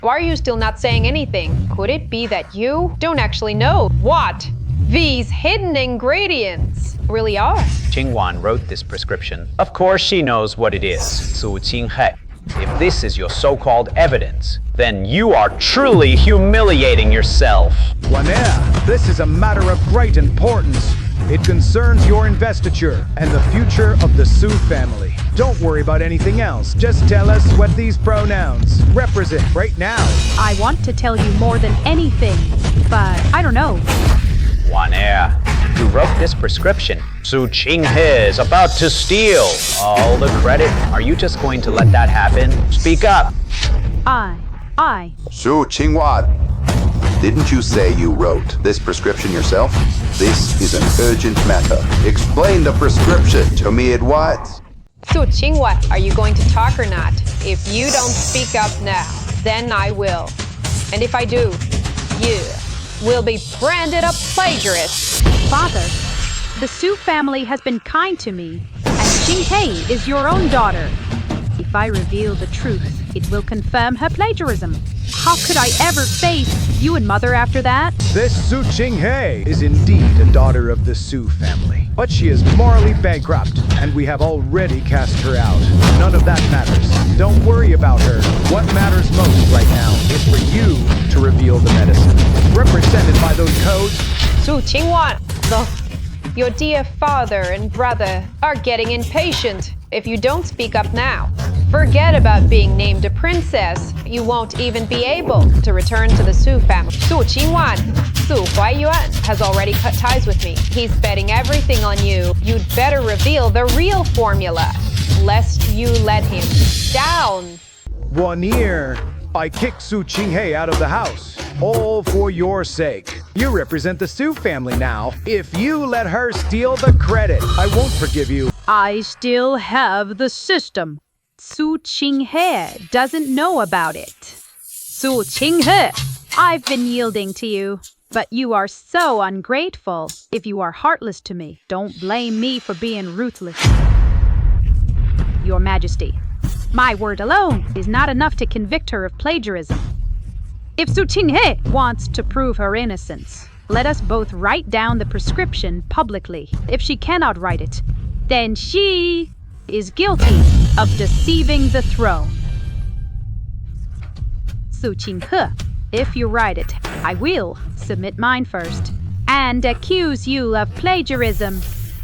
Why are you still not saying anything? Could it be that you don't actually know what these hidden ingredients really are? Qingwan wrote this prescription. Of course she knows what it is. Su Qinghe. If this is your so-called evidence, then you are truly humiliating yourself. Wanea, this is a matter of great importance. It concerns your investiture and the future of the Su family. Don't worry about anything else. Just tell us what these pronouns represent right now. I want to tell you more than anything, but I don't know. Wanea, who wrote this prescription? Su Qinghe is about to steal all the credit. Are you just going to let that happen? Speak up. I. Su Qingwan, didn't you say you wrote this prescription yourself? This is an urgent matter. Explain the prescription to me at once. Su Qingwan, are you going to talk or not? If you don't speak up now, then I will. And if I do, you will be branded a plagiarist. Father, the Su family has been kind to me, and Qinghe is your own daughter. If I reveal the truth, it will confirm her plagiarism. How could I ever face you and Mother after that? This Su Qinghe is indeed a daughter of the Su family, but she is morally bankrupt, and we have already cast her out. None of that matters. Don't worry about her. What matters most right now is for you to reveal the medicine, represented by those codes. Su Qingwan, your dear father and brother are getting impatient. If you don't speak up now, forget about being named a princess. You won't even be able to return to the Su family. Su Qingwan, Su Huaiyuan has already cut ties with me. He's betting everything on you. You'd better reveal the real formula, lest you let him down. 1 year, I kicked Su Qinghe out of the house, all for your sake. You represent the Su family now. If you let her steal the credit, I won't forgive you. I still have the system. Su Qinghe doesn't know about it. Su Qinghe, I've been yielding to you, but you are so ungrateful. If you are heartless to me, don't blame me for being ruthless. Your Majesty, my word alone is not enough to convict her of plagiarism. If Su Qinghe wants to prove her innocence, let us both write down the prescription publicly. If she cannot write it, then she is guilty of deceiving the throne. Su Qinghe, if you write it, I will submit mine first and accuse you of plagiarism.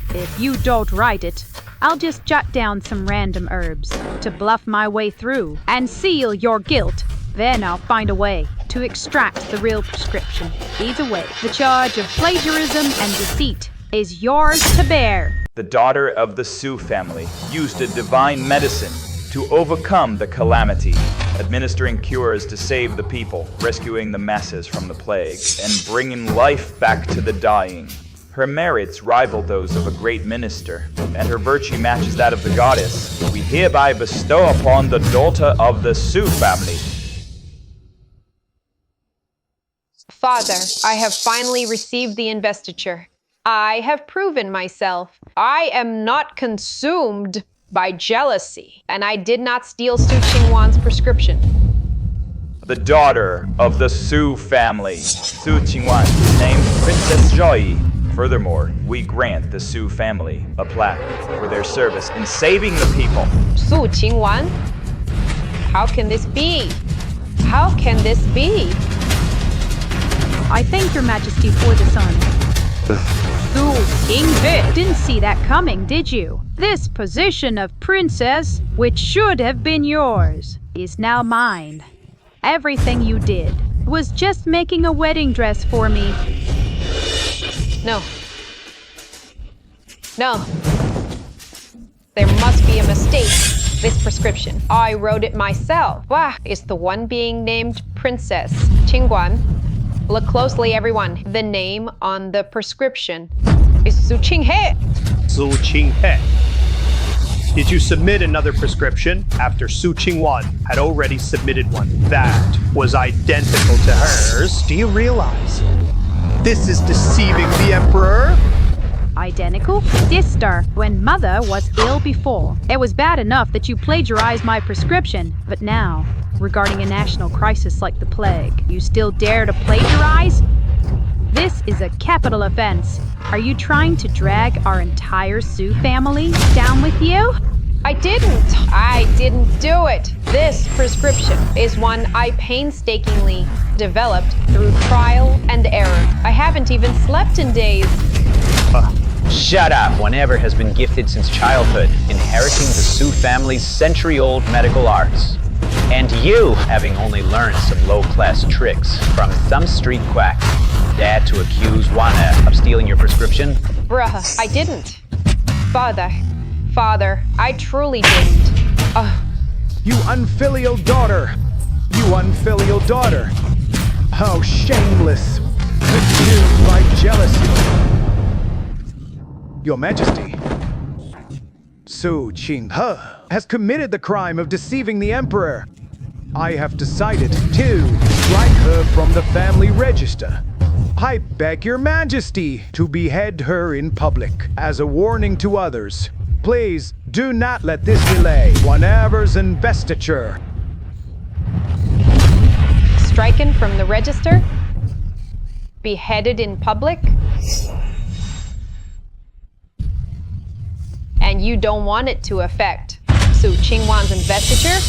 If you don't write it, I'll just jot down some random herbs to bluff my way through and seal your guilt. Then I'll find a way to extract the real prescription. Either way, the charge of plagiarism and deceit is yours to bear. The daughter of the Su family used a divine medicine to overcome the calamity, administering cures to save the people, rescuing the masses from the plague, and bringing life back to the dying. Her merits rival those of a great minister, and her virtue matches that of the goddess. We hereby bestow upon the daughter of the Su family. Father, I have finally received the investiture. I have proven myself. I am not consumed by jealousy, and I did not steal Su Qingwan's prescription. The daughter of the Su family, Su Qingwan, named Princess Joy. Furthermore, we grant the Su family a plaque for their service in saving the people. Su Qingwan? How can this be? How can this be? I thank your Majesty for this honor. Su Qinghe, didn't see that coming, did you? This position of princess, which should have been yours, is now mine. Everything you did was just making a wedding dress for me. No. No. There must be a mistake. This prescription, I wrote it myself. Wow, it's the one being named Princess Qingwan. Look closely, everyone. The name on the prescription is Su Qinghe. Su Qinghe. Did you submit another prescription after Su Qingwan had already submitted one that was identical to hers? Do you realize this is deceiving the Emperor? Identical? Sister, when Mother was ill before, it was bad enough that you plagiarized my prescription, but now regarding a national crisis like the plague. You still dare to plagiarize? This is a capital offense. Are you trying to drag our entire Sioux family down with you? I didn't do it. This prescription is one I painstakingly developed through trial and error. I haven't even slept in days. Shut up! Whatever has been gifted since childhood, inheriting the Sioux family's century-old medical arts. And you, having only learned some low-class tricks from some street quack, dare to accuse Juana of stealing your prescription? Bruh, I didn't. Father, I truly didn't. You unfilial daughter! You unfilial daughter! How shameless! Accused by jealousy! Your Majesty, Su Qinghe has committed the crime of deceiving the Emperor. I have decided to strike her from the family register. I beg your Majesty to behead her in public as a warning to others. Please do not let this delay Juanever's investiture. Stricken from the register? Beheaded in public? And you don't want it to affect Su Qingwan's investiture?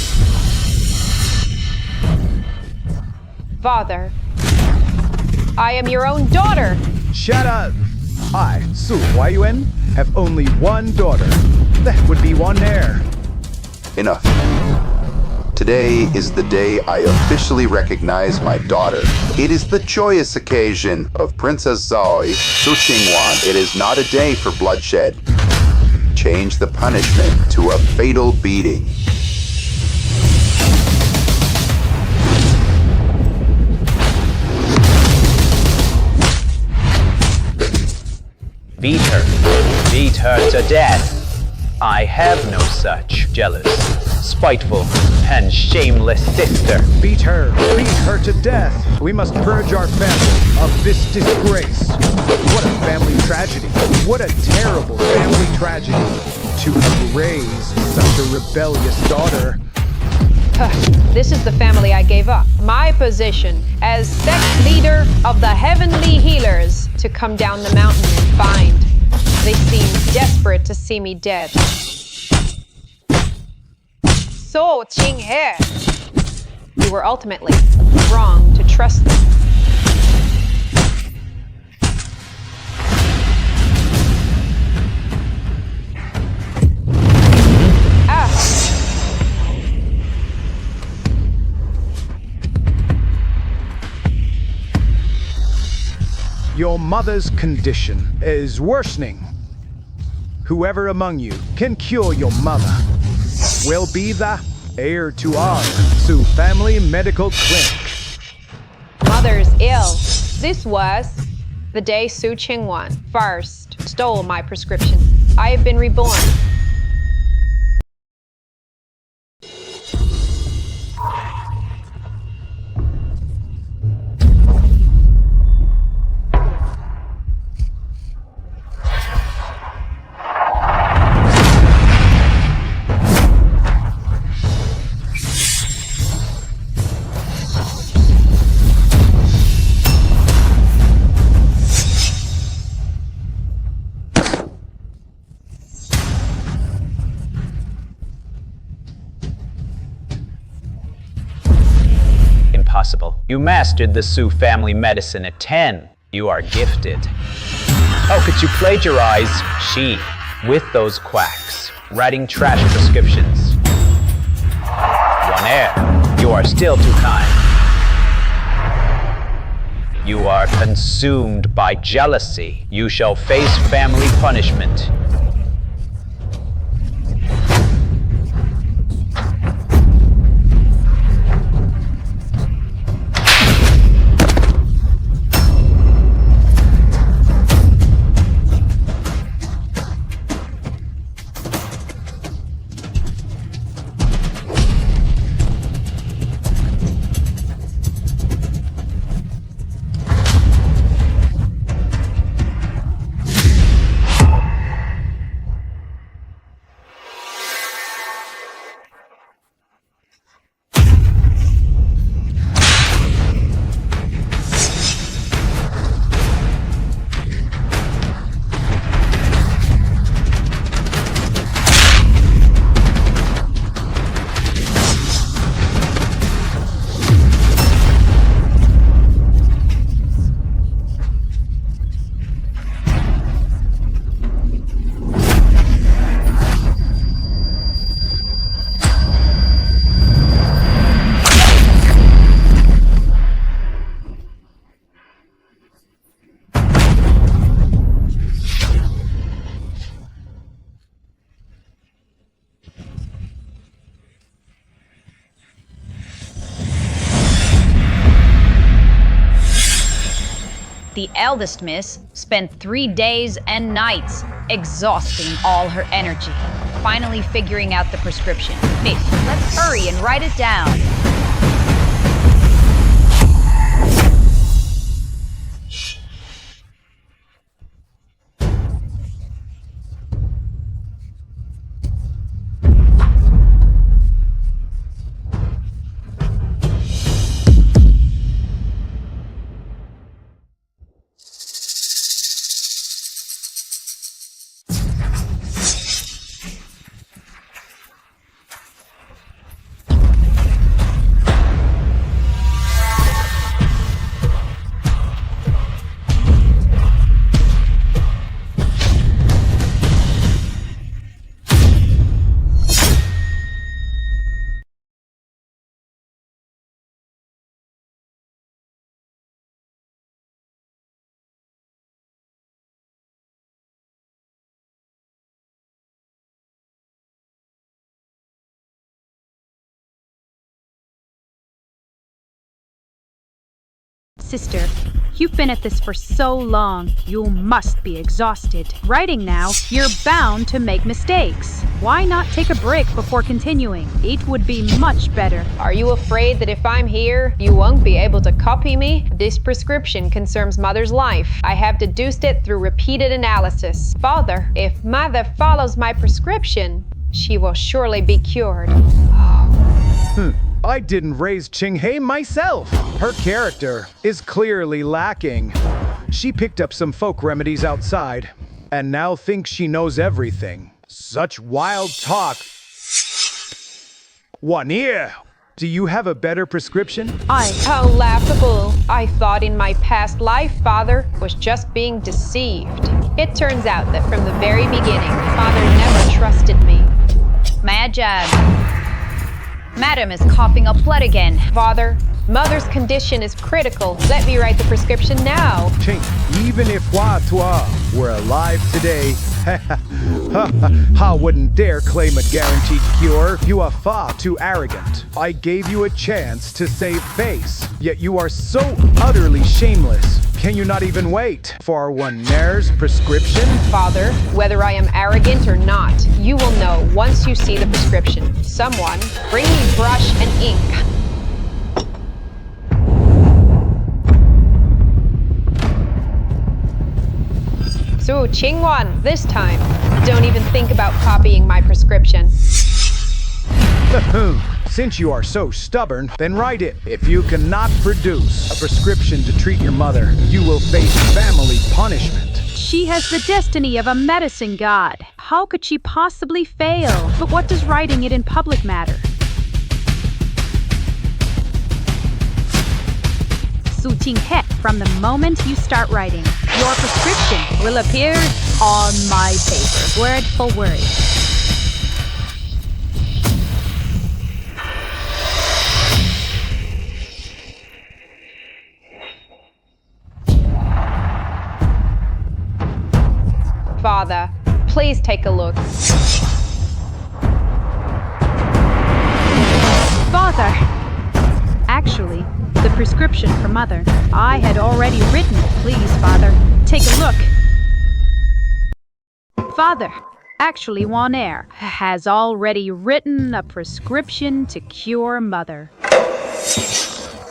Father, I am your own daughter. Shut up! I, Su Huayuan, have only one daughter. That would be one heir. Enough. Today is the day I officially recognize my daughter. It is the joyous occasion of Princess Zoi Su Qingwan. It is not a day for bloodshed. Change the punishment to a fatal beating. Beat her to death. I have no such jealous, spiteful, and shameless sister. Beat her to death. We must purge our family of this disgrace. What a family tragedy. What a terrible family tragedy to have raised such a rebellious daughter. This is the family I gave up. My position as sect leader of the heavenly healers to come down the mountain and find. They seem desperate to see me dead. So, Qinghe, you were ultimately wrong to trust them. Your mother's condition is worsening. Whoever among you can cure your mother will be the heir to our Sioux Family Medical Clinic. Mother's ill. This was the day Su Qingwan first stole my prescription. I have been reborn. Impossible. You mastered the Sioux family medicine at 10. You are gifted. How could you plagiarize she with those quacks, writing trash prescriptions? One heir, you are still too kind. You are consumed by jealousy. You shall face family punishment. The eldest miss spent 3 days and nights exhausting all her energy, finally figuring out the prescription. Miss, let's hurry and write it down. Sister, you've been at this for so long. You must be exhausted. Writing now, you're bound to make mistakes. Why not take a break before continuing? It would be much better. Are you afraid that if I'm here, you won't be able to copy me? This prescription concerns Mother's life. I have deduced it through repeated analysis. Father, if Mother follows my prescription, she will surely be cured. I didn't raise Qinghe myself. Her character is clearly lacking. She picked up some folk remedies outside and now thinks she knows everything. Such wild talk. One ear. Do you have a better prescription? How laughable. I thought in my past life Father was just being deceived. It turns out that from the very beginning, Father never trusted me. Magi. Madam is coughing up blood again. Father, Mother's condition is critical. Let me write the prescription now. Ching, even if Hua were alive today, I wouldn't dare claim a guaranteed cure. You are far too arrogant. I gave you a chance to save face, yet you are so utterly shameless. Can you not even wait for one Nair's prescription? Father, whether I am arrogant or not, you will know once you see the prescription. Someone, bring me brush and ink. So, Qingwan, this time, don't even think about copying my prescription. Since you are so stubborn, then write it. If you cannot produce a prescription to treat your mother, you will face family punishment. She has the destiny of a medicine god. How could she possibly fail? But what does writing it in public matter? Su Qinghe, from the moment you start writing, your prescription will appear on my paper, word for word. Father, please take a look. Father! Actually, the prescription for Mother, I had already written it. Please, Father, take a look. Father, actually, Wanair has already written a prescription to cure Mother.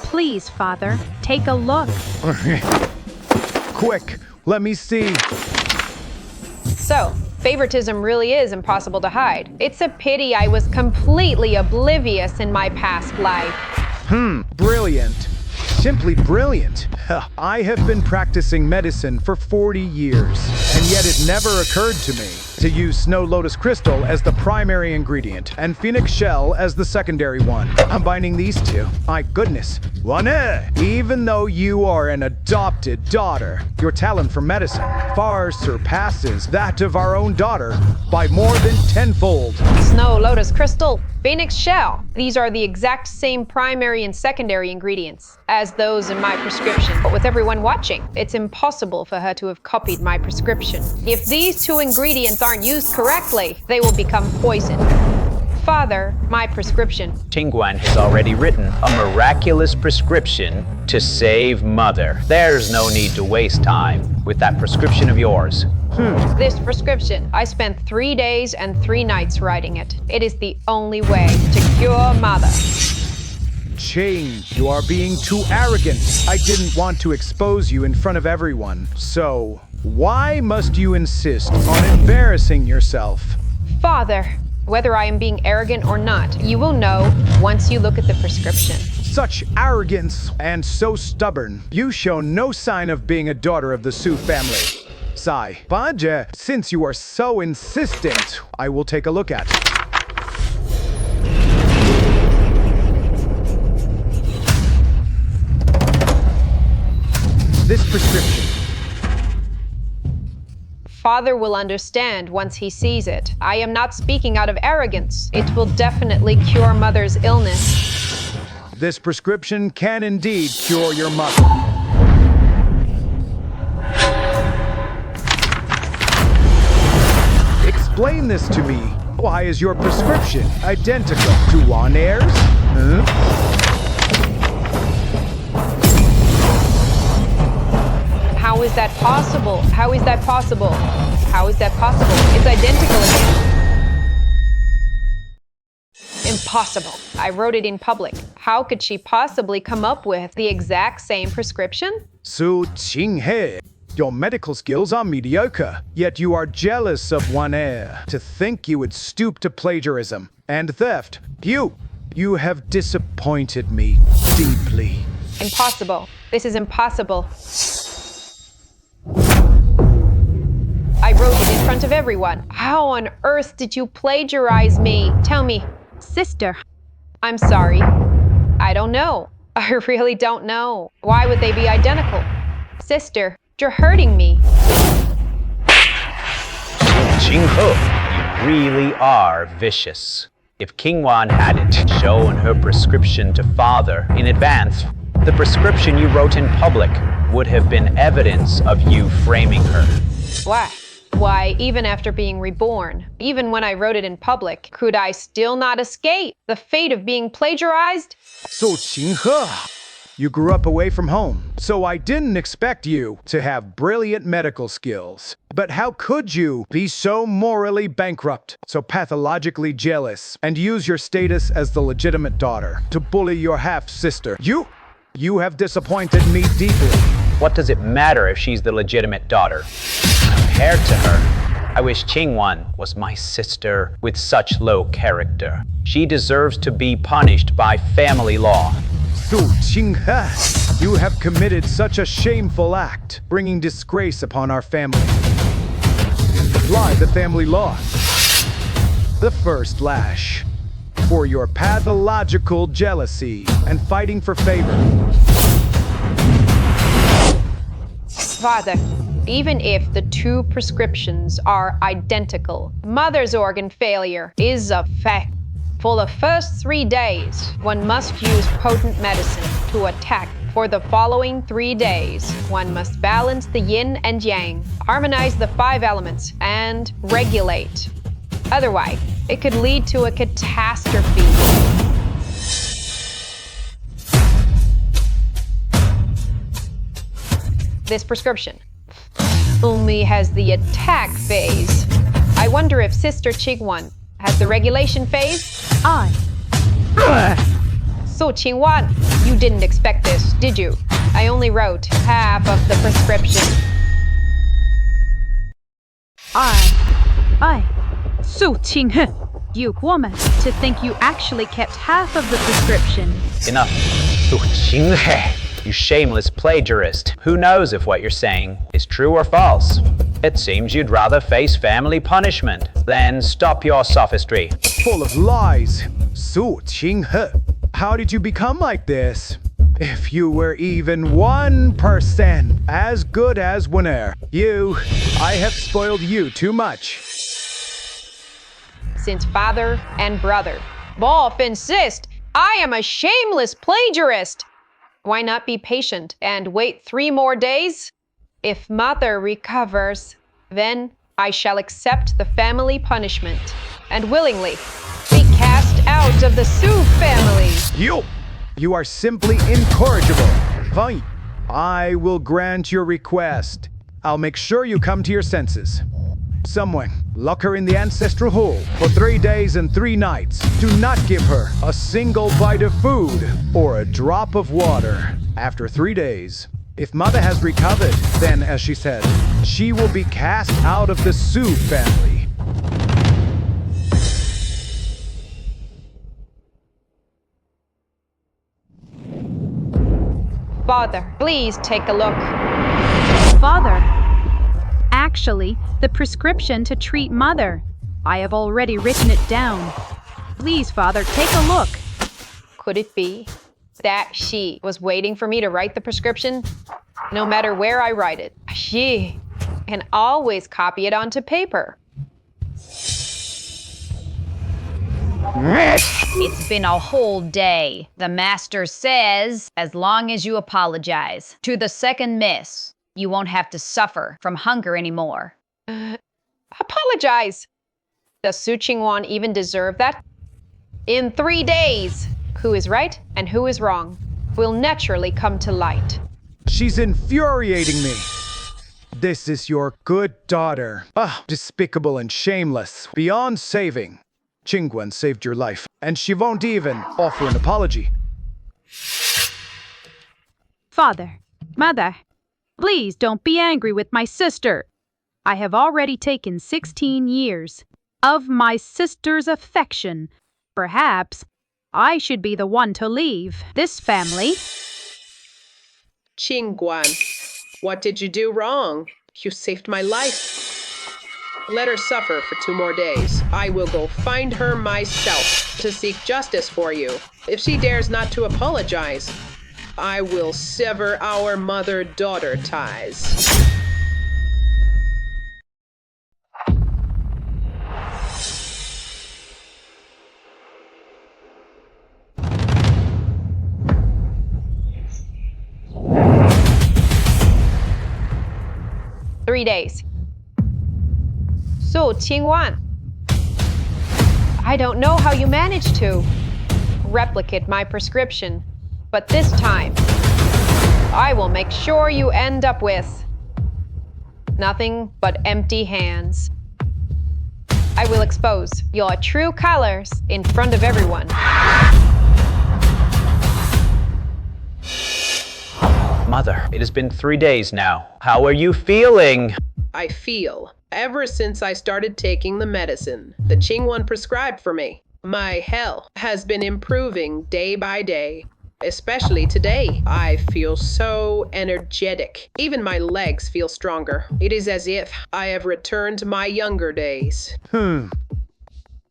Please, Father, take a look. Quick, let me see. So, favoritism really is impossible to hide. It's a pity I was completely oblivious in my past life. Brilliant. Simply brilliant. I have been practicing medicine for 40 years, and yet it never occurred to me to use snow lotus crystal as the primary ingredient and phoenix shell as the secondary one. Combining these two, my goodness. Even though you are an adopted daughter, your talent for medicine far surpasses that of our own daughter by more than tenfold. Snow lotus crystal, phoenix shell. These are the exact same primary and secondary ingredients as those in my prescription. But with everyone watching, it's impossible for her to have copied my prescription. If these two ingredients aren't used correctly, they will become poison. Father, my prescription. Qingguan has already written a miraculous prescription to save Mother. There's no need to waste time with that prescription of yours. This prescription, I spent 3 days and 3 nights writing it. It is the only way to cure Mother. Ching, you are being too arrogant. I didn't want to expose you in front of everyone. So, why must you insist on embarrassing yourself? Father, whether I am being arrogant or not, you will know once you look at the prescription. Such arrogance and so stubborn. You show no sign of being a daughter of the Su family. Sai, Baja, since you are so insistent, I will take a look at it. This prescription. Father will understand once he sees it. I am not speaking out of arrogance. It will definitely cure Mother's illness. This prescription can indeed cure your mother. Explain this to me. Why is your prescription identical to Juan Air's? How is that possible? How is that possible? How is that possible? It's identical again. Impossible. I wrote it in public. How could she possibly come up with the exact same prescription? Su Qinghe, your medical skills are mediocre, yet you are jealous of Juan Air. To think you would stoop to plagiarism and theft. You have disappointed me deeply. Impossible. This is impossible. I wrote it in front of everyone. How on earth did you plagiarize me? Tell me. Sister, I'm sorry. I don't know. I really don't know. Why would they be identical? Sister, you're hurting me. Qinghe, you really are vicious. If Qingguan hadn't shown her prescription to Father in advance, the prescription you wrote in public would have been evidence of you framing her. Why? Why, even after being reborn, even when I wrote it in public, could I still not escape the fate of being plagiarized? Su Qinghe, you grew up away from home, so I didn't expect you to have brilliant medical skills. But how could you be so morally bankrupt, so pathologically jealous, and use your status as the legitimate daughter to bully your half-sister? You have disappointed me deeply. What does it matter if she's the legitimate daughter? Compared to her, I wish Qingguan was my sister with such low character. She deserves to be punished by family law. Su Qinghe, you have committed such a shameful act, bringing disgrace upon our family. Apply the family law. The first lash. For your pathological jealousy and fighting for favor. Father, even if the 2 prescriptions are identical, Mother's organ failure is a fact. For the first 3 days, one must use potent medicine to attack. For the following 3 days, one must balance the yin and yang, harmonize the 5 elements, and regulate. Otherwise, it could lead to a catastrophe. This prescription only has the attack phase. I wonder if Sister Qingguan has the regulation phase? So Qingguan, you didn't expect this, did you? I only wrote half of the prescription. Su Qinghe, you woman, to think you actually kept half of the prescription. Enough. Su Qinghe, you shameless plagiarist. Who knows if what you're saying is true or false? It seems you'd rather face family punishment than stop your sophistry. Full of lies. Su Qinghe, how did you become like this? If you were even 1% as good as Winner, I have spoiled you too much. Since father and brother both insist I am a shameless plagiarist, why not be patient and wait 3 more days? If Mother recovers, then I shall accept the family punishment and willingly be cast out of the Su family. You are simply incorrigible. Fine. I will grant your request. I'll make sure you come to your senses. Someone, lock her in the ancestral hall for 3 days and 3 nights. Do not give her a single bite of food or a drop of water. After 3 days, if Mother has recovered, then, as she said, she will be cast out of the Su family. Father, please take a look. Father. Actually, the prescription to treat Mother. I have already written it down. Please, Father, take a look. Could it be that she was waiting for me to write the prescription? No matter where I write it, she can always copy it onto paper. It's been a whole day. The master says, as long as you apologize to the second miss, you won't have to suffer from hunger anymore. Apologize. Does Su Qingwan even deserve that? In 3 days, who is right and who is wrong will naturally come to light. She's infuriating me. This is your good daughter. Despicable and shameless. Beyond saving. Qingguan saved your life, and she won't even offer an apology. Father, Mother, please don't be angry with my sister. I have already taken 16 years of my sister's affection. Perhaps I should be the one to leave this family. Qingguan, what did you do wrong? You saved my life. Let her suffer for 2 more days. I will go find her myself to seek justice for you. If she dares not to apologize, I will sever our mother-daughter ties. Three days. So, Qingwan, I don't know how you managed to replicate my prescription, but this time, I will make sure you end up with nothing but empty hands. I will expose your true colors in front of everyone. Mother, it has been 3 days now. How are you feeling? I feel, ever since I started taking the medicine that Qingwan prescribed for me, my health has been improving day by day. Especially today, I feel so energetic. Even my legs feel stronger. It is as if I have returned to my younger days.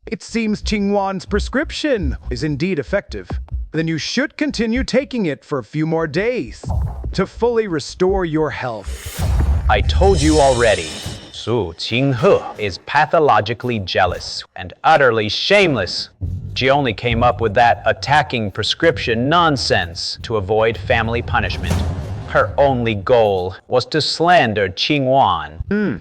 It seems Qingwan's prescription is indeed effective. Then you should continue taking it for a few more days to fully restore your health. I told you already. Su Qinghe is pathologically jealous and utterly shameless. She only came up with that attacking prescription nonsense to avoid family punishment. Her only goal was to slander Qingwan.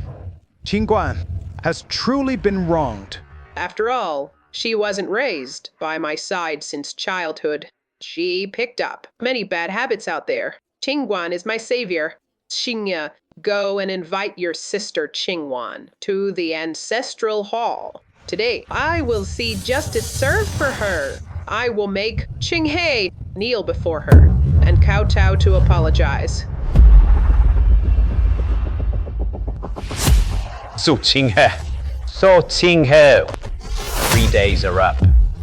Qingguan has truly been wronged. After all, she wasn't raised by my side since childhood. She picked up many bad habits out there. Qingguan is my savior. Xingya, go and invite your sister Qingwan to the ancestral hall. Today, I will see justice served for her. I will make Qinghe kneel before her and kowtow to apologize. Su Qinghe. So Qinghe. 3 days are up.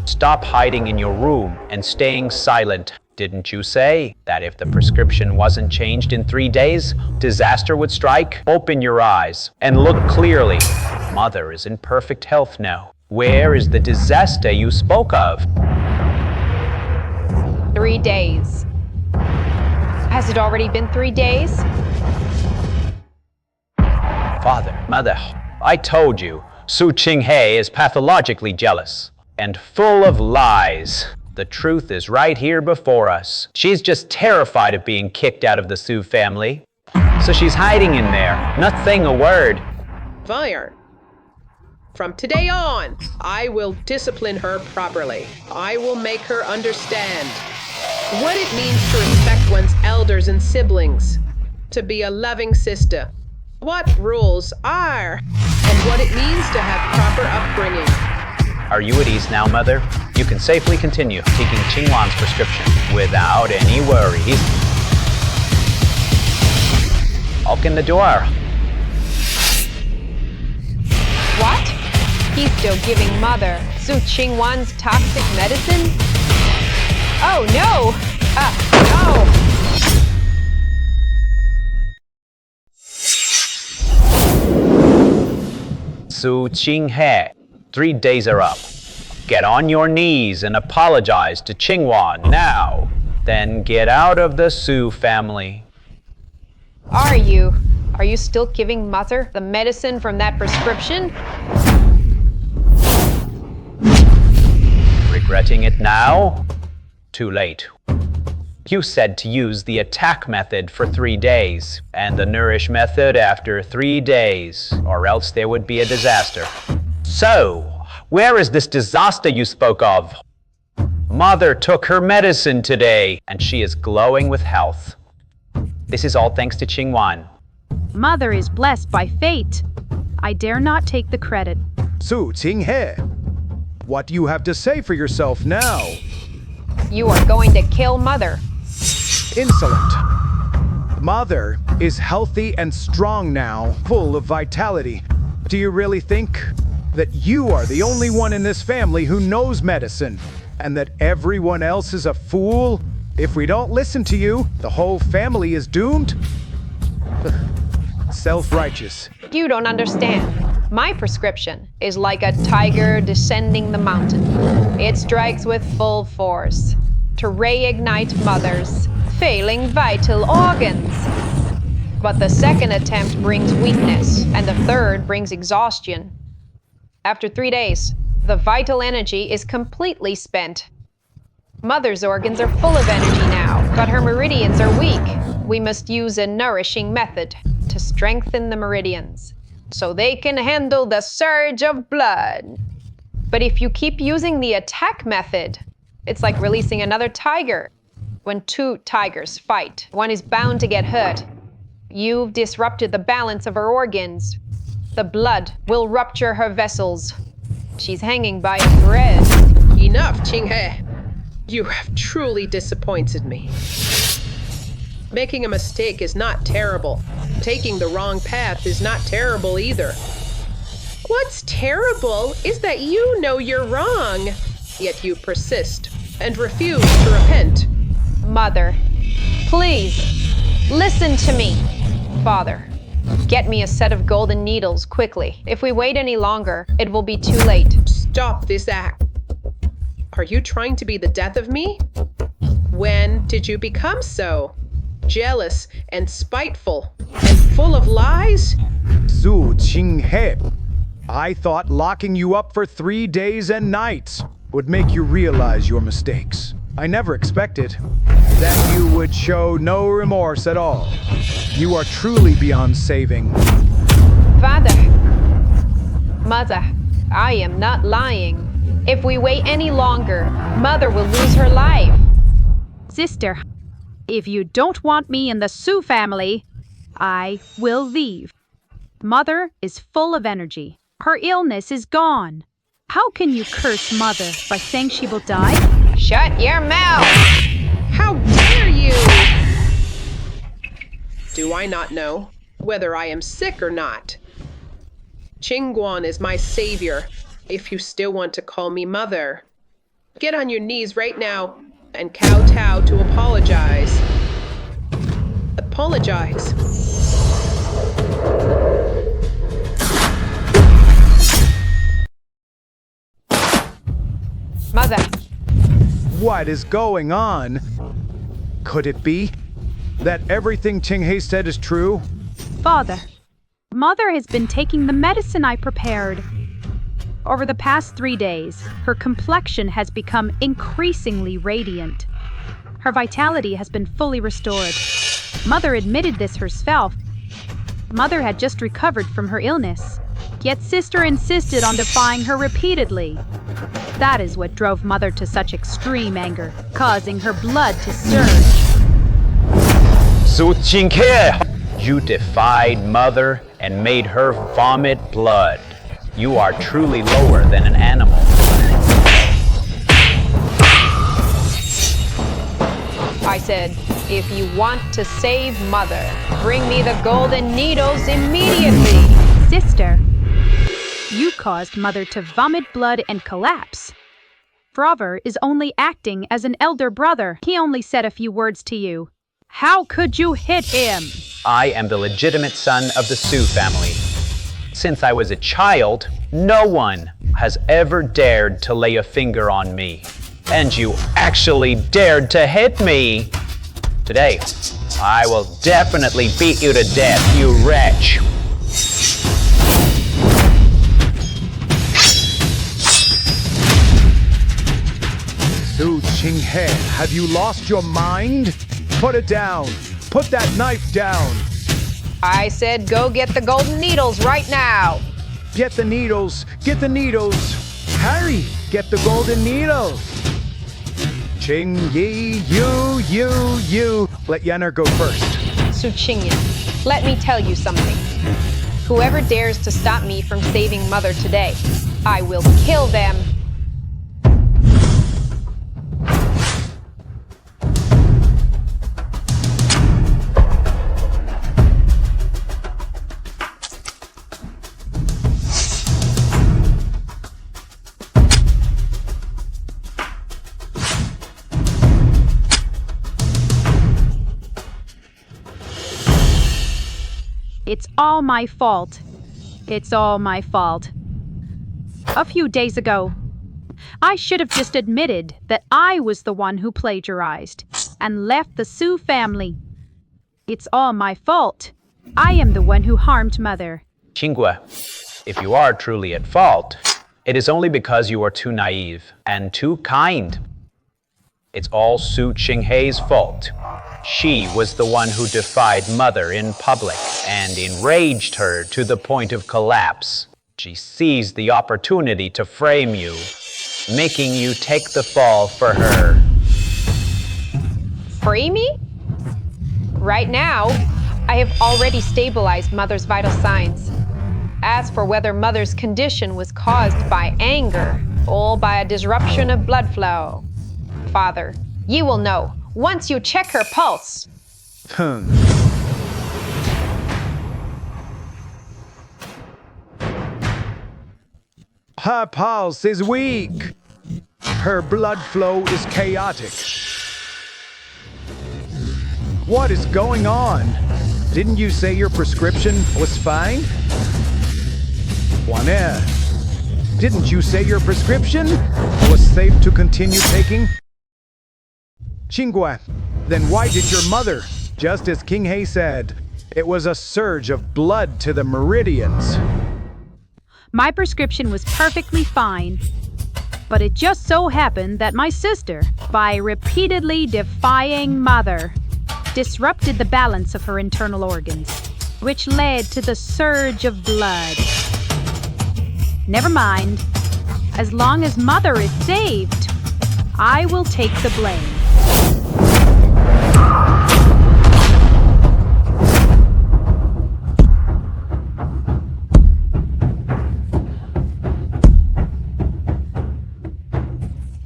Stop hiding in your room and staying silent. Didn't you say that if the prescription wasn't changed in 3 days, disaster would strike? Open your eyes and look clearly. Mother is in perfect health now. Where is the disaster you spoke of? 3 days. Has it already been 3 days? Father, Mother, I told you, Su Qinghe is pathologically jealous and full of lies. The truth is right here before us. She's just terrified of being kicked out of the Su family. So she's hiding in there, not saying a word. Fire. From today on, I will discipline her properly. I will make her understand what it means to respect one's elders and siblings, to be a loving sister, what rules are, and what it means to have proper upbringing. Are you at ease now, Mother? You can safely continue taking Qingwan's prescription without any worries. Open the door. What? He's still giving Mother Su Qingwan's toxic medicine? Oh no! No! Su Qinghe, 3 days are up. Get on your knees and apologize to Qingwan now. Then get out of the Su family. Are you still giving Mother the medicine from that prescription? Regretting it now? Too late. You said to use the attack method for 3 days, and the nourish method after 3 days, or else there would be a disaster. So, where is this disaster you spoke of? Mother took her medicine today, and she is glowing with health. This is all thanks to Qingwan. Mother is blessed by fate. I dare not take the credit. Su Qinghe, what do you have to say for yourself now? You are going to kill Mother. Insolent. Mother is healthy and strong now, full of vitality. Do you really think that you are the only one in this family who knows medicine, and that everyone else is a fool? If we don't listen to you, the whole family is doomed? Self-righteous. You don't understand. My prescription is like a tiger descending the mountain. It strikes with full force to reignite Mother's failing vital organs. But the second attempt brings weakness, and the third brings exhaustion. After 3 days, the vital energy is completely spent. Mother's organs are full of energy now, but her meridians are weak. We must use a nourishing method to strengthen the meridians, so they can handle the surge of blood. But if you keep using the attack method, it's like releasing another tiger. When 2 tigers fight, one is bound to get hurt. You've disrupted the balance of her organs. The blood will rupture her vessels. She's hanging by a thread. Enough, Qinghe. You have truly disappointed me. Making a mistake is not terrible. Taking the wrong path is not terrible either. What's terrible is that you know you're wrong, yet you persist and refuse to repent. Mother, please, listen to me. Father, get me a set of golden needles quickly. If we wait any longer, it will be too late. Stop this act. Are you trying to be the death of me? When did you become so? Jealous and spiteful and full of lies? Su Qinghe, I thought locking you up for 3 days and nights would make you realize your mistakes. I never expected that you would show no remorse at all. You are truly beyond saving. Father, Mother, I am not lying. If we wait any longer, Mother will lose her life. Sister, if you don't want me in the Su family, I will leave. Mother is full of energy. Her illness is gone. How can you curse Mother by saying she will die? Shut your mouth! How dare you! Do I not know whether I am sick or not? Qingwan is my savior, if you still want to call me Mother. Get on your knees right now and kowtow to apologize. Apologize. Mother, What is going on? Could it be that everything Qinghe said is true? Father, Mother has been taking the medicine I prepared. Over the past 3 days, her complexion has become increasingly radiant. Her vitality has been fully restored. Mother admitted this herself. Mother had just recovered from her illness. Yet sister insisted on defying her repeatedly. That is what drove mother to such extreme anger, causing her blood to surge. Su Qinghe, you defied mother and made her vomit blood. You are truly lower than an animal. I said, if you want to save mother, bring me the golden needles immediately. Sister, you caused mother to vomit blood and collapse. Frover is only acting as an elder brother. He only said a few words to you. How could you hit him? I am the legitimate son of the Su family. Since I was a child, no one has ever dared to lay a finger on me. And you actually dared to hit me. Today, I will definitely beat you to death, you wretch. Su Qinghe, have you lost your mind? Put it down. Put that knife down. I said, go get the golden needles right now. Get the needles. Get the needles. Hurry, get the golden needles. Ching Yi, you. Let Yenner go first. Su Qingyan, let me tell you something. Whoever dares to stop me from saving mother today, I will kill them. It's all my fault. It's all my fault. A few days ago, I should have just admitted that I was the one who plagiarized and left the Su family. It's all my fault. I am the one who harmed mother. Qingwe, if you are truly at fault, it is only because you are too naive and too kind. It's all Su Qinghe's fault. She was the one who defied mother in public and enraged her to the point of collapse. She seized the opportunity to frame you, making you take the fall for her. Free me? Right now, I have already stabilized mother's vital signs. As for whether mother's condition was caused by anger or by a disruption of blood flow, Father, you will know once you check her pulse. Her pulse is weak. Her blood flow is chaotic. What is going on? Didn't you say your prescription was fine? Juaner, didn't you say your prescription was safe to continue taking? Qingwe, then why did your mother, just as Qinghe said, it was a surge of blood to the meridians? My prescription was perfectly fine, but it just so happened that my sister, by repeatedly defying mother, disrupted the balance of her internal organs, which led to the surge of blood. Never mind. As long as mother is saved, I will take the blame.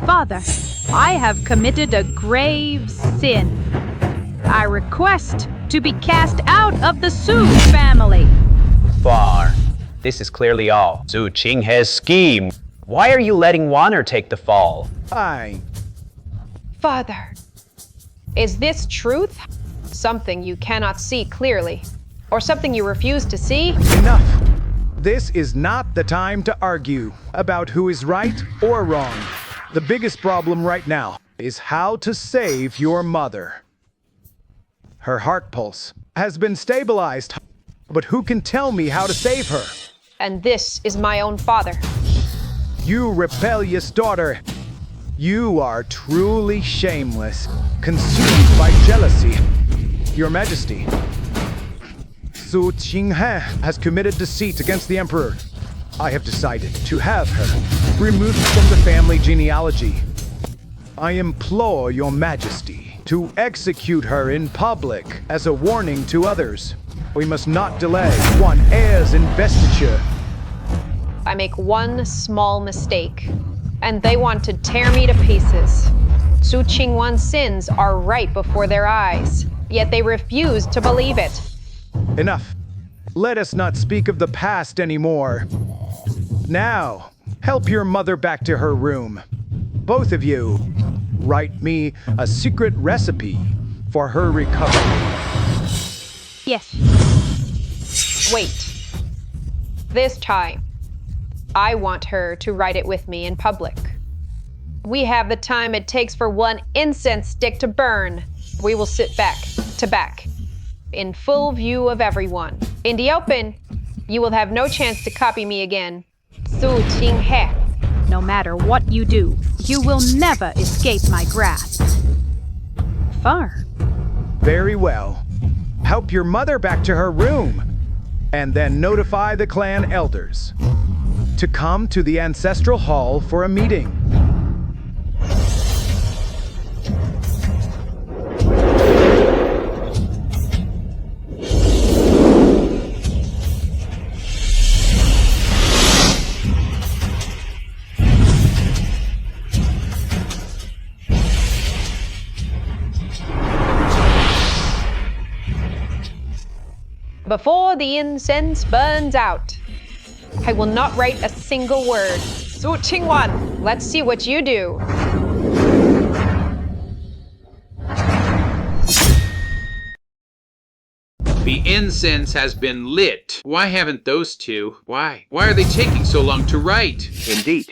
Father, I have committed a grave sin. I request to be cast out of the Su family. Far. This is clearly all Su Qinghe's scheme. Why are you letting Juaner take the fall? Fine. Father, is this truth? Something you cannot see clearly, or something you refuse to see? Enough. This is not the time to argue about who is right or wrong. The biggest problem right now is how to save your mother. Her heart pulse has been stabilized, but who can tell me how to save her? And this is my own father. You rebellious daughter. You are truly shameless, consumed by jealousy. Your Majesty, Su Qinghe has committed deceit against the Emperor. I have decided to have her removed from the family genealogy. I implore your majesty to execute her in public as a warning to others. We must not delay one heir's investiture. I make one small mistake, and they want to tear me to pieces. Su Qingwan's sins are right before their eyes, yet they refuse to believe it. Enough. Let us not speak of the past anymore. Now, help your mother back to her room. Both of you, write me a secret recipe for her recovery. Yes. Wait. This time, I want her to write it with me in public. We have the time it takes for one incense stick to burn. We will sit back to back, in full view of everyone. In the open, you will have no chance to copy me again. Su Qinghe. No matter what you do, you will never escape my grasp. Far. Very well. Help your mother back to her room, and then notify the clan elders to come to the ancestral hall for a meeting. Before the incense burns out, I will not write a single word. Su Qingwan, let's see what you do. The incense has been lit. Why haven't those two? Why? Why are they taking so long to write? Indeed.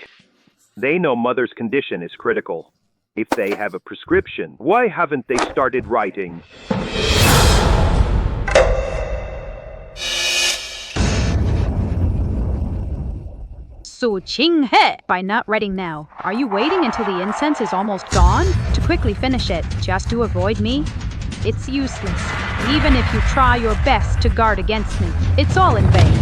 They know Mother's condition is critical. If they have a prescription, why haven't they started writing? Su Qinghe. By not writing now, are you waiting until the incense is almost gone to quickly finish it, just to avoid me? It's useless. Even if you try your best to guard against me, it's all in vain.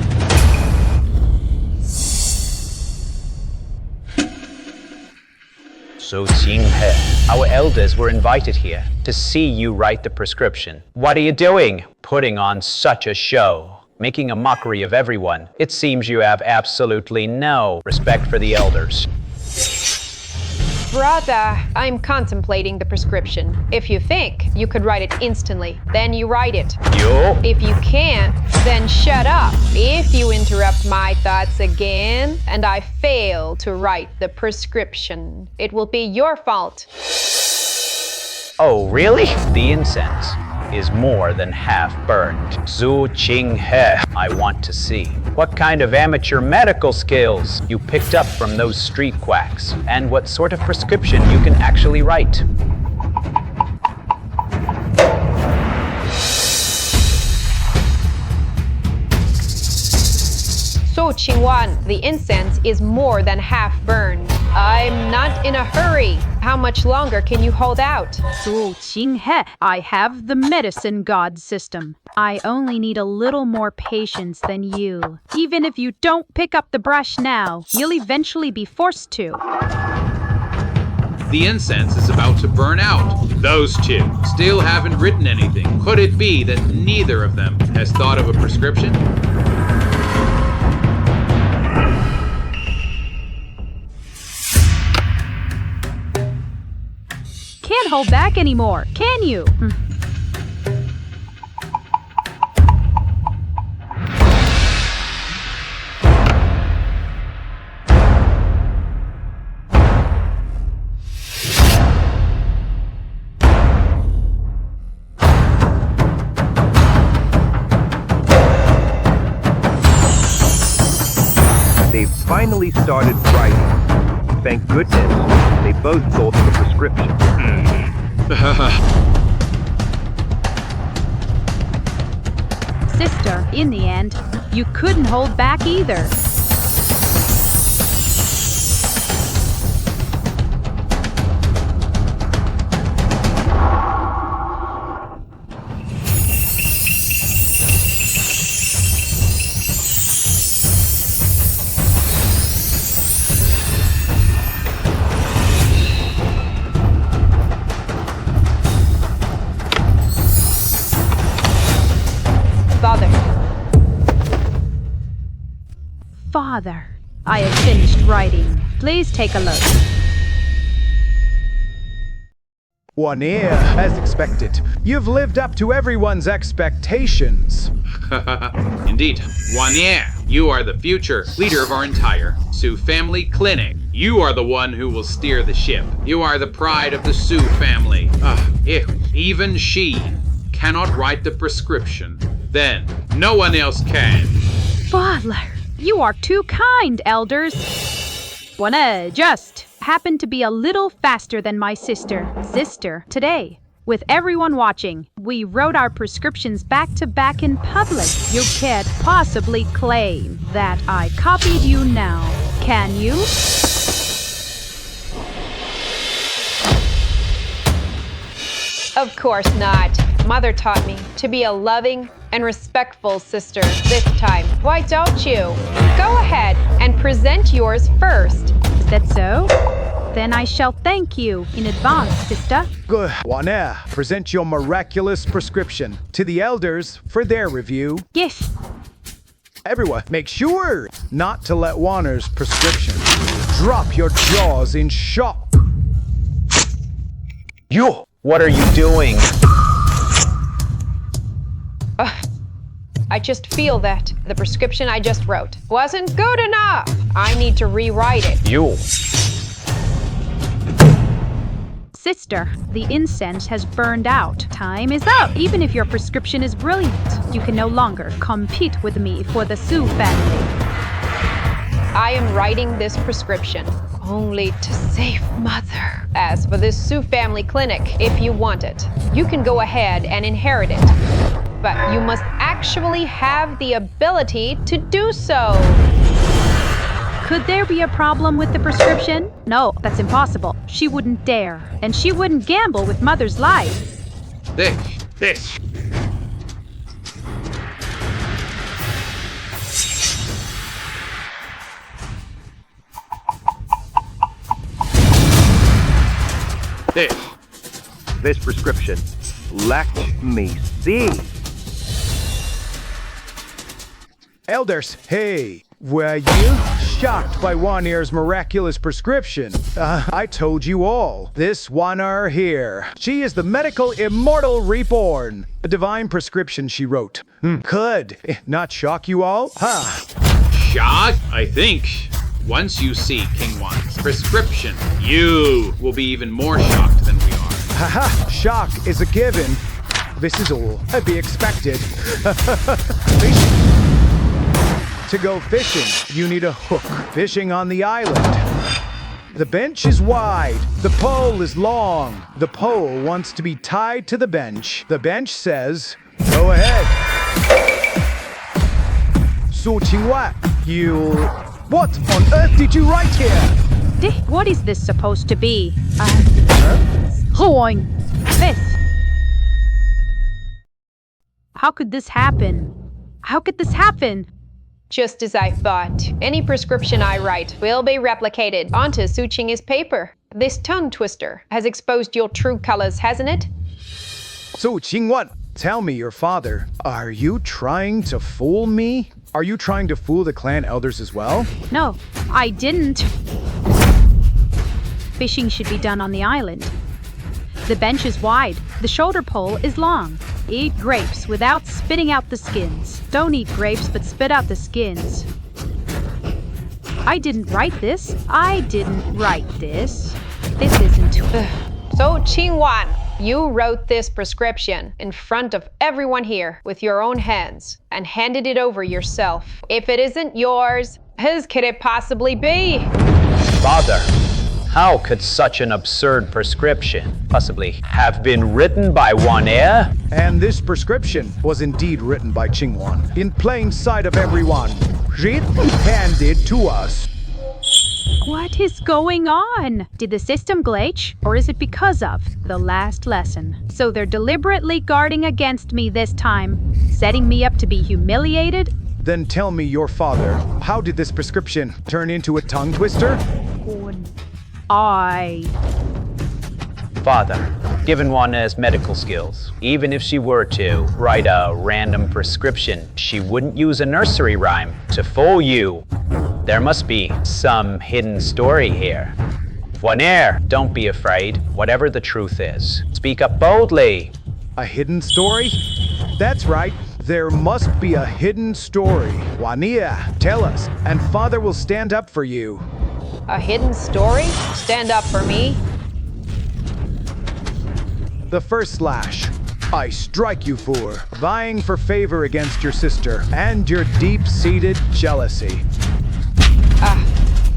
Su Qinghe, our elders were invited here to see you write the prescription. What are you doing? Putting on such a show. Making a mockery of everyone. It seems you have absolutely no respect for the elders. Brother, I'm contemplating the prescription. If you think you could write it instantly, then you write it. You? If you can't, then shut up. If you interrupt my thoughts again, and I fail to write the prescription, it will be your fault. Oh, really? The incense is more than half burned. Su Qinghe, I want to see what kind of amateur medical skills you picked up from those street quacks, and what sort of prescription you can actually write. So, Qingwan, the incense is more than half burned. I'm not in a hurry. How much longer can you hold out? Su Qinghe, I have the medicine god system. I only need a little more patience than you. Even if you don't pick up the brush now, you'll eventually be forced to. The incense is about to burn out. Those two still haven't written anything. Could it be that neither of them has thought of a prescription? Can't hold back anymore, can you? They've finally started writing. Thank goodness, they both thought of a prescription. Sister, in the end, you couldn't hold back either. Father. Father, I have finished writing. Please take a look. One ear, as expected. You've lived up to everyone's expectations. Indeed. Wanier, you are the future leader of our entire Sioux family clinic. You are the one who will steer the ship. You are the pride of the Sioux family. If even she cannot write the prescription, then no one else can. Father, you are too kind, elders. One just happened to be a little faster than my sister. Today, with everyone watching, we wrote our prescriptions back to back in public. You can't possibly claim that I copied you now, can you? Of course not. Mother taught me to be a loving and respectful sister this time. Why don't you? Go ahead and present yours first. Is that so? Then I shall thank you in advance, sister. Good. One ear, present your miraculous prescription to the elders for their review. Yes. Everyone, make sure not to let Warner's prescription drop your jaws in shock. You! What are you doing? I just feel that the prescription I just wrote wasn't good enough. I need to rewrite it. You! Sister, the incense has burned out. Time is up. Even if your prescription is brilliant, you can no longer compete with me for the Sioux family. I am writing this prescription only to save Mother. As for this Sioux family clinic, if you want it, you can go ahead and inherit it. But you must actually have the ability to do so. Could there be a problem with the prescription? No, that's impossible. She wouldn't dare. And she wouldn't gamble with Mother's life. This. This prescription. Let me see. Elders, hey, were you shocked by Wanier's miraculous prescription? I told you all. This Wanier here. She is the medical immortal Reborn. A divine prescription she wrote. Could not shock you all? Shock? I think. Once you see King Wan's prescription, you will be even more shocked than we are. Haha, shock is a given. This is all to be expected. To go fishing, you need a hook. Fishing on the island. The bench is wide. The pole is long. The pole wants to be tied to the bench. The bench says, go ahead. So Qinghua, you... What on earth did you write here? What is this supposed to be? This. How could this happen? Just as I thought. Any prescription I write will be replicated onto Su Qing's paper. This tongue twister has exposed your true colors, hasn't it? So Qinghua, tell me your father. Are you trying to fool me? Are you trying to fool the clan elders as well? No, I didn't. Fishing should be done on the island. The bench is wide. The shoulder pole is long. Eat grapes without spitting out the skins. Don't eat grapes, but spit out the skins. I didn't write this. This isn't... So Qinghua, you wrote this prescription in front of everyone here with your own hands and handed it over yourself. If it isn't yours, whose could it possibly be? Father, how could such an absurd prescription possibly have been written by Wanier? And this prescription was indeed written by Qinghua in plain sight of everyone. Written, handed to us. What is going on? Did the system glitch? Or is it because of the last lesson? So they're deliberately guarding against me this time, setting me up to be humiliated? Then tell me your father, how did this prescription turn into a tongue twister? Father, given Juana's medical skills. Even if she were to write a random prescription, she wouldn't use a nursery rhyme to fool you. There must be some hidden story here. Juaner, don't be afraid, whatever the truth is. Speak up boldly. A hidden story? That's right. There must be a hidden story. Juania, tell us, and Father will stand up for you. A hidden story? Stand up for me? The first slash. I strike you for vying for favor against your sister and your deep-seated jealousy.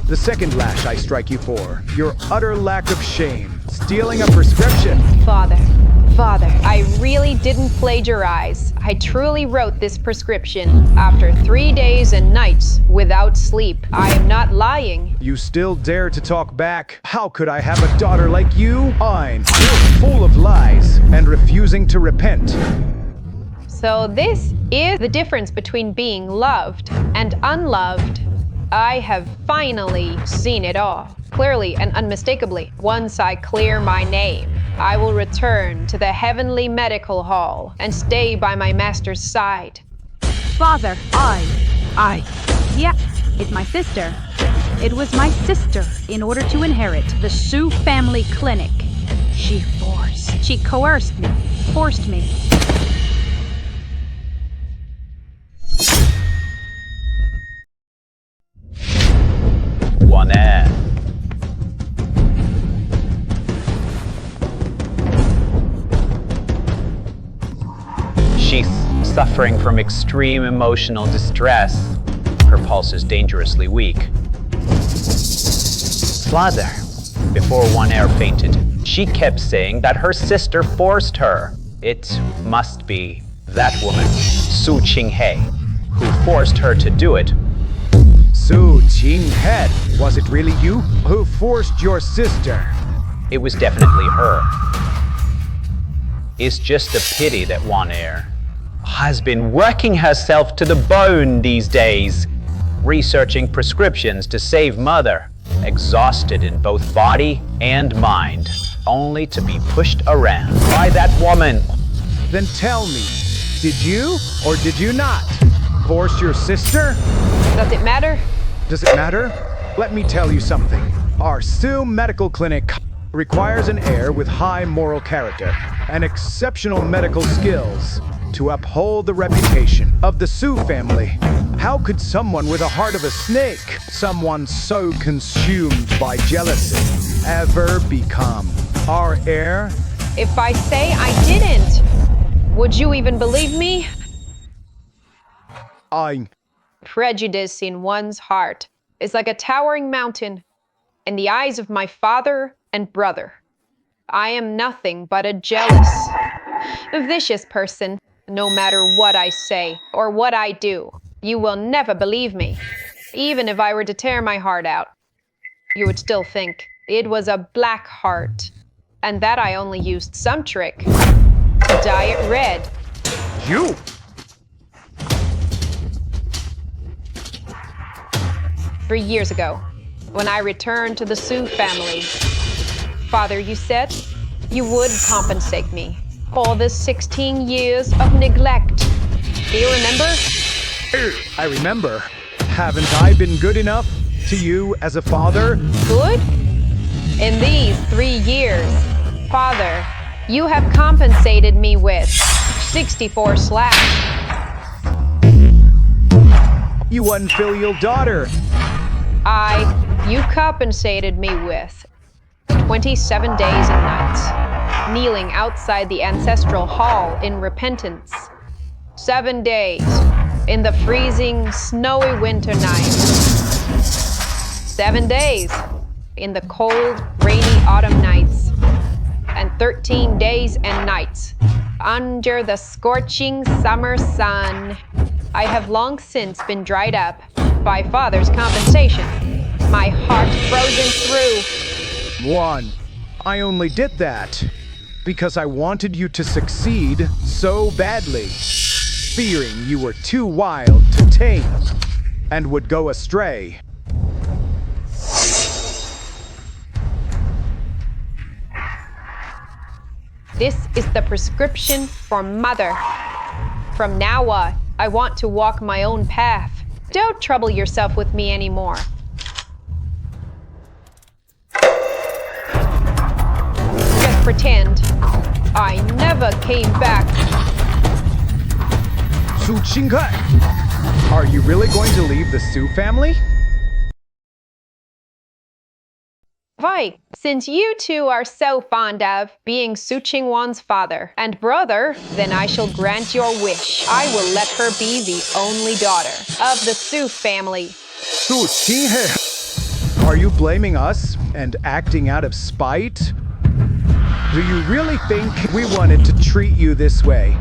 The second lash I strike you for your utter lack of shame, stealing a prescription. Father, I really didn't plagiarize. I truly wrote this prescription after 3 days and nights without sleep. I am not lying. You still dare to talk back? How could I have a daughter like you? I'm full of lies and refusing to repent. So this is the difference between being loved and unloved. I have finally seen it all, clearly and unmistakably. Once I clear my name, I will return to the heavenly medical hall and stay by my master's side. Father, yeah, it's my sister. It was my sister in order to inherit the Sioux family clinic. She coerced me, forced me. Juaner. She's suffering from extreme emotional distress. Her pulse is dangerously weak. Father, before Juaner fainted, she kept saying that her sister forced her. It must be that woman, Su Qinghe, who forced her to do it. Su Qinghe, was it really you who forced your sister? It was definitely her. It's just a pity that Juaner has been working herself to the bone these days, researching prescriptions to save Mother, exhausted in both body and mind, only to be pushed around by that woman. Then tell me, did you or did you not force your sister? Does it matter? Does it matter? Let me tell you something. Our Sioux Medical Clinic requires an heir with high moral character and exceptional medical skills to uphold the reputation of the Sioux family. How could someone with a heart of a snake, someone so consumed by jealousy, ever become our heir? If I say I didn't, would you even believe me? Prejudice Prejudice in one's heart is like a towering mountain in the eyes of my father and brother. I am nothing but a jealous, vicious person. No matter what I say or what I do, you will never believe me. Even if I were to tear my heart out, you would still think it was a black heart, and that I only used some trick to dye it red. You! 3 years ago, when I returned to the Sioux family, Father, you said you would compensate me for the 16 years of neglect. Do you remember? I remember. Haven't I been good enough to you as a father? Good? In these 3 years, Father, you have compensated me with 64 slaps. You unfilial daughter. You compensated me with 27 days and nights, kneeling outside the ancestral hall in repentance. 7 days in the freezing, snowy winter nights. 7 days in the cold, rainy autumn nights. And 13 days and nights under the scorching summer sun. I have long since been dried up by Father's compensation, my heart frozen through. One, I only did that because I wanted you to succeed so badly, fearing you were too wild to tame and would go astray. This is the prescription for Mother. From now on, I want to walk my own path. Don't trouble yourself with me anymore. Just pretend I never came back. Su Qinghe, are you really going to leave the Su family? Why, since you two are so fond of being Su Qingwan's father and brother, then I shall grant your wish. I will let her be the only daughter of the Su family. Su Qinghe, are you blaming us and acting out of spite? Do you really think we wanted to treat you this way?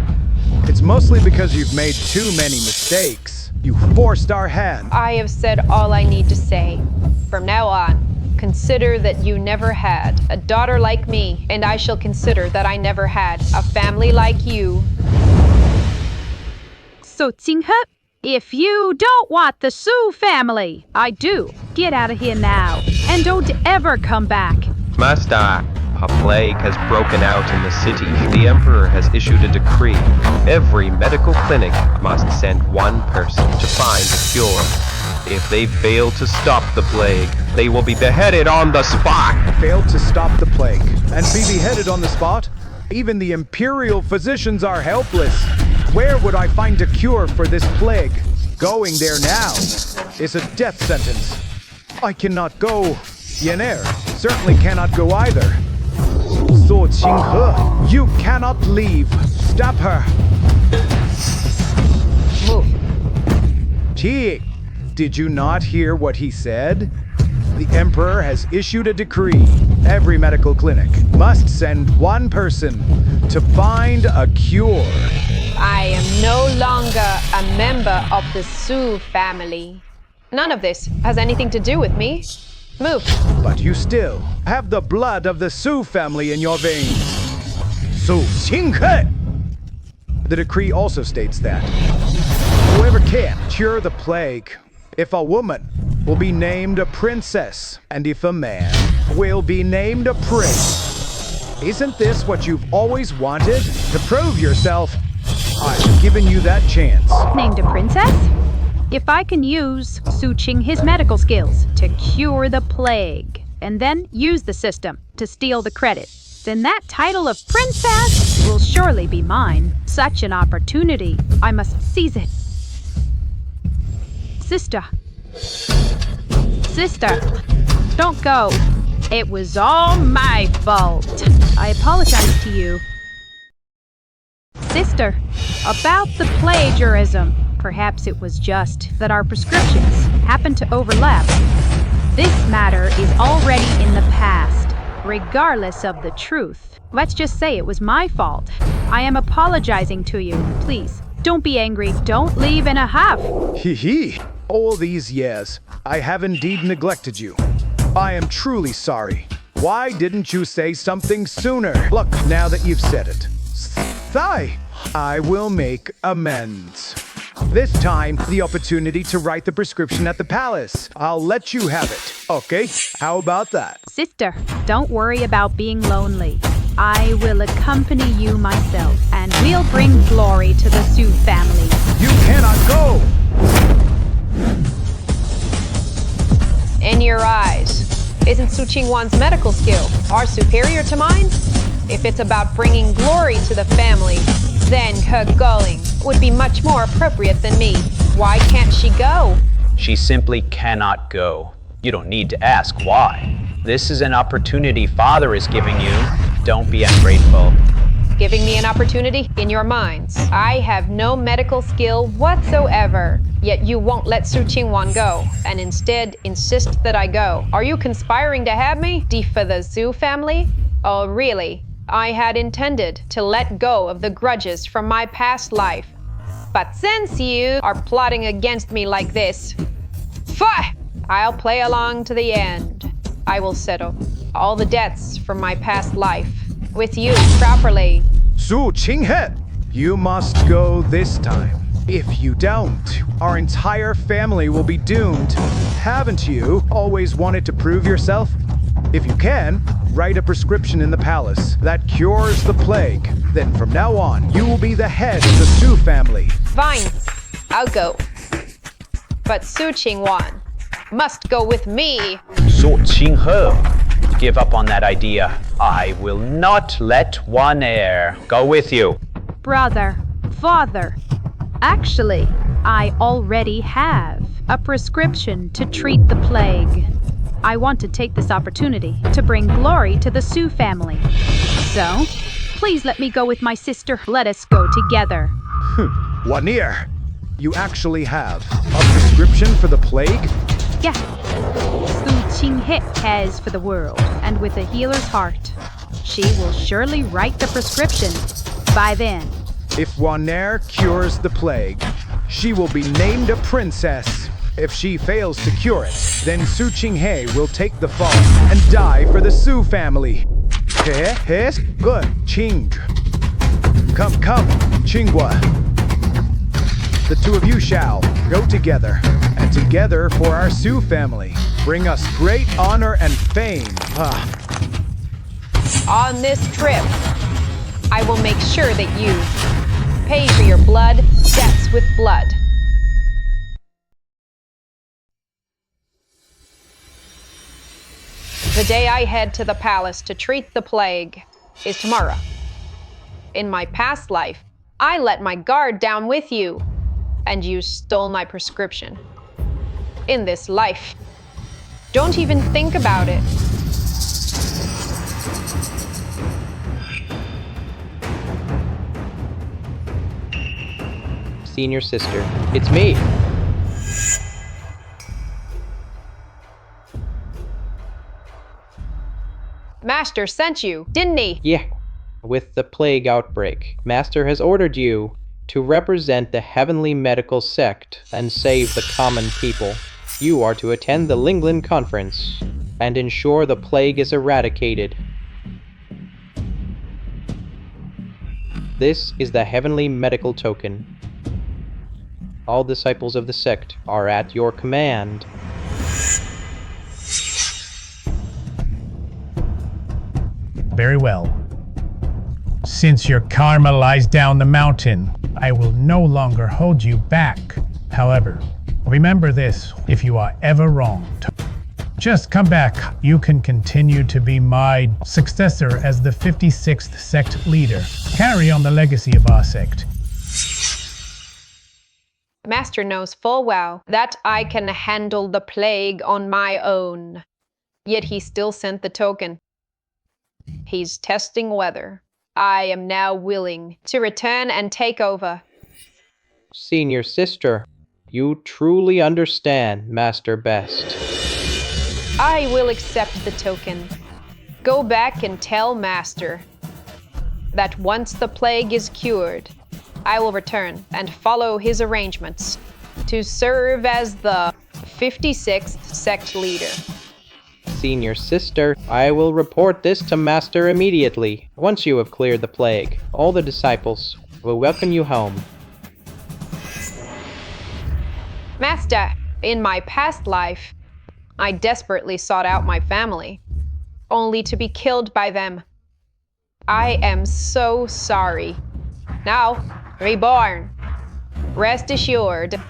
It's mostly because you've made too many mistakes. You forced our hand. I have said all I need to say. From now on, consider that you never had a daughter like me, and I shall consider that I never had a family like you. So, Qinghe, if you don't want the Su family, I do. Get out of here now, and don't ever come back. Master, a plague has broken out in the city. The Emperor has issued a decree. Every medical clinic must send one person to find a cure. If they fail to stop the plague, they will be beheaded on the spot. Failed to stop the plague and be beheaded on the spot? Even the imperial physicians are helpless. Where would I find a cure for this plague? Going there now is a death sentence. I cannot go. Yener certainly cannot go either. So Qinghe, you cannot leave. Stop her. Move. Ti, did you not hear what he said? The Emperor has issued a decree. Every medical clinic must send one person to find a cure. I am no longer a member of the Su family. None of this has anything to do with me. Move. But you still have the blood of the Su family in your veins. Su Qinghe! The decree also states that whoever can cure the plague, if a woman will be named a princess, and if a man will be named a prince. Isn't this what you've always wanted? To prove yourself, I've given you that chance. Named a princess? If I can use Su Qinghe's medical skills to cure the plague, and then use the system to steal the credit, then that title of princess will surely be mine. Such an opportunity, I must seize it. Sister. Sister, don't go. It was all my fault. I apologize to you. Sister, about the plagiarism. Perhaps it was just that our prescriptions happened to overlap. This matter is already in the past, regardless of the truth. Let's just say it was my fault. I am apologizing to you. Please, don't be angry. Don't leave in a huff. Hee hee. All these years, I have indeed neglected you. I am truly sorry. Why didn't you say something sooner? Look, now that you've said it. Sigh. I will make amends. This time, the opportunity to write the prescription at the palace. I'll let you have it. Okay, how about that? Sister, don't worry about being lonely. I will accompany you myself, and we'll bring glory to the Su family. You cannot go! In your eyes, isn't Su Qingwan's medical skill far superior to mine? If it's about bringing glory to the family, then her going would be much more appropriate than me. Why can't she go? She simply cannot go. You don't need to ask why. This is an opportunity Father is giving you. Don't be ungrateful. Giving me an opportunity in your minds. I have no medical skill whatsoever, yet you won't let Su Qingwan go, and instead insist that I go. Are you conspiring to have me defeat the Su family? Oh, really? I had intended to let go of the grudges from my past life. But since you are plotting against me like this, I'll play along to the end. I will settle all the debts from my past life with you properly. Su Qinghe, you must go this time. If you don't, our entire family will be doomed. Haven't you always wanted to prove yourself? If you can, write a prescription in the palace that cures the plague. Then from now on, you will be the head of the Su family. Fine, I'll go. But Su Qingwan must go with me. Su Qinghe, give up on that idea. I will not let one heir go with you. Brother, father, actually, I already have a prescription to treat the plague. I want to take this opportunity to bring glory to the Su family. So, please let me go with my sister. Let us go together. Wanir, you actually have a prescription for the plague? Yeah. Su Qinghe cares for the world, and with a healer's heart, she will surely write the prescription. By then, If Wanir cures the plague, she will be named a princess. If she fails to cure it, then Su Qinghe will take the fall and die for the Su family. Yes? Good. Qing. Come, Qinghua. The two of you shall go together, and together for our Su family. Bring us great honor and fame. On this trip, I will make sure that you pay for your blood debts with blood. The day I head to the palace to treat the plague is tomorrow. In my past life, I let my guard down with you, and you stole my prescription. In this life, don't even think about it. Senior sister, it's me. Master sent you, didn't he? Yeah, with the plague outbreak, Master has ordered you to represent the heavenly medical sect and save the common people. You are to attend the Linglan conference and ensure the plague is eradicated. This is the heavenly medical token. All disciples of the sect are at your command. Very well. Since your karma lies down the mountain, I will no longer hold you back. However, remember this, if you are ever wronged, just come back. You can continue to be my successor as the 56th sect leader. Carry on the legacy of our sect. Master knows full well that I can handle the plague on my own. Yet he still sent the token. He's testing whether I am now willing to return and take over. Senior sister, you truly understand Master best. I will accept the token. Go back and tell Master that once the plague is cured, I will return and follow his arrangements to serve as the 56th sect leader. Senior sister, I will report this to Master immediately. Once you have cleared the plague, all the disciples will welcome you home. Master, in my past life, I desperately sought out my family, only to be killed by them. I am so sorry. Now, Reborn, rest assured,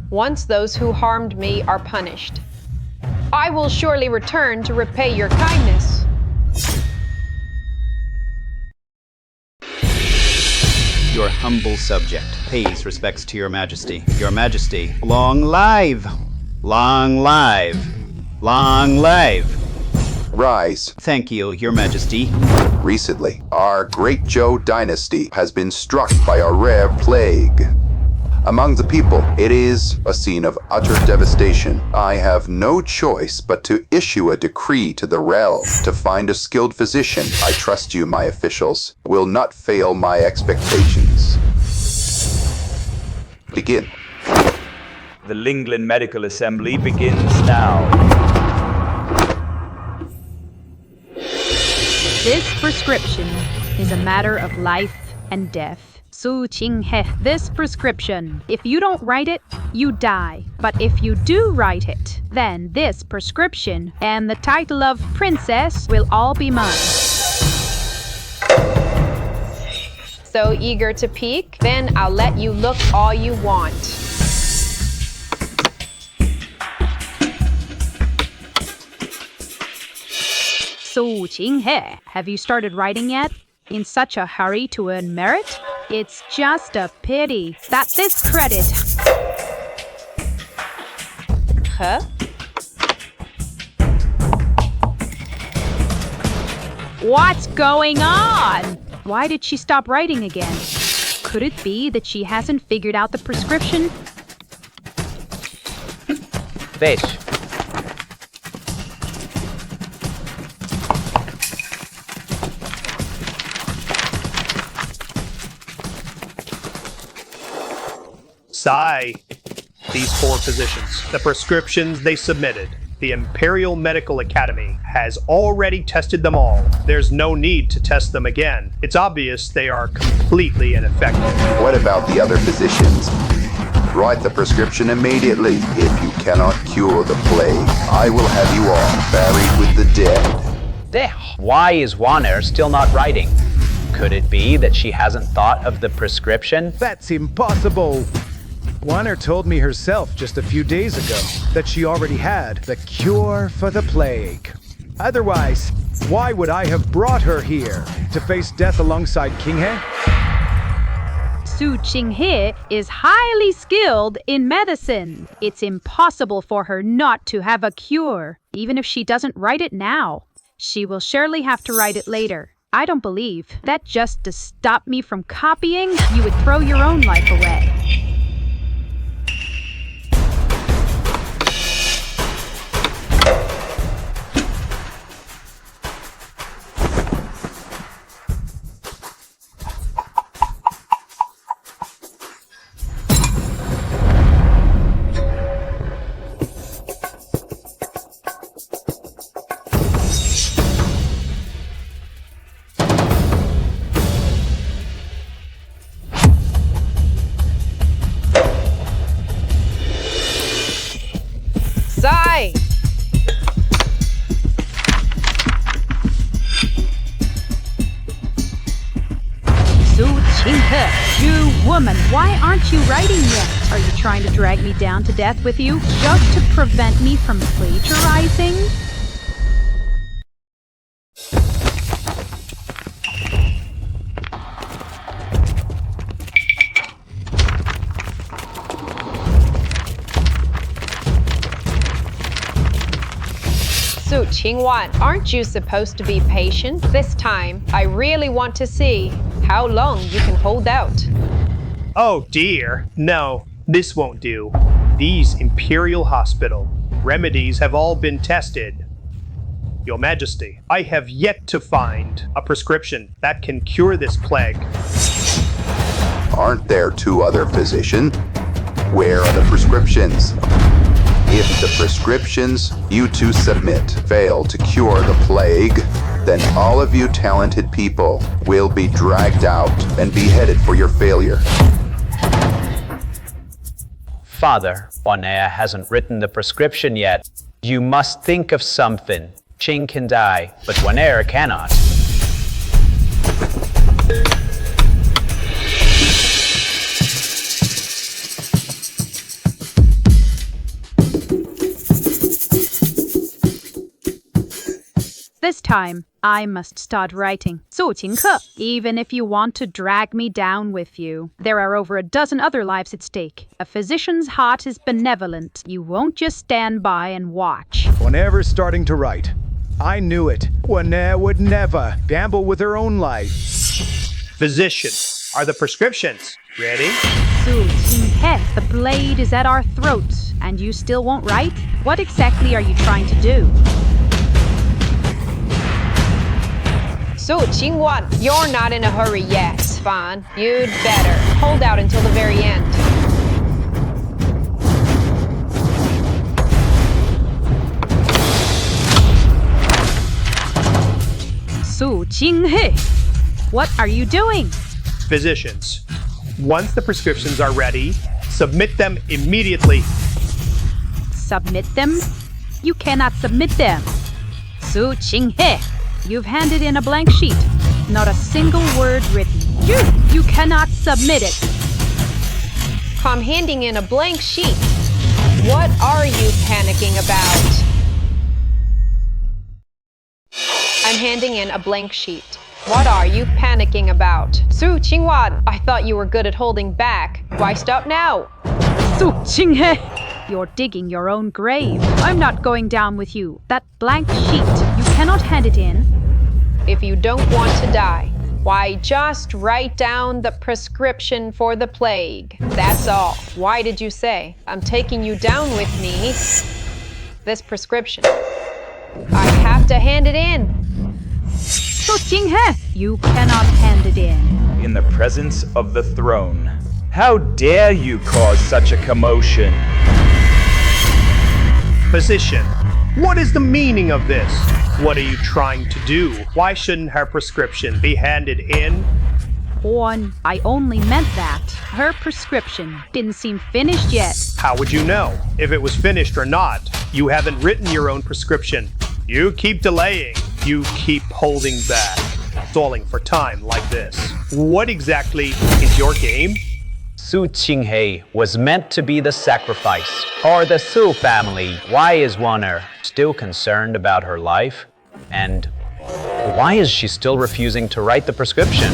once those who harmed me are punished, I will surely return to repay your kindness. Your humble subject pays respects to your majesty. Your majesty, long live! Long live! Long live! Rise. Thank you, your majesty. Recently, our great Zhou dynasty has been struck by a rare plague. Among the people, it is a scene of utter devastation. I have no choice but to issue a decree to the realm to find a skilled physician. I trust you, my officials, will not fail my expectations. Begin. The Linglan Medical Assembly begins now. This prescription is a matter of life and death. Su Qinghe, this prescription. If you don't write it, you die. But if you do write it, then this prescription and the title of princess will all be mine. So eager to peek? Then I'll let you look all you want. Su Qinghe, have you started writing yet? In such a hurry to earn merit? It's just a pity that this credit... Huh? What's going on? Why did she stop writing again? Could it be that she hasn't figured out the prescription? Fish. Sigh. These 4 physicians, the prescriptions they submitted. The Imperial Medical Academy has already tested them all. There's no need to test them again. It's obvious they are completely ineffective. What about the other physicians? Write the prescription immediately. If you cannot cure the plague, I will have you all buried with the dead. Why is Wanner still not writing? Could it be that she hasn't thought of the prescription? That's impossible. Wanner told me herself just a few days ago that she already had the cure for the plague. Otherwise, why would I have brought her here? To face death alongside Qinghe? Su Qinghe is highly skilled in medicine. It's impossible for her not to have a cure, even if she doesn't write it now. She will surely have to write it later. I don't believe that just to stop me from copying, you would throw your own life away. Sigh! Su Qinghe, you woman, why aren't you writing yet? Are you trying to drag me down to death with you just to prevent me from plagiarizing? Su Qingwan, aren't you supposed to be patient? This time, I really want to see how long you can hold out. Oh dear, no, this won't do. These Imperial Hospital remedies have all been tested. Your Majesty, I have yet to find a prescription that can cure this plague. Aren't there 2 other physicians? Where are the prescriptions? If the prescriptions you 2 submit fail to cure the plague, then all of you talented people will be dragged out and beheaded for your failure. Father, Wanner hasn't written the prescription yet. You must think of something. Qing can die, but Wanner cannot. This time, I must start writing. Su Qinghe, even if you want to drag me down with you, there are over a dozen other lives at stake. A physician's heart is benevolent. You won't just stand by and watch. Whenever starting to write, I knew it. Wanner would never gamble with her own life. Physician, are the prescriptions ready? Su Qinghe, the blade is at our throats, and you still won't write? What exactly are you trying to do? Su Qingwan, you're not in a hurry yet. Fine, you'd better hold out until the very end. Su Qinghe, what are you doing? Physicians, Once the prescriptions are ready, submit them immediately. Submit them? You cannot submit them. Su Qinghe, you've handed in a blank sheet. Not a single word written. You cannot submit it. I'm handing in a blank sheet. What are you panicking about? I'm handing in a blank sheet. What are you panicking about? Su Qingwan, I thought you were good at holding back. Why stop now? Su Qinghe, you're digging your own grave. I'm not going down with you. That blank sheet, you cannot hand it in. If you don't want to die, why just write down the prescription for the plague. That's all. Why did you say, I'm taking you down with me? This prescription. I have to hand it in. Su Qinghe, you cannot hand it in. In the presence of the throne. How dare you cause such a commotion? Physician, what is the meaning of this? What are you trying to do? Why shouldn't her prescription be handed in? Juan, I only meant that. Her prescription didn't seem finished yet. How would you know if it was finished or not? You haven't written your own prescription. You keep delaying. You keep holding back. Stalling for time like this. What exactly is your game? Su Qinghe was meant to be the sacrifice. Or the Su family. Why is Waner still concerned about her life? And why is she still refusing to write the prescription?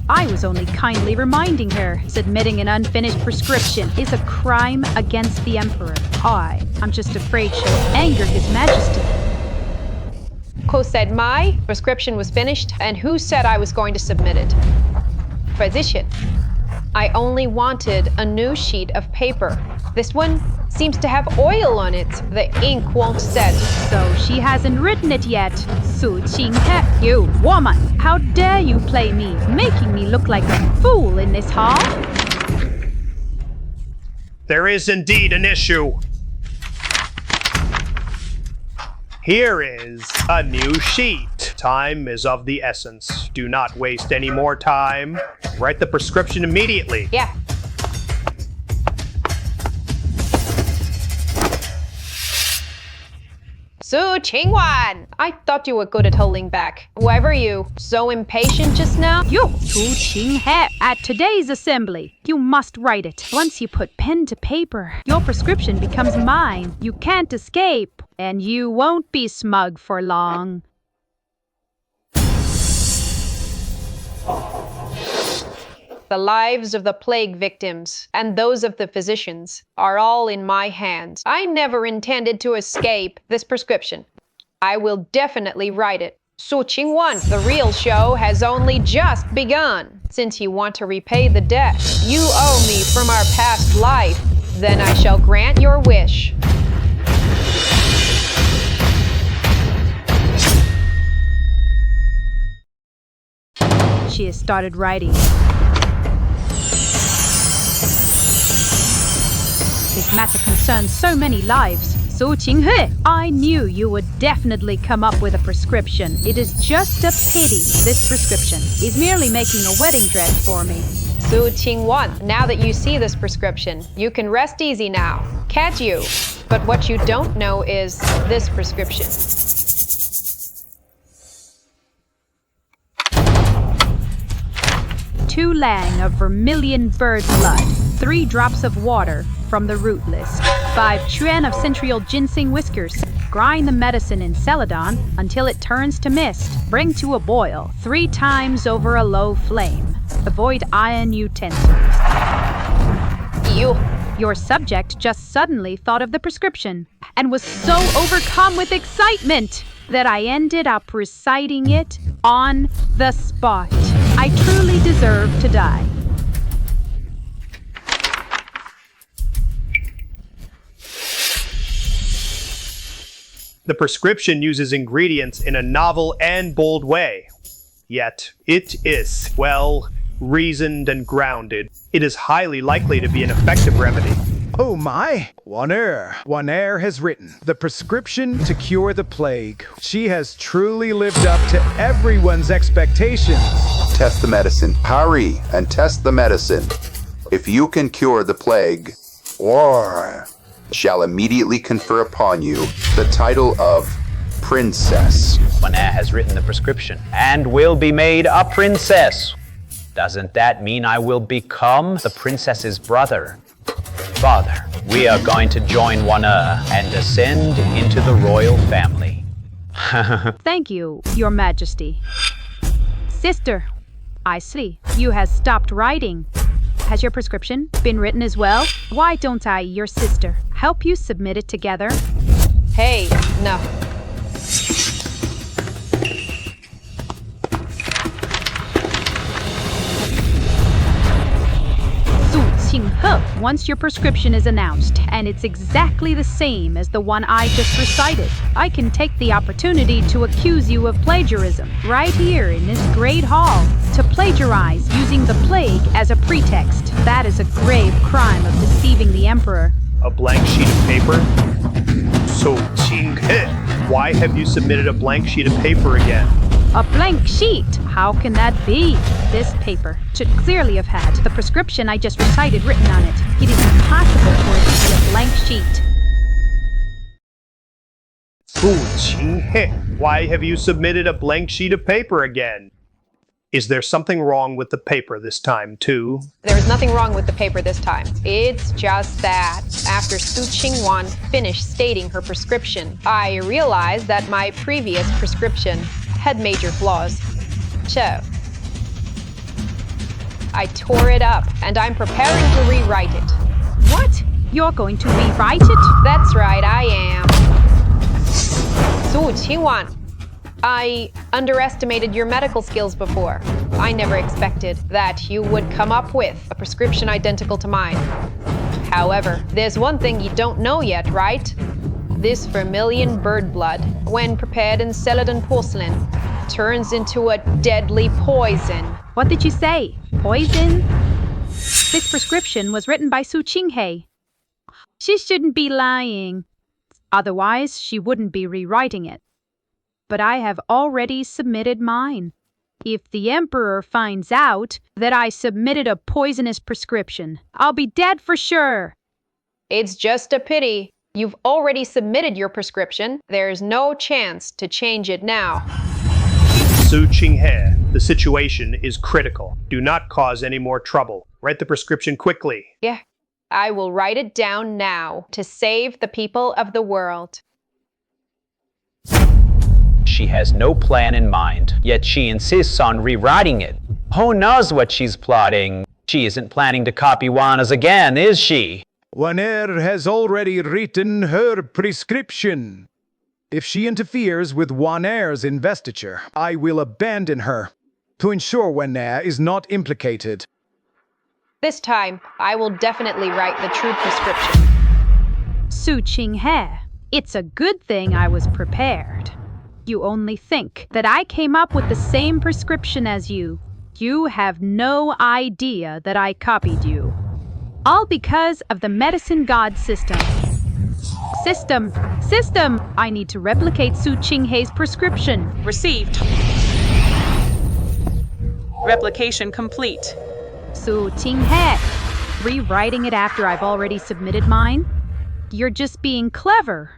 I was only kindly reminding her. Submitting an unfinished prescription is a crime against the Emperor. I'm just afraid she'll anger His Majesty. Who said my prescription was finished, and who said I was going to submit it? Physician, I only wanted a new sheet of paper. This one seems to have oil on it. The ink won't set. So she hasn't written it yet. Su Qinghe, you woman! How dare you play me, making me look like a fool in this hall? There is indeed an issue. Here is a new sheet. Time is of the essence. Do not waste any more time. Write the prescription immediately. Yeah. Su Qingwan! I thought you were good at holding back. Why were you so impatient just now? You, Su Qinghe, at today's assembly, you must write it. Once you put pen to paper, your prescription becomes mine. You can't escape, and you won't be smug for long. The lives of the plague victims and those of the physicians are all in my hands. I never intended to escape this prescription. I will definitely write it. Su Qingwan, the real show has only just begun. Since you want to repay the debt you owe me from our past life, then I shall grant your wish. She has started writing. This matter concerns so many lives. Su Qinghe, I knew you would definitely come up with a prescription. It is just a pity this prescription is merely making a wedding dress for me. Su Qingwan, now that you see this prescription, you can rest easy now. Can't you? But what you don't know is this prescription. 2 lang of vermilion bird blood, 3 drops of water from the root list, 5 chuan of centriole ginseng whiskers. Grind the medicine in celadon until it turns to mist. Bring to a boil 3 times over a low flame. Avoid iron utensils. Your subject just suddenly thought of the prescription and was so overcome with excitement that I ended up reciting it on the spot. I truly deserve to die. The prescription uses ingredients in a novel and bold way. Yet, it is, well, reasoned and grounded. It is highly likely to be an effective remedy. Oh my! Waner has written the prescription to cure the plague. She has truly lived up to everyone's expectations. Test the medicine. Hurry and test the medicine. If you can cure the plague, or shall immediately confer upon you the title of Princess. Juana has written the prescription and will be made a princess. Doesn't that mean I will become the princess's brother? Father, we are going to join Juana and ascend into the royal family. Thank you, Your Majesty. Sister, I see. You has stopped writing. Has your prescription been written as well? Why don't I, your sister, help you submit it together? Hey, no. Once your prescription is announced, and it's exactly the same as the one I just recited, I can take the opportunity to accuse you of plagiarism right here in this great hall. To plagiarize using the plague as a pretext, that is a grave crime of deceiving the Emperor. A blank sheet of paper? So, Qinghe, why have you submitted a blank sheet of paper again? A blank sheet? How can that be? This paper should clearly have had the prescription I just recited written on it. It is impossible for it to be a blank sheet. Qinghe, why have you submitted a blank sheet of paper again? Is there something wrong with the paper this time, too? There's nothing wrong with the paper this time. It's just that after Su Qingwan finished stating her prescription, I realized that my previous prescription had major flaws. So, I tore it up, and I'm preparing to rewrite it. What? You're going to rewrite it? That's right, I am. Su Qingwan, I underestimated your medical skills before. I never expected that you would come up with a prescription identical to mine. However, there's one thing you don't know yet, right? This vermilion bird blood, when prepared in celadon porcelain, turns into a deadly poison. What did you say? Poison? This prescription was written by Su Qinghe. She shouldn't be lying. Otherwise, she wouldn't be rewriting it. But I have already submitted mine. If the Emperor finds out that I submitted a poisonous prescription, I'll be dead for sure. It's just a pity. You've already submitted your prescription. There's no chance to change it now. Su Qinghe, the situation is critical. Do not cause any more trouble. Write the prescription quickly. Yeah, I will write it down now to save the people of the world. She has no plan in mind, yet she insists on rewriting it. Who knows what she's plotting? She isn't planning to copy Juana's again, is she? Juana has already written her prescription. If she interferes with Juana's investiture, I will abandon her to ensure Juana is not implicated. This time, I will definitely write the true prescription. Su Qinghe, it's a good thing I was prepared. You only think that I came up with the same prescription as you. You have no idea that I copied you. All because of the medicine god system. System! I need to replicate Su Qinghe's prescription. Received. Replication complete. Su Qinghe, rewriting it after I've already submitted mine? You're just being clever.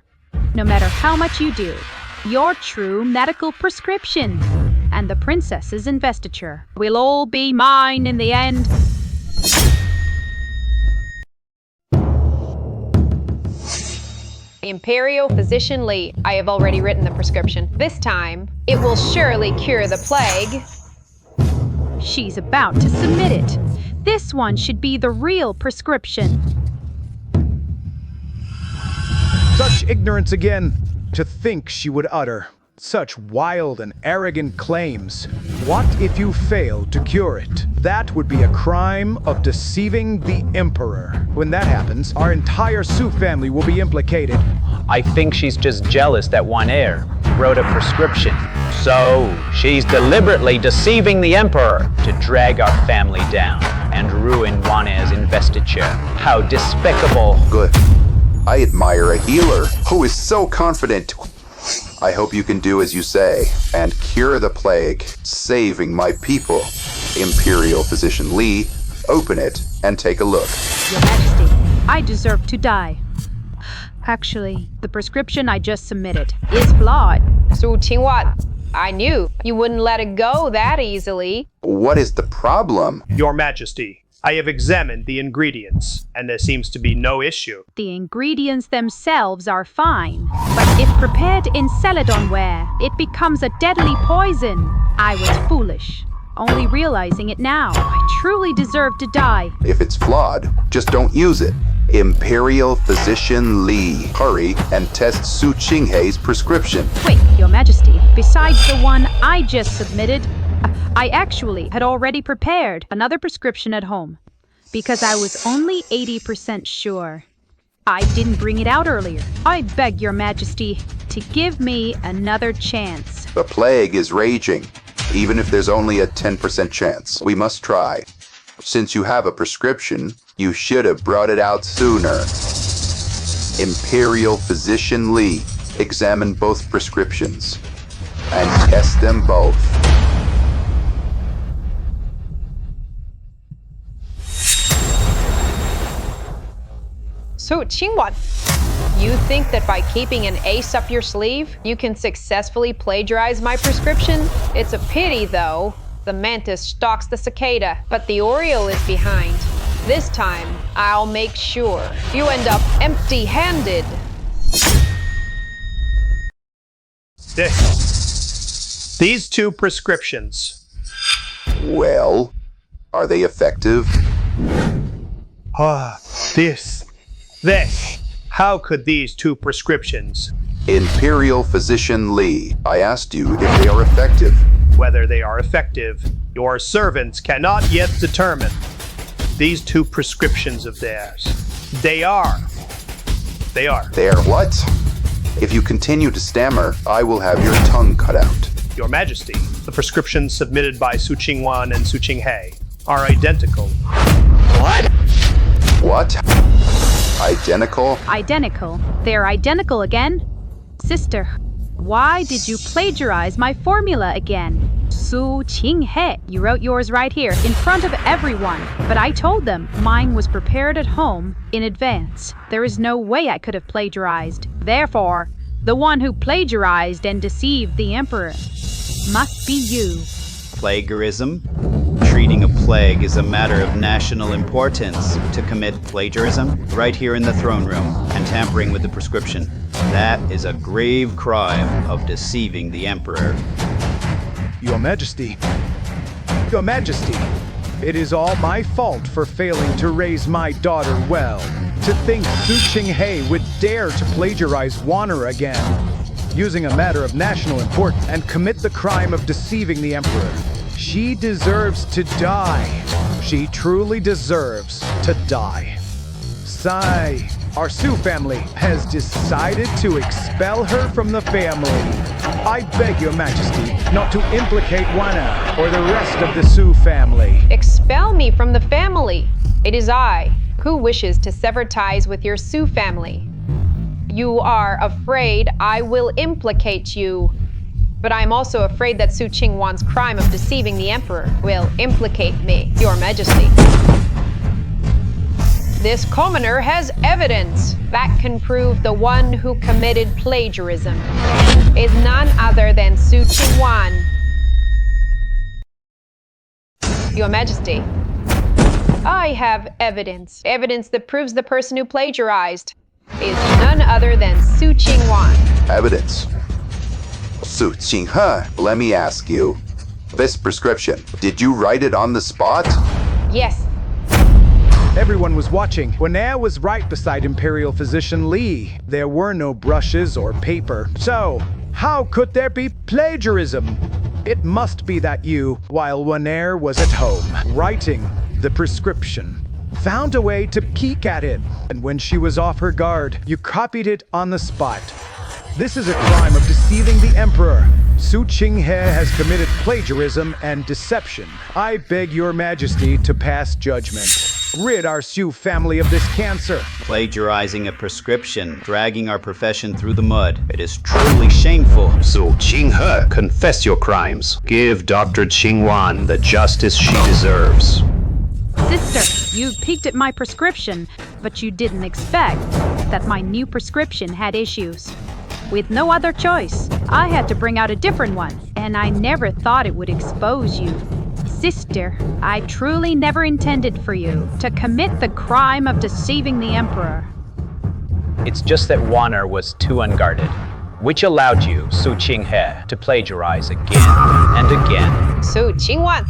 No matter how much you do, your true medical prescription and the princess's investiture will all be mine in the end. Imperial Physician Li, I have already written the prescription. This time, it will surely cure the plague. She's about to submit it. This one should be the real prescription. Such ignorance again, to think she would utter such wild and arrogant claims. What if you failed to cure it? That would be a crime of deceiving the Emperor. When that happens, our entire Su family will be implicated. I think she's just jealous that Juana wrote a prescription. So, she's deliberately deceiving the Emperor to drag our family down and ruin Juana's investiture. How despicable. Good. I admire a healer who is so confident. I hope you can do as you say and cure the plague, saving my people. Imperial Physician Li, open it and take a look. Your Majesty, I deserve to die. Actually, the prescription I just submitted is flawed. Su Qingwan, I knew you wouldn't let it go that easily. What is the problem? Your Majesty, I have examined the ingredients, and there seems to be no issue. The ingredients themselves are fine, but if prepared in celadonware, it becomes a deadly poison. I was foolish, only realizing it now. I truly deserve to die. If it's flawed, just don't use it. Imperial Physician Li, hurry and test Su Qinghei's prescription. Wait, Your Majesty, besides the one I just submitted, I actually had already prepared another prescription at home, because I was only 80% sure. I didn't bring it out earlier. I beg Your Majesty to give me another chance. The plague is raging. Even if there's only a 10% chance, we must try. Since you have a prescription, you should have brought it out sooner. Imperial Physician Li, examine both prescriptions and test them both. So, Qingwan, you think that by keeping an ace up your sleeve, you can successfully plagiarize my prescription? It's a pity, though. The mantis stalks the cicada, but the oriole is behind. This time, I'll make sure you end up empty-handed. These two prescriptions. Well, are they effective? This. How could these two prescriptions? Imperial Physician Li, I asked you if they are effective. Whether they are effective, your servants cannot yet determine. These two prescriptions of theirs. They are. They are what? If you continue to stammer, I will have your tongue cut out. Your Majesty, the prescriptions submitted by Su Qingwan and Su Qinghei are identical. What? Identical? Identical? They're identical again? Sister, why did you plagiarize my formula again? Su Qinghei, you wrote yours right here, in front of everyone. But I told them mine was prepared at home in advance. There is no way I could have plagiarized. Therefore, the one who plagiarized and deceived the Emperor must be you. Plagiarism? Treating a plague is a matter of national importance. To commit plagiarism, right here in the throne room, and tampering with the prescription. That is a grave crime of deceiving the Emperor. Your Majesty. Your Majesty, it is all my fault for failing to raise my daughter well. To think Su Qinghei would dare to plagiarize Wanner again, using a matter of national importance, and commit the crime of deceiving the Emperor. She deserves to die. She truly deserves to die. Sai, our Su family has decided to expel her from the family. I beg your Majesty not to implicate Wana or the rest of the Su family. Expel me from the family. It is I who wishes to sever ties with your Su family. You are afraid I will implicate you. But I am also afraid that Su Qingwan's crime of deceiving the Emperor will implicate me, Your Majesty. This commoner has evidence that can prove the one who committed plagiarism is none other than Su Qingwan. Your Majesty, I have evidence. Evidence that proves the person who plagiarized is none other than Su Qingwan. Evidence? Su Qinghei, let me ask you. This prescription, did you write it on the spot? Yes. Everyone was watching. Wana was right beside Imperial Physician Li. There were no brushes or paper. So, how could there be plagiarism? It must be that you, while Wana was at home, writing the prescription, found a way to peek at it. And when she was off her guard, you copied it on the spot. This is a crime of deceiving the Emperor. Su Qinghei has committed plagiarism and deception. I beg your Majesty to pass judgment. Rid our Sioux family of this cancer. Plagiarizing a prescription, dragging our profession through the mud. It is truly shameful. So, Qinghe, confess your crimes. Give Dr. Qingwan the justice she deserves. Sister, you peeked at my prescription, but you didn't expect that my new prescription had issues. With no other choice, I had to bring out a different one, and I never thought it would expose you. Sister, I truly never intended for you to commit the crime of deceiving the Emperor. It's just that Wanner was too unguarded, which allowed you, Su Qinghe, to plagiarize again and again. Su Qingwan,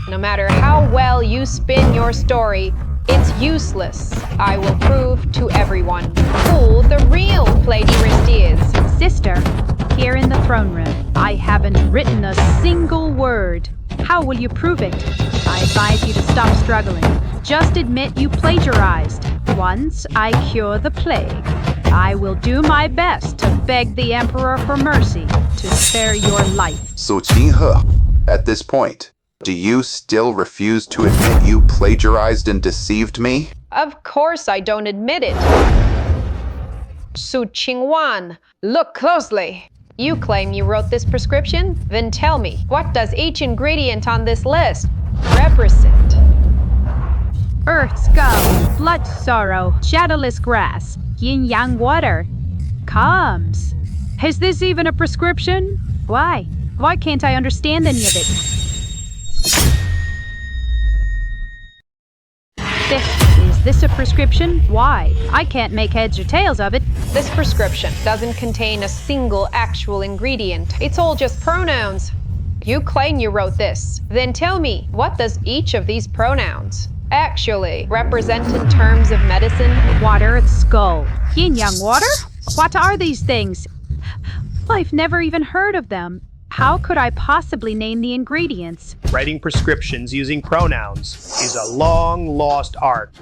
no matter how well you spin your story, it's useless. I will prove to everyone who the real plagiarist is. Sister, here in the throne room, I haven't written a single word. How will you prove it? I advise you to stop struggling. Just admit you plagiarized. Once I cure the plague, I will do my best to beg the Emperor for mercy to spare your life. So, Qinghe, at this point, do you still refuse to admit you plagiarized and deceived me? Of course I don't admit it. Su Qingwan, look closely. You claim you wrote this prescription? Then tell me, what does each ingredient on this list represent? Earth scum, blood sorrow, shadowless grass, yin-yang water. Comes. Is this even a prescription? Why? Why can't I understand any of it? Is this a prescription? Why? I can't make heads or tails of it. This prescription doesn't contain a single actual ingredient. It's all just pronouns. You claim you wrote this. Then tell me, what does each of these pronouns actually represent in terms of medicine? Water, skull. Yin-yang water? What are these things? I've never even heard of them. How could I possibly name the ingredients? Writing prescriptions using pronouns is a long-lost art.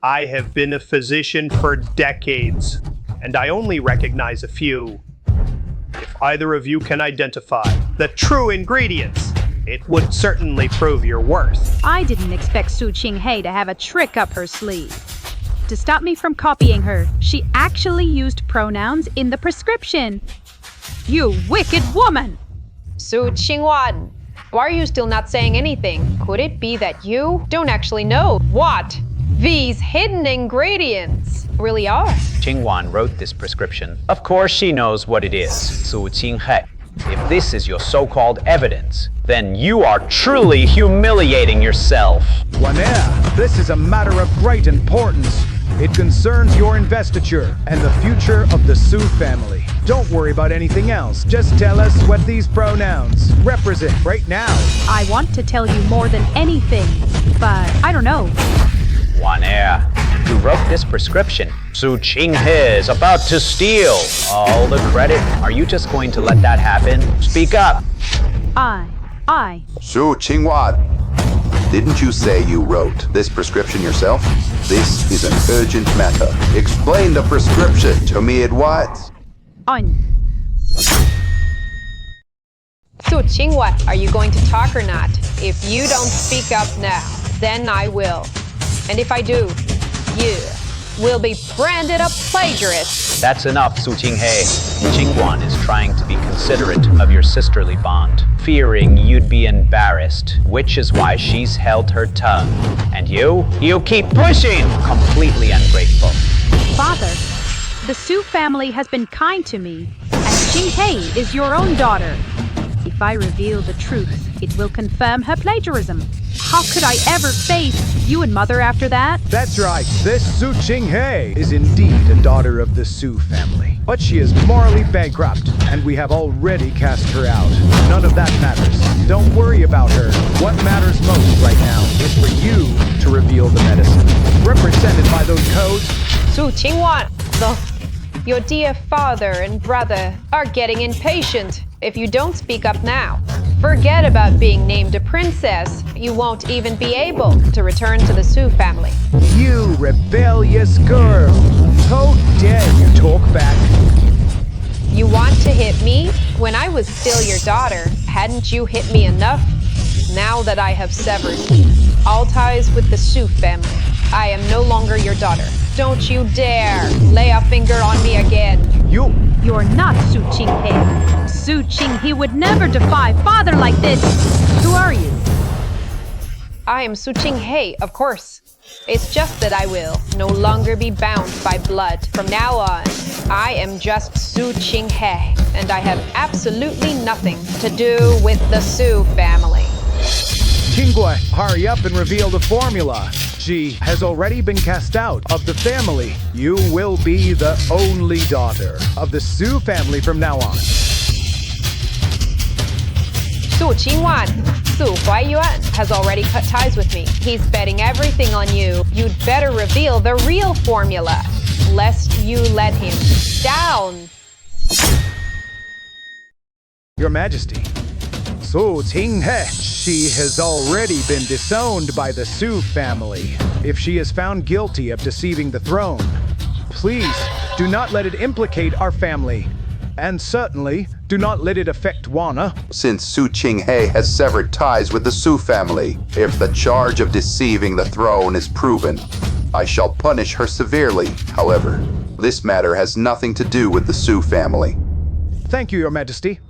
I have been a physician for decades, and I only recognize a few. If either of you can identify the true ingredients, it would certainly prove your worth. I didn't expect Su Qinghe to have a trick up her sleeve. To stop me from copying her, she actually used pronouns in the prescription. You wicked woman! Su Qingwan, why are you still not saying anything? Could it be that you don't actually know what these hidden ingredients really are? Qingwan wrote this prescription. Of course she knows what it is, Su Qinghe. If this is your so-called evidence, then you are truly humiliating yourself. Wanner, this is a matter of great importance. It concerns your investiture and the future of the Sioux family. Don't worry about anything else. Just tell us what these pronouns represent right now. I want to tell you more than anything, but I don't know. Wanner, who wrote this prescription? Su Qinghe is about to steal all the credit. Are you just going to let that happen? Speak up. I. Su Qingwan, didn't you say you wrote this prescription yourself? This is an urgent matter. Explain the prescription to me at once. Su Qingwan, are you going to talk or not? If you don't speak up now, then I will. And if I do, you will be branded a plagiarist. That's enough, Su Qinghe. Qingwan is trying to be considerate of your sisterly bond, fearing you'd be embarrassed, which is why she's held her tongue. And you keep pushing! Completely ungrateful. Father, the Sioux family has been kind to me, and Qinghe is your own daughter. If I reveal the truth, it will confirm her plagiarism. How could I ever face you and Mother after that? That's right. This Su Qinghe is indeed a daughter of the Sioux family. But she is morally bankrupt, and we have already cast her out. None of that matters. Don't worry about her. What matters most right now is for you to reveal the medicine. Represented by those codes. Su Qingwan, your dear father and brother are getting impatient. If you don't speak up now, forget about being named a princess. You won't even be able to return to the Sioux family. You rebellious girl! How dare you talk back? You want to hit me? When I was still your daughter, hadn't you hit me enough? Now that I have severed all ties with the Sioux family, I am no longer your daughter. Don't you dare lay a finger on me again. You're not Su Qinghe. Su Qinghe would never defy father like this. Who are you? I am Su Qinghe, of course. It's just that I will no longer be bound by blood. From now on, I am just Su Qinghe, and I have absolutely nothing to do with the Su family. Qingguai, hurry up and reveal the formula. She has already been cast out of the family. You will be the only daughter of the Su family from now on. Su Qingwan, Su Huaiyuan has already cut ties with me. He's betting everything on you. You'd better reveal the real formula, lest you let him down. Your Majesty, Su Qinghe, she has already been disowned by the Su family. If she is found guilty of deceiving the throne, please do not let it implicate our family. And certainly, do not let it affect Wana. Since Su Qinghe has severed ties with the Su family, if the charge of deceiving the throne is proven, I shall punish her severely. However, this matter has nothing to do with the Su family. Thank you, Your Majesty.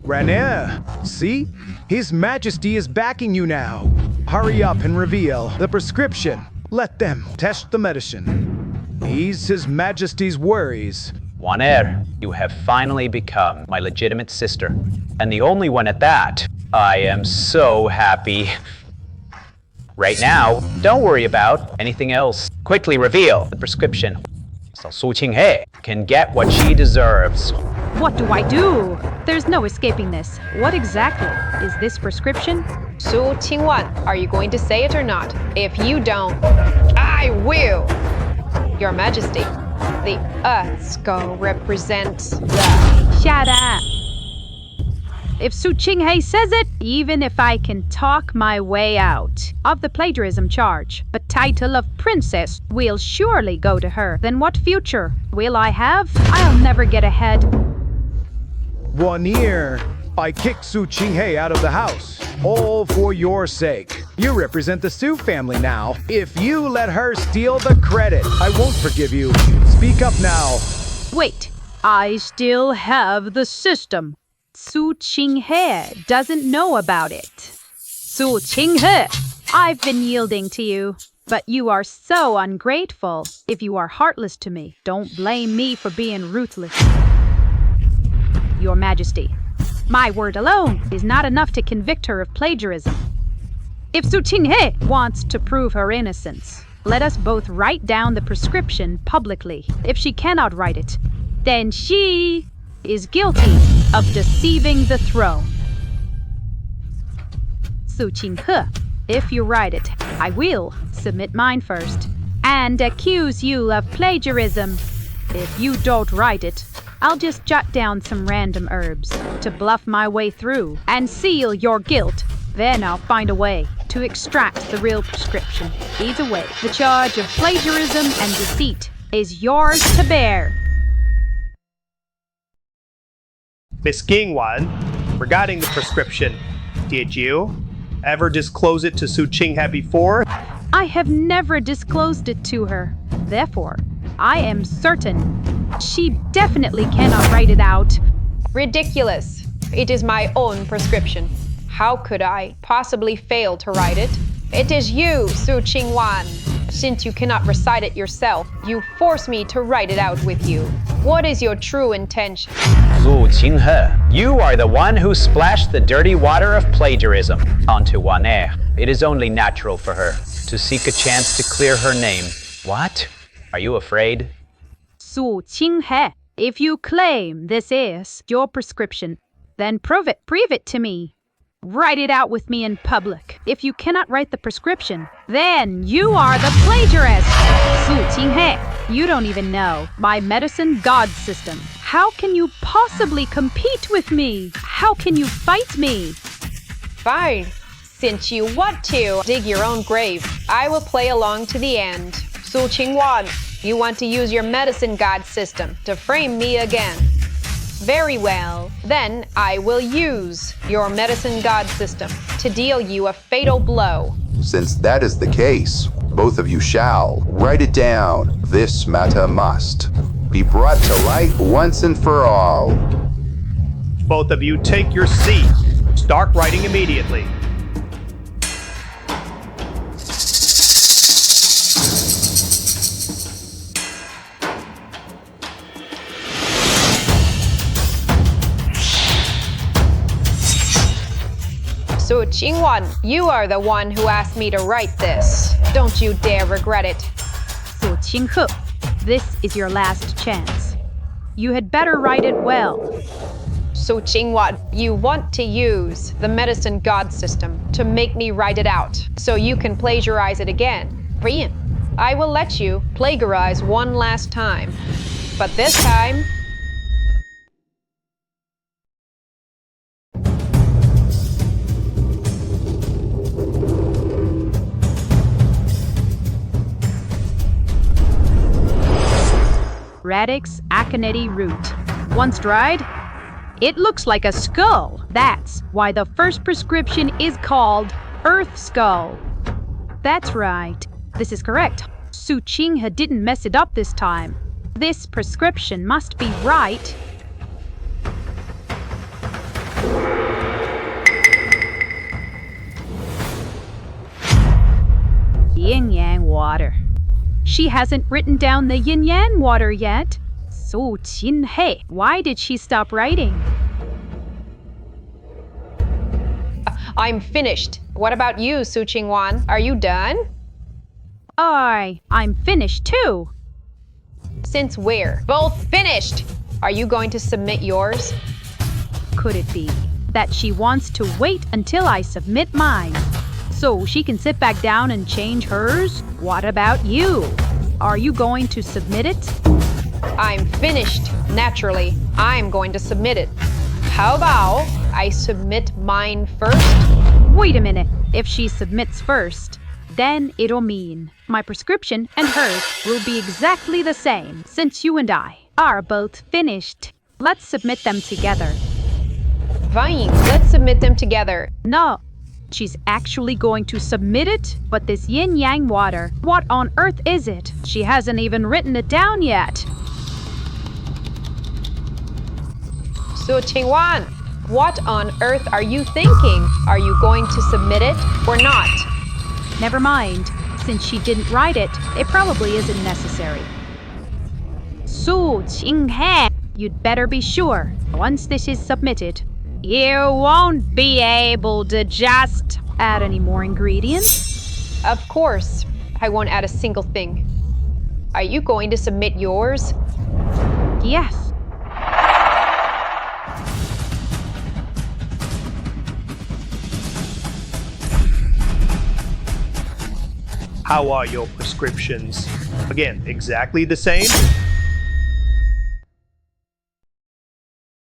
Rainier, see? His Majesty is backing you now. Hurry up and reveal the prescription. Let them test the medicine. Ease His Majesty's worries. Waner, you have finally become my legitimate sister, and the only one at that. I am so happy. Right now, don't worry about anything else. Quickly reveal the prescription so Su Qinghe can get what she deserves. What do I do? There's no escaping this. What exactly is this prescription? Su Qingwan, are you going to say it or not? If you don't, I will. Your Majesty, the skull represents the... Shut up. If Su Qinghe says it, even if I can talk my way out of the plagiarism charge, the title of princess will surely go to her. Then what future will I have? I'll never get ahead. 1 year, I kicked Su Qinghe out of the house. All for your sake. You represent the Su family now. If you let her steal the credit, I won't forgive you. Speak up now. Wait, I still have the system. Su Qinghe doesn't know about it. Su Qinghe, I've been yielding to you, but you are so ungrateful. If you are heartless to me, don't blame me for being ruthless. Your Majesty, my word alone is not enough to convict her of plagiarism. If Su Qinghe wants to prove her innocence, let us both write down the prescription publicly. If she cannot write it, then she is guilty of deceiving the throne. Su Qinghe, if you write it, I will submit mine first and accuse you of plagiarism. If you don't write it, I'll just jot down some random herbs to bluff my way through and seal your guilt. Then I'll find a way to extract the real prescription. Either way, the charge of plagiarism and deceit is yours to bear. Miss Qingwan, regarding the prescription, did you ever disclose it to Su Qinghe before? I have never disclosed it to her. Therefore, I am certain she definitely cannot write it out. Ridiculous. It is my own prescription. How could I possibly fail to write it? It is you, Su Qingwan. Since you cannot recite it yourself, you force me to write it out with you. What is your true intention? Su Qinghe, you are the one who splashed the dirty water of plagiarism onto Waner. It is only natural for her to seek a chance to clear her name. What? Are you afraid? Su Qinghe, if you claim this is your prescription, then prove it to me. Write it out with me in public. If you cannot write the prescription, then you are the plagiarist. Su Qinghe, you don't even know my medicine god system. How can you possibly compete with me? How can you fight me? Fine. Since you want to dig your own grave, I will play along to the end. Su Qingwan, you want to use your medicine god system to frame me again. Very well. Then I will use your medicine god system to deal you a fatal blow. Since that is the case, both of you shall write it down. This matter must be brought to light once and for all. Both of you take your seat. Start writing immediately. So, Qingwan, you are the one who asked me to write this. Don't you dare regret it. So Qinghe, this is your last chance. You had better write it well. So, Qingwan, you want to use the medicine god system to make me write it out so you can plagiarize it again. Brilliant. I will let you plagiarize one last time. But this time, Radix aconite root. Once dried, it looks like a skull. That's why the first prescription is called Earth Skull. That's right. This is correct. Su Qinghe didn't mess it up this time. This prescription must be right. Yin Yang water. She hasn't written down the yin yang water yet. So Qinghe, why did she stop writing? I'm finished. What about you, Su Qingwan? Are you done? I'm finished too. Since where? Both finished! Are you going to submit yours? Could it be that she wants to wait until I submit mine so she can sit back down and change hers? What about you? Are you going to submit it? I'm finished. Naturally, I'm going to submit it. How about I submit mine first? Wait a minute. If she submits first, then it'll mean my prescription and hers will be exactly the same since you and I are both finished. Let's submit them together. Fine, let's submit them together. No, she's actually going to submit it, but this yin yang water, what on earth is it? She hasn't even written it down yet. So Qingwan, what on earth are you thinking? Are you going to submit it or not? Never mind. Since she didn't write it, it probably isn't necessary. Su Qinghe, you'd better be sure, once this is submitted, you won't be able to just add any more ingredients. Of course, I won't add a single thing. Are you going to submit yours? Yes. How are your prescriptions? Again, exactly the same?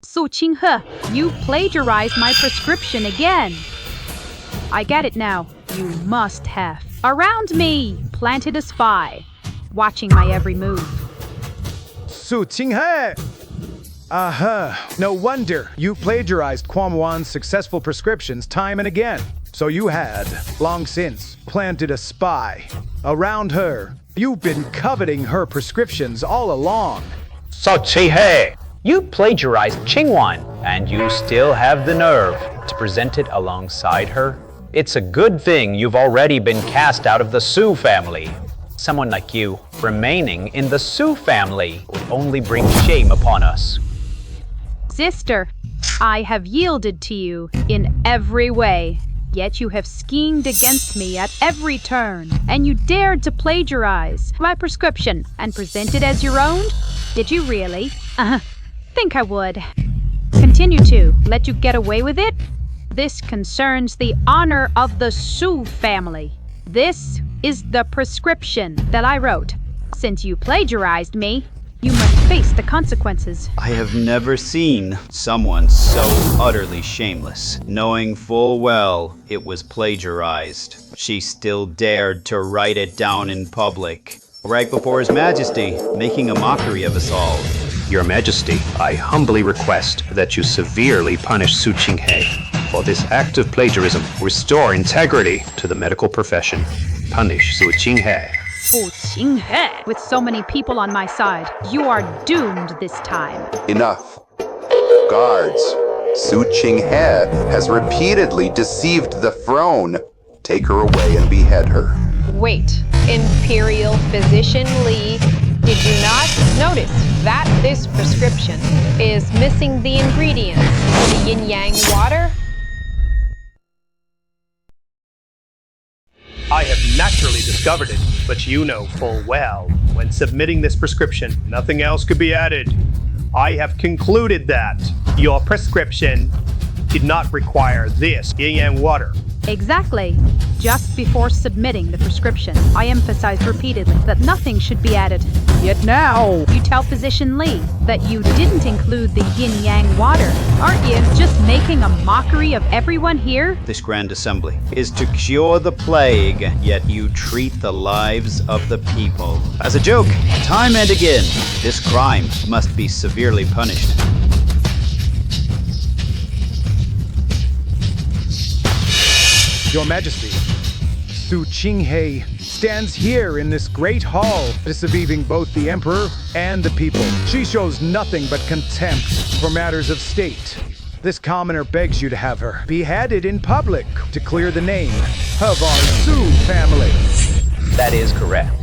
Su Qinghe, you plagiarized my prescription again. I get it now. You must have, around me, planted a spy, watching my every move. Su Qinghe! No wonder you plagiarized Quamwan's successful prescriptions time and again. So you had, long since, planted a spy around her. You've been coveting her prescriptions all along. So Qinghe, you plagiarized Qingwan, and you still have the nerve to present it alongside her? It's a good thing you've already been cast out of the Su family. Someone like you remaining in the Su family would only bring shame upon us. Sister, I have yielded to you in every way. Yet you have schemed against me at every turn, and you dared to plagiarize my prescription and present it as your own? Did you really? Think I would. Continue to let you get away with it? This concerns the honor of the Su family. This is the prescription that I wrote. Since you plagiarized me, you must face the consequences. I have never seen someone so utterly shameless. Knowing full well it was plagiarized, she still dared to write it down in public, right before His Majesty, making a mockery of us all. Your Majesty, I humbly request that you severely punish Su Qinghe. For this act of plagiarism, restore integrity to the medical profession. Punish Su Qinghe. Su Qinghe. With so many people on my side, you are doomed this time. Enough. Guards, Su Qinghe has repeatedly deceived the throne. Take her away and behead her. Wait, Imperial Physician Li, did you not notice that this prescription is missing the ingredients, the yin-yang water? I have naturally discovered it, but you know full well, when submitting this prescription, nothing else could be added. I have concluded that your prescription did not require this yin-yang water. Exactly. Just before submitting the prescription, I emphasized repeatedly that nothing should be added. Yet now, you tell Physician Li that you didn't include the yin-yang water. Aren't you just making a mockery of everyone here? This Grand Assembly is to cure the plague, yet you treat the lives of the people as a joke, time and again. This crime must be severely punished. Your Majesty, Su Qinghe stands here in this great hall, deceiving both the Emperor and the people. She shows nothing but contempt for matters of state. This commoner begs you to have her beheaded in public to clear the name of our Su family. That is correct.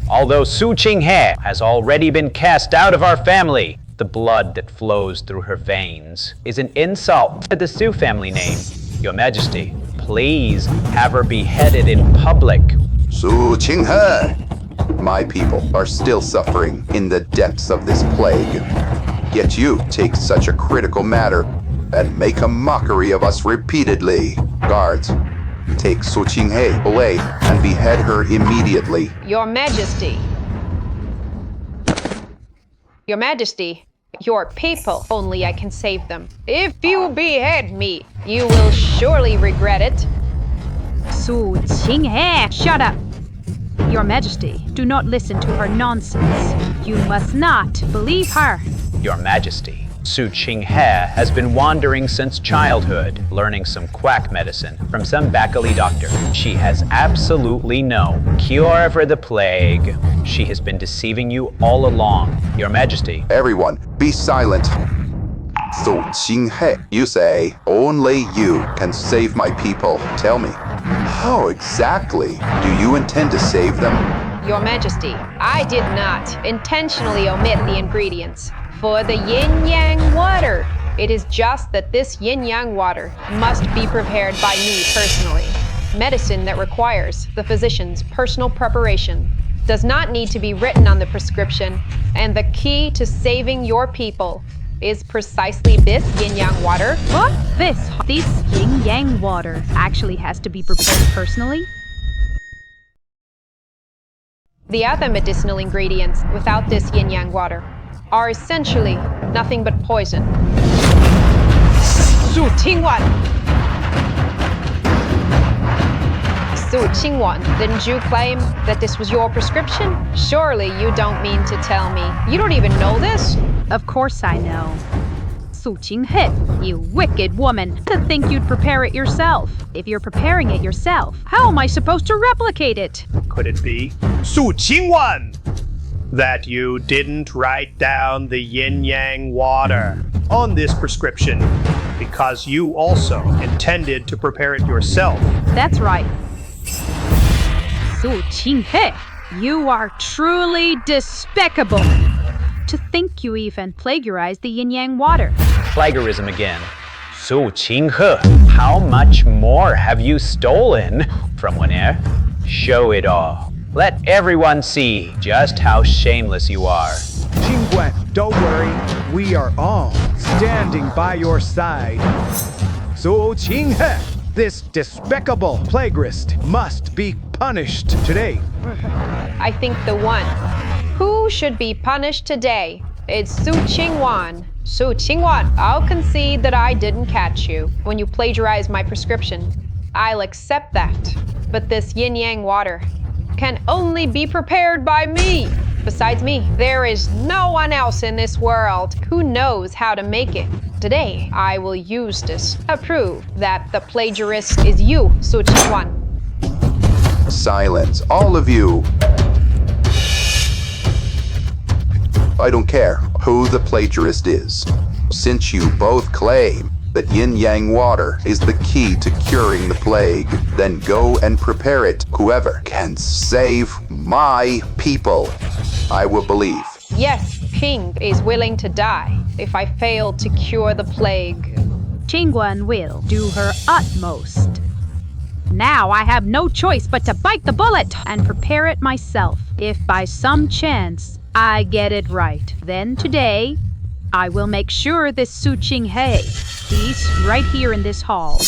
Although Su Qinghe has already been cast out of our family, the blood that flows through her veins is an insult to the Su family name. Your Majesty, please have her beheaded in public. Su Qinghe! My people are still suffering in the depths of this plague. Yet you take such a critical matter and make a mockery of us repeatedly. Guards, take Su Qinghe away and behead her immediately. Your Majesty. Your Majesty, your people, only I can save them. If you behead me, you will surely regret it. Su Qinghe, shut up! Your Majesty, do not listen to her nonsense. You must not believe her. Your Majesty, Su Qinghe has been wandering since childhood, learning some quack medicine from some Bakali doctor. She has absolutely no cure for the plague. She has been deceiving you all along, Your Majesty. Everyone, be silent. Su Qinghe, you say only you can save my people. Tell me, how exactly do you intend to save them? Your Majesty, I did not intentionally omit the ingredients for the yin-yang water. It is just that this yin-yang water must be prepared by me personally. Medicine that requires the physician's personal preparation does not need to be written on the prescription, and the key to saving your people is precisely this yin-yang water. What? This yin-yang water actually has to be prepared personally? The other medicinal ingredients without this yin-yang water are essentially nothing but poison. Su Qingwan! Su Qingwan, didn't you claim that this was your prescription? Surely you don't mean to tell me you don't even know this? Of course I know. Su Qinghe, you wicked woman, to think you'd prepare it yourself. If you're preparing it yourself, how am I supposed to replicate it? Could it be Su Qingwan that you didn't write down the yin-yang water on this prescription because you also intended to prepare it yourself? That's right. Su Qinghe, you are truly despicable. To think you even plagiarized the yin-yang water. Plagiarism again. Su Qinghe, how much more have you stolen? From where? Show it all. Let everyone see just how shameless you are. Qingguan, don't worry. We are all standing by your side. Su Qinghe, this despicable plagiarist must be punished today. I think the one who should be punished today is Su Qingwan. Su Qingwan, I'll concede that I didn't catch you when you plagiarized my prescription. I'll accept that. But this yin-yang water can only be prepared by me, besides me. There is no one else in this world who knows how to make it. Today, I will use this to prove that the plagiarist is you, Su Qingwan. Silence, all of you. I don't care who the plagiarist is. Since you both claim that yin-yang water is the key to curing the plague, then go and prepare it. Whoever can save my people, I will believe. Yes, Ping is willing to die if I fail to cure the plague. Qingwan will do her utmost. Now I have no choice but to bite the bullet and prepare it myself. If by some chance I get it right, then today I will make sure this Su Qinghe is right here in this hall.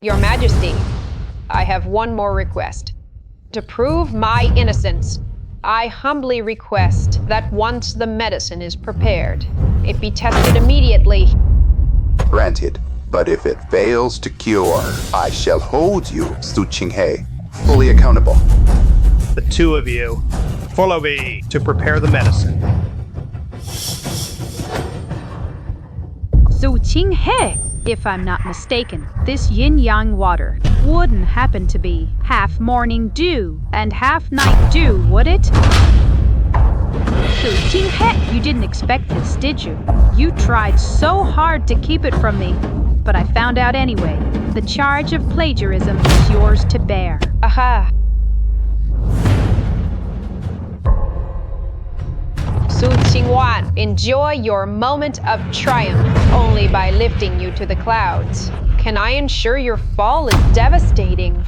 Your Majesty, I have one more request. To prove my innocence, I humbly request that once the medicine is prepared, it be tested immediately. Granted, but if it fails to cure, I shall hold you, Su Qinghe, fully accountable. The two of you, follow me to prepare the medicine. Su Qinghe, if I'm not mistaken, this yin-yang water wouldn't happen to be half morning dew and half night dew, would it? Su Qinghe, you didn't expect this, did you? You tried so hard to keep it from me, but I found out anyway. The charge of plagiarism is yours to bear. Aha! Su Qingwan, enjoy your moment of triumph only by lifting you to the clouds. Can I ensure your fall is devastating?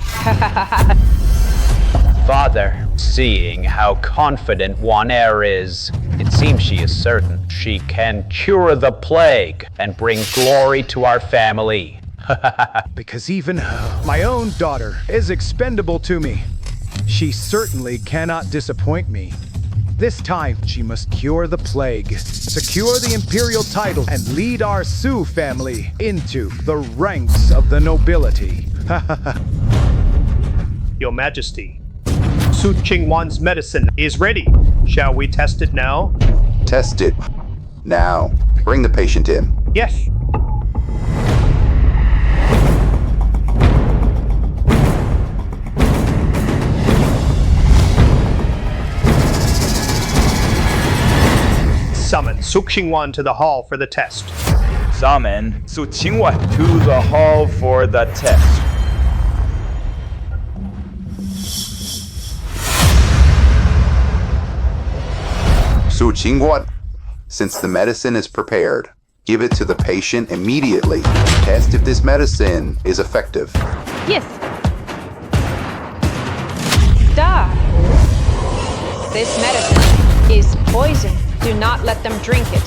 Father, seeing how confident Waner is, it seems she is certain she can cure the plague and bring glory to our family. Because even my own daughter is expendable to me. She certainly cannot disappoint me. This time, she must cure the plague, secure the imperial title, and lead our Su family into the ranks of the nobility. Your Majesty, Su Qingwan's medicine is ready. Shall we test it now? Test it. Now, bring the patient in. Yes. Summon Su Qingwan to the hall for the test. Summon Su Qingwan to the hall for the test. Su Qingwan, since the medicine is prepared, give it to the patient immediately. Test if this medicine is effective. Yes. Stop! This medicine is poison. Do not let them drink it.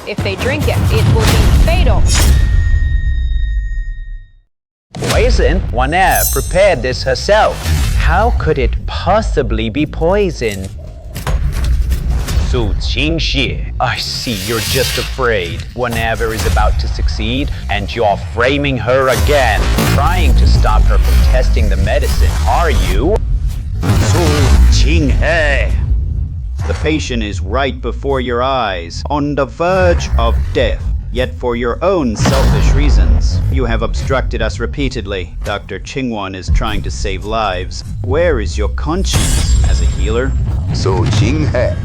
If they drink it, it will be fatal. Poison? Waner prepared this herself. How could it possibly be poison? Su Qingxie, I see you're just afraid. Whenever is about to succeed, and you're framing her again, trying to stop her from testing the medicine, are you? Su Qinghe. The patient is right before your eyes, on the verge of death. Yet for your own selfish reasons, you have obstructed us repeatedly. Dr. Qingwan is trying to save lives. Where is your conscience as a healer? Su Qinghe,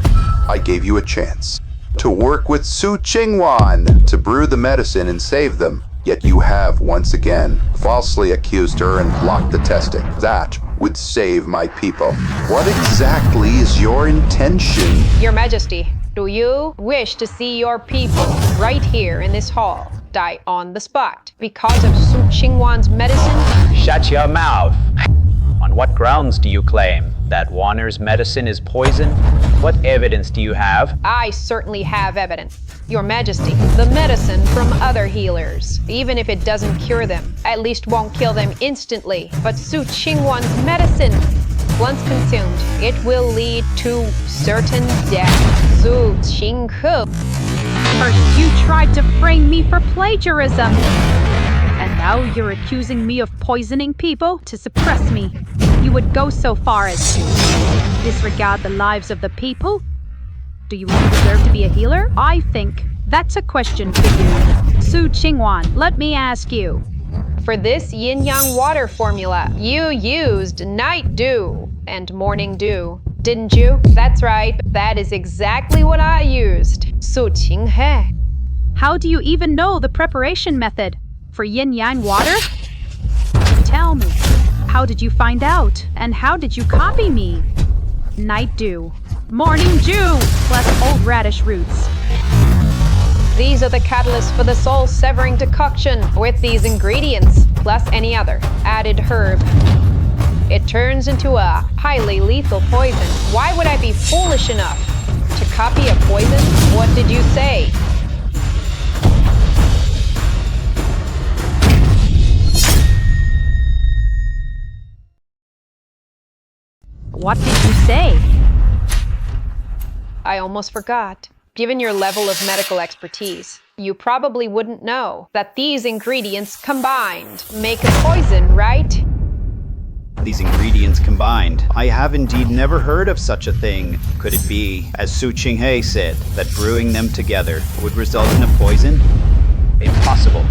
I gave you a chance to work with Su Qingwan to brew the medicine and save them. Yet you have, once again, falsely accused her and blocked the testing. That would save my people. What exactly is your intention? Your Majesty, do you wish to see your people right here in this hall die on the spot because of Su Qingwan's medicine? Shut your mouth. On what grounds do you claim that Waner's medicine is poison? What evidence do you have? I certainly have evidence. Your Majesty, the medicine from other healers, even if it doesn't cure them, at least won't kill them instantly. But Su Qingwan's medicine, once consumed, it will lead to certain death. Su Qinghe. First, you tried to frame me for plagiarism. And now you're accusing me of poisoning people to suppress me. you would go so far as to disregard the lives of the people? Do you even deserve to be a healer? I think that's a question for you. Su Qingwan, let me ask you. For this yin-yang water formula, you used night dew and morning dew, didn't you? That's right, that is exactly what I used. Su Qinghe. How do you even know the preparation method for yin-yang water? Tell me, how did you find out? And how did you copy me? Night dew, morning dew, plus old radish roots. These are the catalysts for the soul-severing decoction with these ingredients, plus any other added herb. It turns into a highly lethal poison. Why would I be foolish enough to copy a poison? What did you say? What did you say? I almost forgot. Given your level of medical expertise, you probably wouldn't know that these ingredients combined make a poison, right? These ingredients combined. I have indeed never heard of such a thing. Could it be, as Su Qinghe said, that brewing them together would result in a poison? Impossible.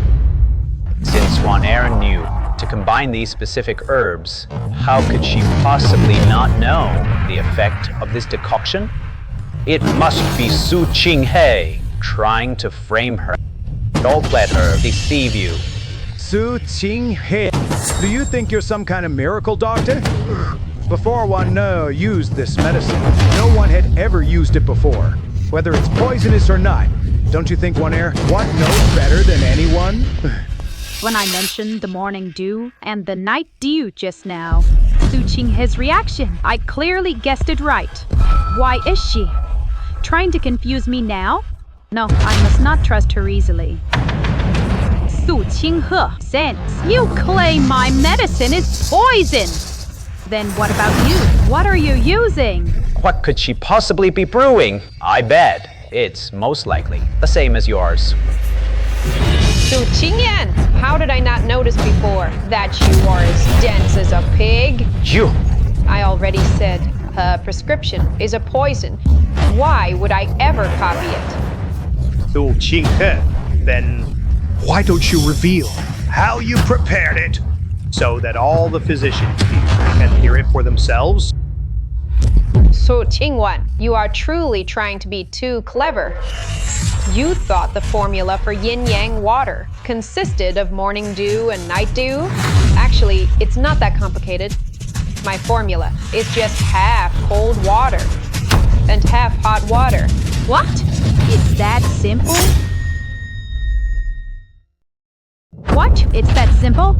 Since Swaner knew to combine these specific herbs, how could she possibly not know the effect of this decoction? It must be Su Qinghe trying to frame her. Don't let her deceive you. Su Qinghe, do you think you're some kind of miracle doctor? Before one used this medicine, no one had ever used it before. Whether it's poisonous or not, don't you think one knows better than anyone? When I mentioned the morning dew and the night dew just now, Su Qinghe's reaction, I clearly guessed it right. Why is she trying to confuse me now? No, I must not trust her easily. Su Qinghe, since you claim my medicine is poison, then what about you? What are you using? What could she possibly be brewing? I bet it's most likely the same as yours. Su Qingyan, how did I not notice before that you are as dense as a pig? You! I already said her prescription is a poison. Why would I ever copy it? Su Qinghe, then why don't you reveal how you prepared it so that all the physicians can hear it for themselves? Su Qingwan, you are truly trying to be too clever. You thought the formula for yin-yang water consisted of morning dew and night dew? Actually, it's not that complicated. My formula is just half cold water and half hot water. What? It's that simple? What? It's that simple?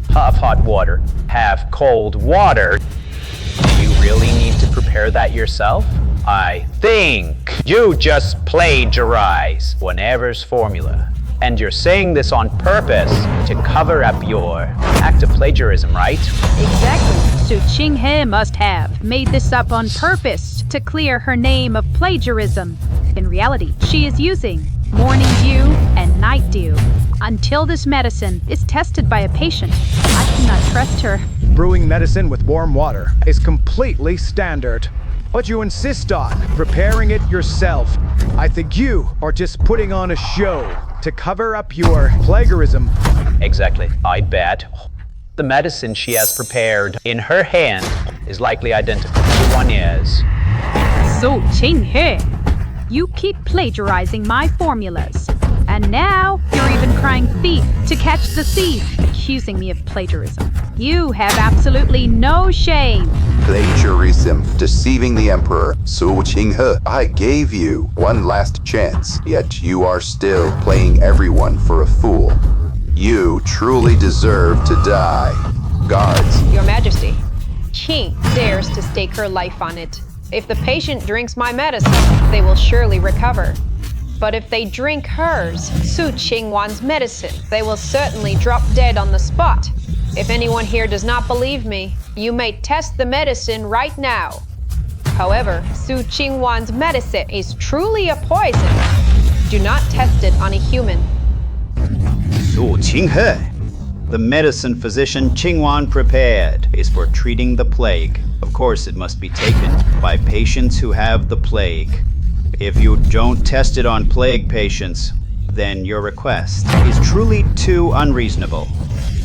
Half hot water, half cold water. Do you really need to prepare that yourself? I think you just plagiarize Whenever's formula. And you're saying this on purpose to cover up your act of plagiarism, right? Exactly. Su Qinghe must have made this up on purpose to clear her name of plagiarism. In reality, she is using morning dew and night dew until this medicine is tested by a patient. I cannot trust her. Brewing medicine with warm water is completely standard. But you insist on preparing it yourself. I think you are just putting on a show to cover up your plagiarism. Exactly. I bet the medicine she has prepared in her hand is likely identical to Wanier's. Su Qinghe, you keep plagiarizing my formulas. And now you're even crying thief to catch the thief, accusing me of plagiarism. You have absolutely no shame. Plagiarism, deceiving the Emperor. Su Qinghe, I gave you one last chance, yet you are still playing everyone for a fool. You truly deserve to die. Guards. Your Majesty, Qing dares to stake her life on it. If the patient drinks my medicine, they will surely recover. But if they drink hers, Su Qingwan's medicine, they will certainly drop dead on the spot. If anyone here does not believe me, you may test the medicine right now. However, Su Qingwan's medicine is truly a poison. Do not test it on a human. Su Qinghe, The medicine physician Qingwan prepared is for treating the plague. Of course, it must be taken by patients who have the plague. If you don't test it on plague patients, then your request is truly too unreasonable.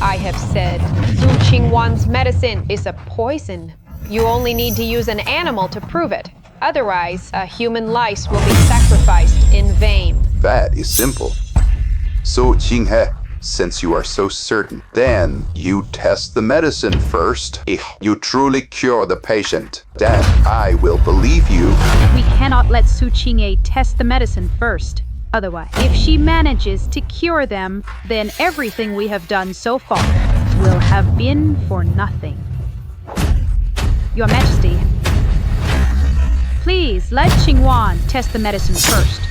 I have said Su Qingwan's medicine is a poison. You only need to use an animal to prove it. Otherwise, a human life will be sacrificed in vain. That is simple. So, Qinghe, since you are so certain, then you test the medicine first. If you truly cure the patient, then I will believe you. We cannot let Su Qinghe test the medicine first. Otherwise, if she manages to cure them, then everything we have done so far will have been for nothing. Your Majesty, please let Qingwan test the medicine first.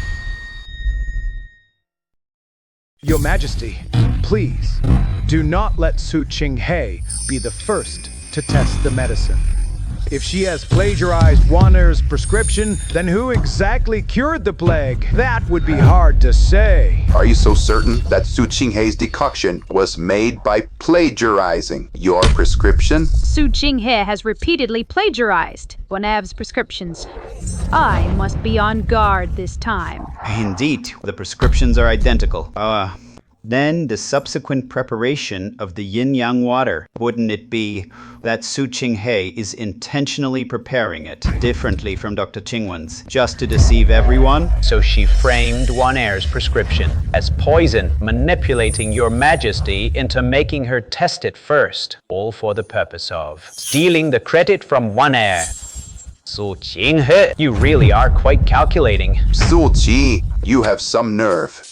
Your Majesty, please, do not let Su Qinghe be the first to test the medicine. If she has plagiarized Waner's prescription, then who exactly cured the plague? That would be hard to say. Are you so certain that Su Qinghe's decoction was made by plagiarizing your prescription? Su Qinghe has repeatedly plagiarized Wanev's prescriptions. I must be on guard this time. Indeed, the prescriptions are identical. Then the subsequent preparation of the yin-yang water, wouldn't it be that Su Qinghe is intentionally preparing it differently from Dr. Qingwan's, just to deceive everyone? So she framed Waner's prescription as poison, manipulating your Majesty into making her test it first, all for the purpose of stealing the credit from Waner. Su Qinghe, you really are quite calculating. Su Qi, you have some nerve.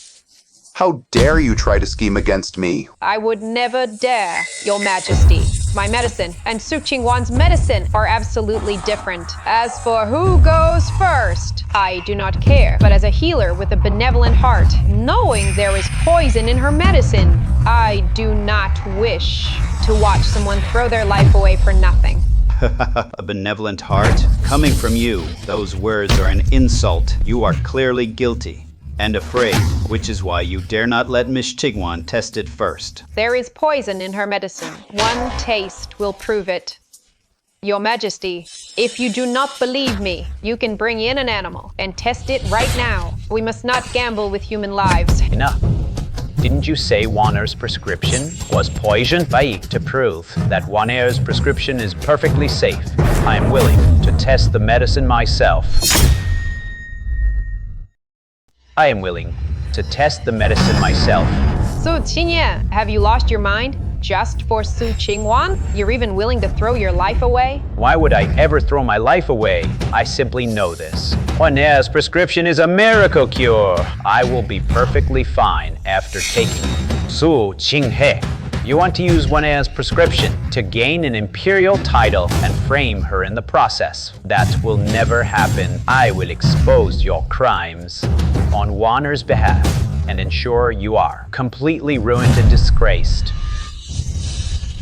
How dare you try to scheme against me? I would never dare, Your Majesty. My medicine and Su Qingwan's medicine are absolutely different. As for who goes first, I do not care. But as a healer with a benevolent heart, knowing there is poison in her medicine, I do not wish to watch someone throw their life away for nothing. A benevolent heart? Coming from you, those words are an insult. You are clearly guilty and afraid, which is why you dare not let Miss Qingwan test it first. There is poison in her medicine. One taste will prove it. Your Majesty, if you do not believe me, you can bring in an animal and test it right now. We must not gamble with human lives. Enough. Didn't you say Waner's prescription was poison? To prove that Waner's prescription is perfectly safe, I am willing to test the medicine myself. I am willing to test the medicine myself. Su Qingye, have you lost your mind? Just for Su Qingwan? You're even willing to throw your life away? Why would I ever throw my life away? I simply know this. Waner's prescription is a miracle cure. I will be perfectly fine after taking it. Su Qinghe, you want to use Waner's prescription to gain an imperial title and frame her in the process. That will never happen. I will expose your crimes on Waner's behalf and ensure you are completely ruined and disgraced.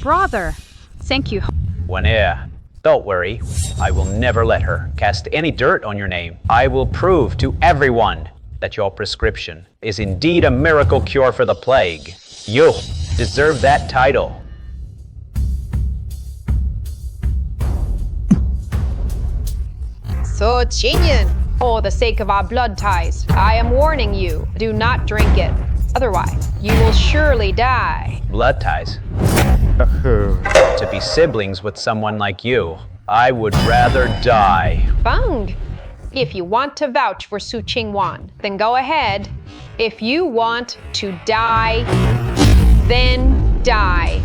Brother, thank you. Waner, don't worry. I will never let her cast any dirt on your name. I will prove to everyone that your prescription is indeed a miracle cure for the plague. You deserve that title. So Qingyan, for the sake of our blood ties, I am warning you, do not drink it. Otherwise, you will surely die. Blood ties? To be siblings with someone like you, I would rather die. Fung, if you want to vouch for Su Qingwan, then go ahead. If you want to die, then die.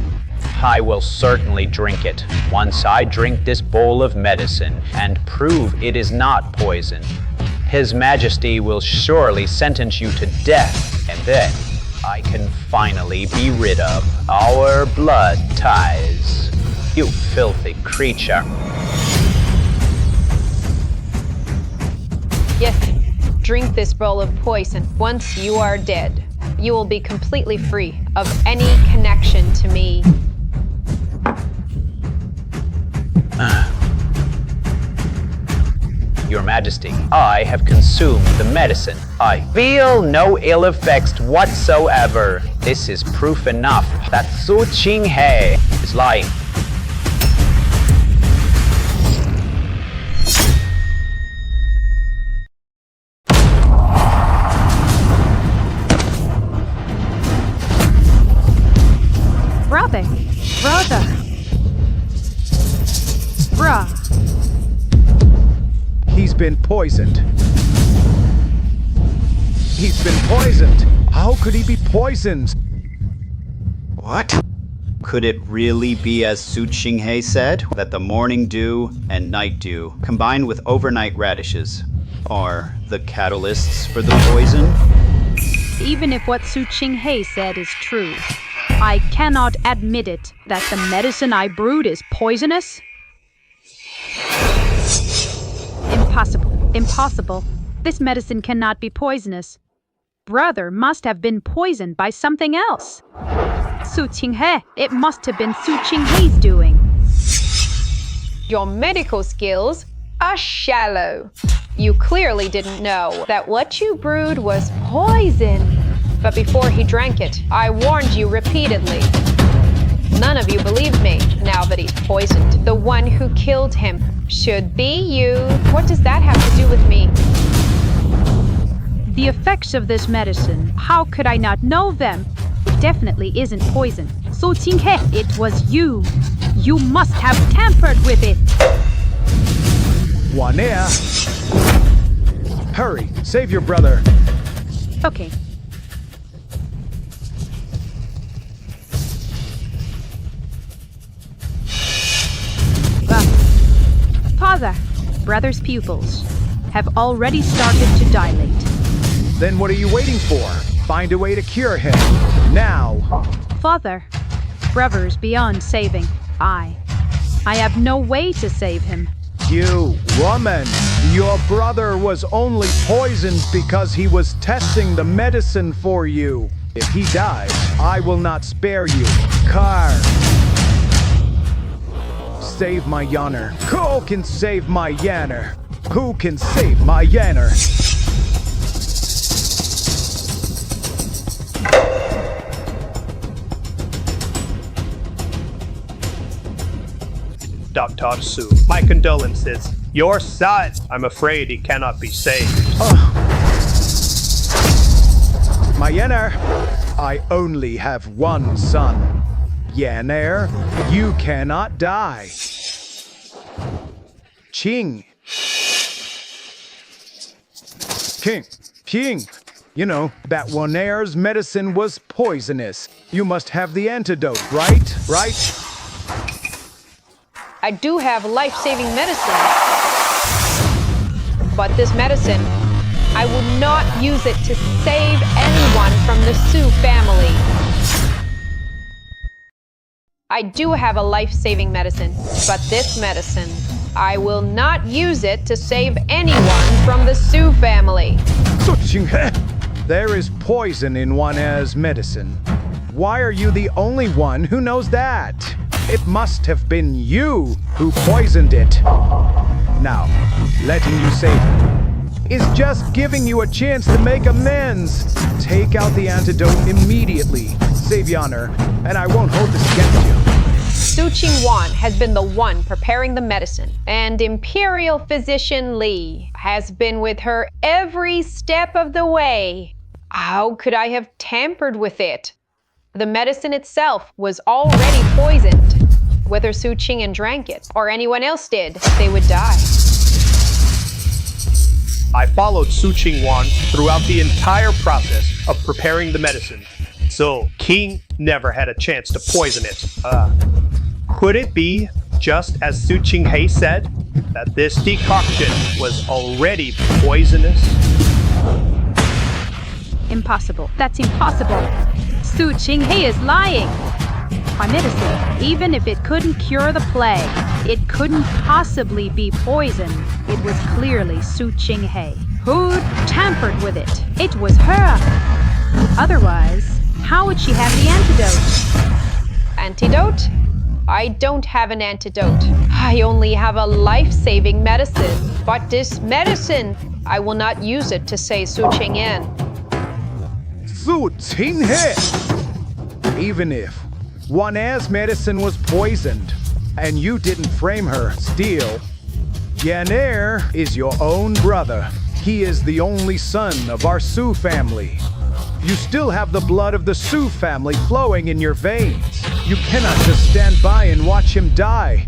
I will certainly drink it once I drink this bowl of medicine and prove it is not poison. His Majesty will surely sentence you to death, and then I can finally be rid of our blood ties. You filthy creature. Yes, drink this bowl of poison. Once you are dead, you will be completely free of any connection to me. Your Majesty. I have consumed the medicine. I feel no ill effects whatsoever. This is proof enough that Su Qinghe is lying. Brother. Bruh. He's been poisoned. He's been poisoned. How could he be poisoned? What? Could it really be as Su Qinghe said, that the morning dew and night dew, combined with overnight radishes, are the catalysts for the poison? Even if what Su Qinghe said is true, I cannot admit it that the medicine I brewed is poisonous. Impossible. This medicine cannot be poisonous. Brother must have been poisoned by something else. Su Qinghe, it must have been Su Qinghe's doing. Your medical skills are shallow. You clearly didn't know that what you brewed was poison. But before he drank it, I warned you repeatedly. None of you believed me, now that he's poisoned. The one who killed him should be you. What does that have to do with me? The effects of this medicine, how could I not know them? It definitely isn't poison. Su Qinghe, it was you. You must have tampered with it. Wanea! Hurry, save your brother. Okay. Father, brother's pupils have already started to dilate. Then what are you waiting for? Find a way to cure him. Now! Father, brother's beyond saving. I have no way to save him. You, woman! Your brother was only poisoned because he was testing the medicine for you. If he dies, I will not spare you. Car! Save my Yanner. Who can save my Yanner? Who can save my Yanner? Dr. Su, my condolences. Your son, I'm afraid he cannot be saved. My Yanner, I only have one son. Yanner, you cannot die. King. You know, that Wanner's medicine was poisonous. You must have the antidote, right? I do have life-saving medicine. But this medicine, I will not use it to save anyone from the Su family. I do have a life-saving medicine, but this medicine, I will not use it to save anyone from the Su family. There is poison in Wanner's medicine. Why are you the only one who knows that? It must have been you who poisoned it. Now, letting you save him is just giving you a chance to make amends. Take out the antidote immediately. Save Yanner, and I won't hold this against you. Su Qingwan has been the one preparing the medicine, and Imperial Physician Li has been with her every step of the way. How could I have tampered with it? The medicine itself was already poisoned. Whether Su Qing'an drank it, or anyone else did, they would die. I followed Su Qingwan throughout the entire process of preparing the medicine, so King never had a chance to poison it. Could it be, just as Su Qinghe said, that this decoction was already poisonous? Impossible. That's impossible. Su Qinghe is lying. My medicine, even if it couldn't cure the plague, it couldn't possibly be poison. It was clearly Su Qinghe who tampered with it. It was her. Otherwise, how would she have the antidote? Antidote? I don't have an antidote. I only have a life-saving medicine. But this medicine, I will not use it to save Su Qingyan. Su Qinghe! Even if Wan Er's medicine was poisoned, and you didn't frame her, still, Yan Er is your own brother. He is the only son of our Su family. You still have the blood of the Su family flowing in your veins. You cannot just stand by and watch him die.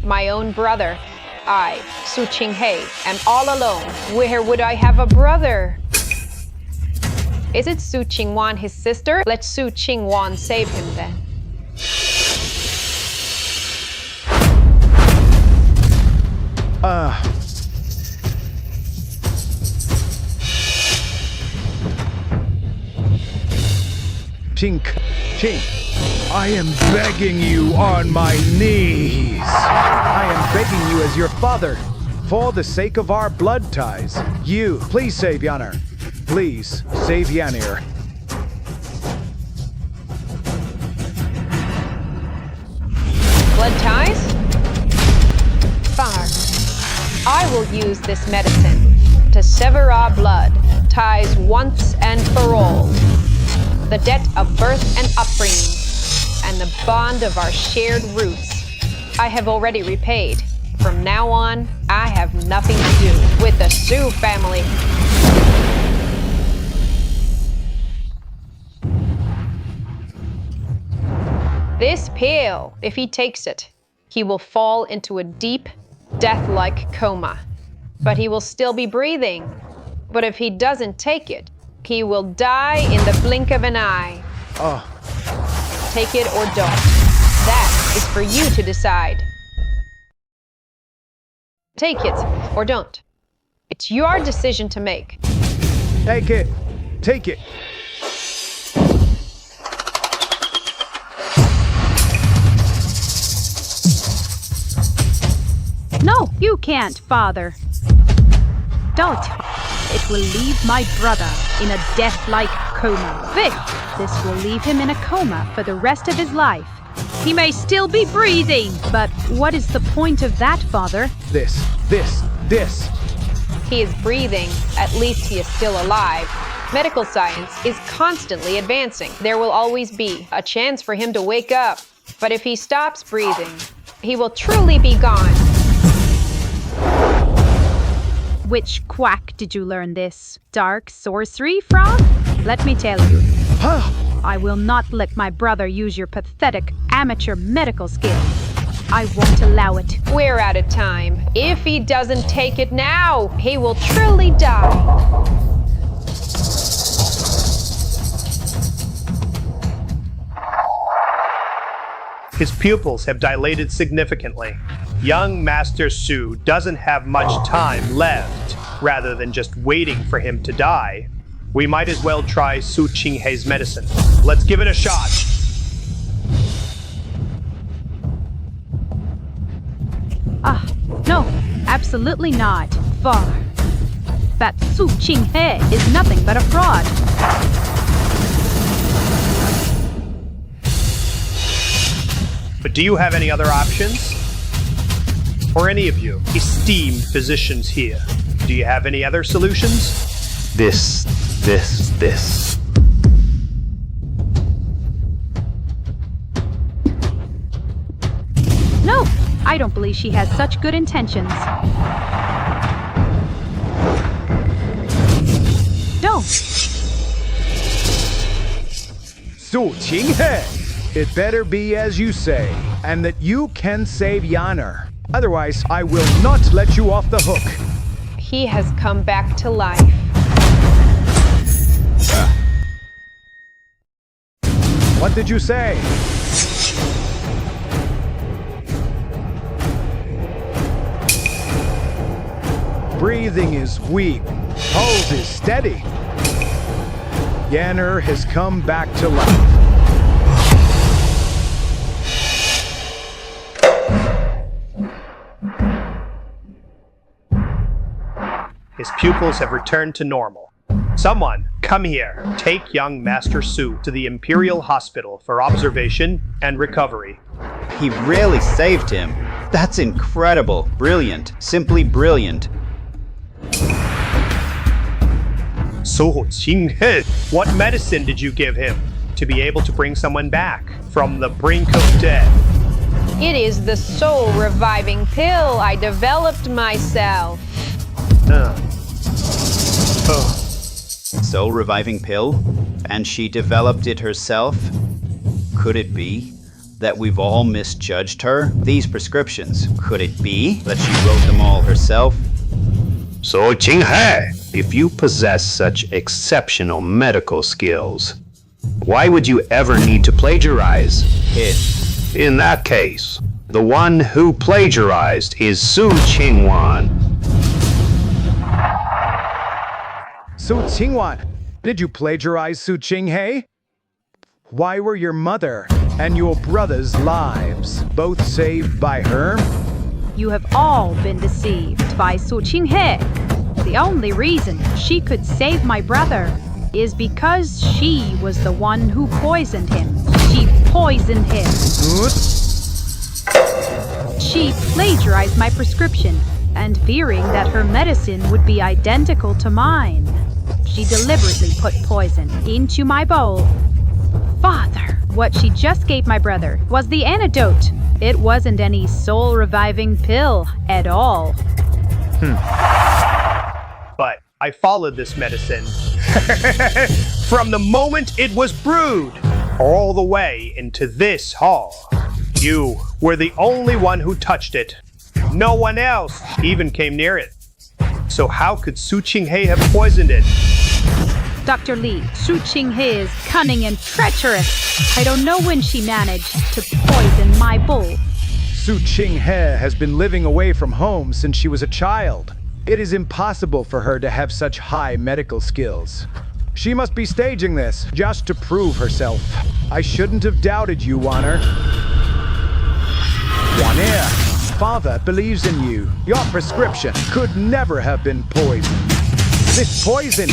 My own brother. I, Su Qinghe, am all alone. Where would I have a brother? Is it Su Qingwan, his sister? Let Su Qingwan save him then. Ching, I am begging you on my knees. I am begging you as your father, for the sake of our blood ties. You, please save Yaner. Please, save Yanir. Blood ties? Far. I will use this medicine to sever our blood ties once and for all. The debt of birth and upbringing, and the bond of our shared roots, I have already repaid. From now on, I have nothing to do with the Su family. This pill, if he takes it, he will fall into a deep, death-like coma. But he will still be breathing. But if he doesn't take it, he will die in the blink of an eye. Take it or don't. That is for you to decide. Take it or don't. It's your decision to make. Take it. Take it. No, you can't, Father. Don't. It will leave my brother in a death-like coma. This will leave him in a coma for the rest of his life. He may still be breathing, but what is the point of that, Father? This. He is breathing. At least he is still alive. Medical science is constantly advancing. There will always be a chance for him to wake up. But if he stops breathing, he will truly be gone. Which quack did you learn this dark sorcery from? Let me tell you. I will not let my brother use your pathetic amateur medical skills. I won't allow it. We're out of time. If he doesn't take it now, he will truly die. His pupils have dilated significantly. Young Master Su doesn't have much time left. Rather than just waiting for him to die, we might as well try Su Qinghe's medicine. Let's give it a shot. No, absolutely not. Far. That Su Qinghe is nothing but a fraud. But do you have any other options? Or any of you, esteemed physicians here, do you have any other solutions? This. No, I don't believe she has such good intentions. Don't. Su Qinghe! It better be as you say, and that you can save Yaner. Otherwise, I will not let you off the hook. He has come back to life. What did you say? Breathing is weak. Pulse is steady. Yaner has come back to life. His pupils have returned to normal. Someone, come here. Take young Master Su to the Imperial Hospital for observation and recovery. He really saved him. That's incredible. Brilliant. Simply brilliant. So Qinghe, what medicine did you give him to be able to bring someone back from the brink of death? It is the soul reviving pill I developed myself. Soul reviving pill? And she developed it herself? Could it be that we've all misjudged her? These prescriptions, could it be that she wrote them all herself? So Qinghe, if you possess such exceptional medical skills, why would you ever need to plagiarize? In that case, the one who plagiarized is Su Qingwan. Su Qingwan, did you plagiarize Su Qinghe? Why were your mother and your brother's lives both saved by her? You have all been deceived by Su Qinghe. The only reason she could save my brother is because she was the one who poisoned him. She poisoned him. She plagiarized my prescription, and fearing that her medicine would be identical to mine, she deliberately put poison into my bowl. Father, what she just gave my brother was the antidote. It wasn't any soul-reviving pill at all. But I followed this medicine from the moment it was brewed all the way into this hall. You were the only one who touched it. No one else even came near it. So how could Su Qinghe have poisoned it? Dr. Li, Su Qinghe is cunning and treacherous. I don't know when she managed to poison my bowl. Su Qinghe has been living away from home since she was a child. It is impossible for her to have such high medical skills. She must be staging this just to prove herself. I shouldn't have doubted you, Wanner. Wanner, Father believes in you. Your prescription could never have been poisoned. This poison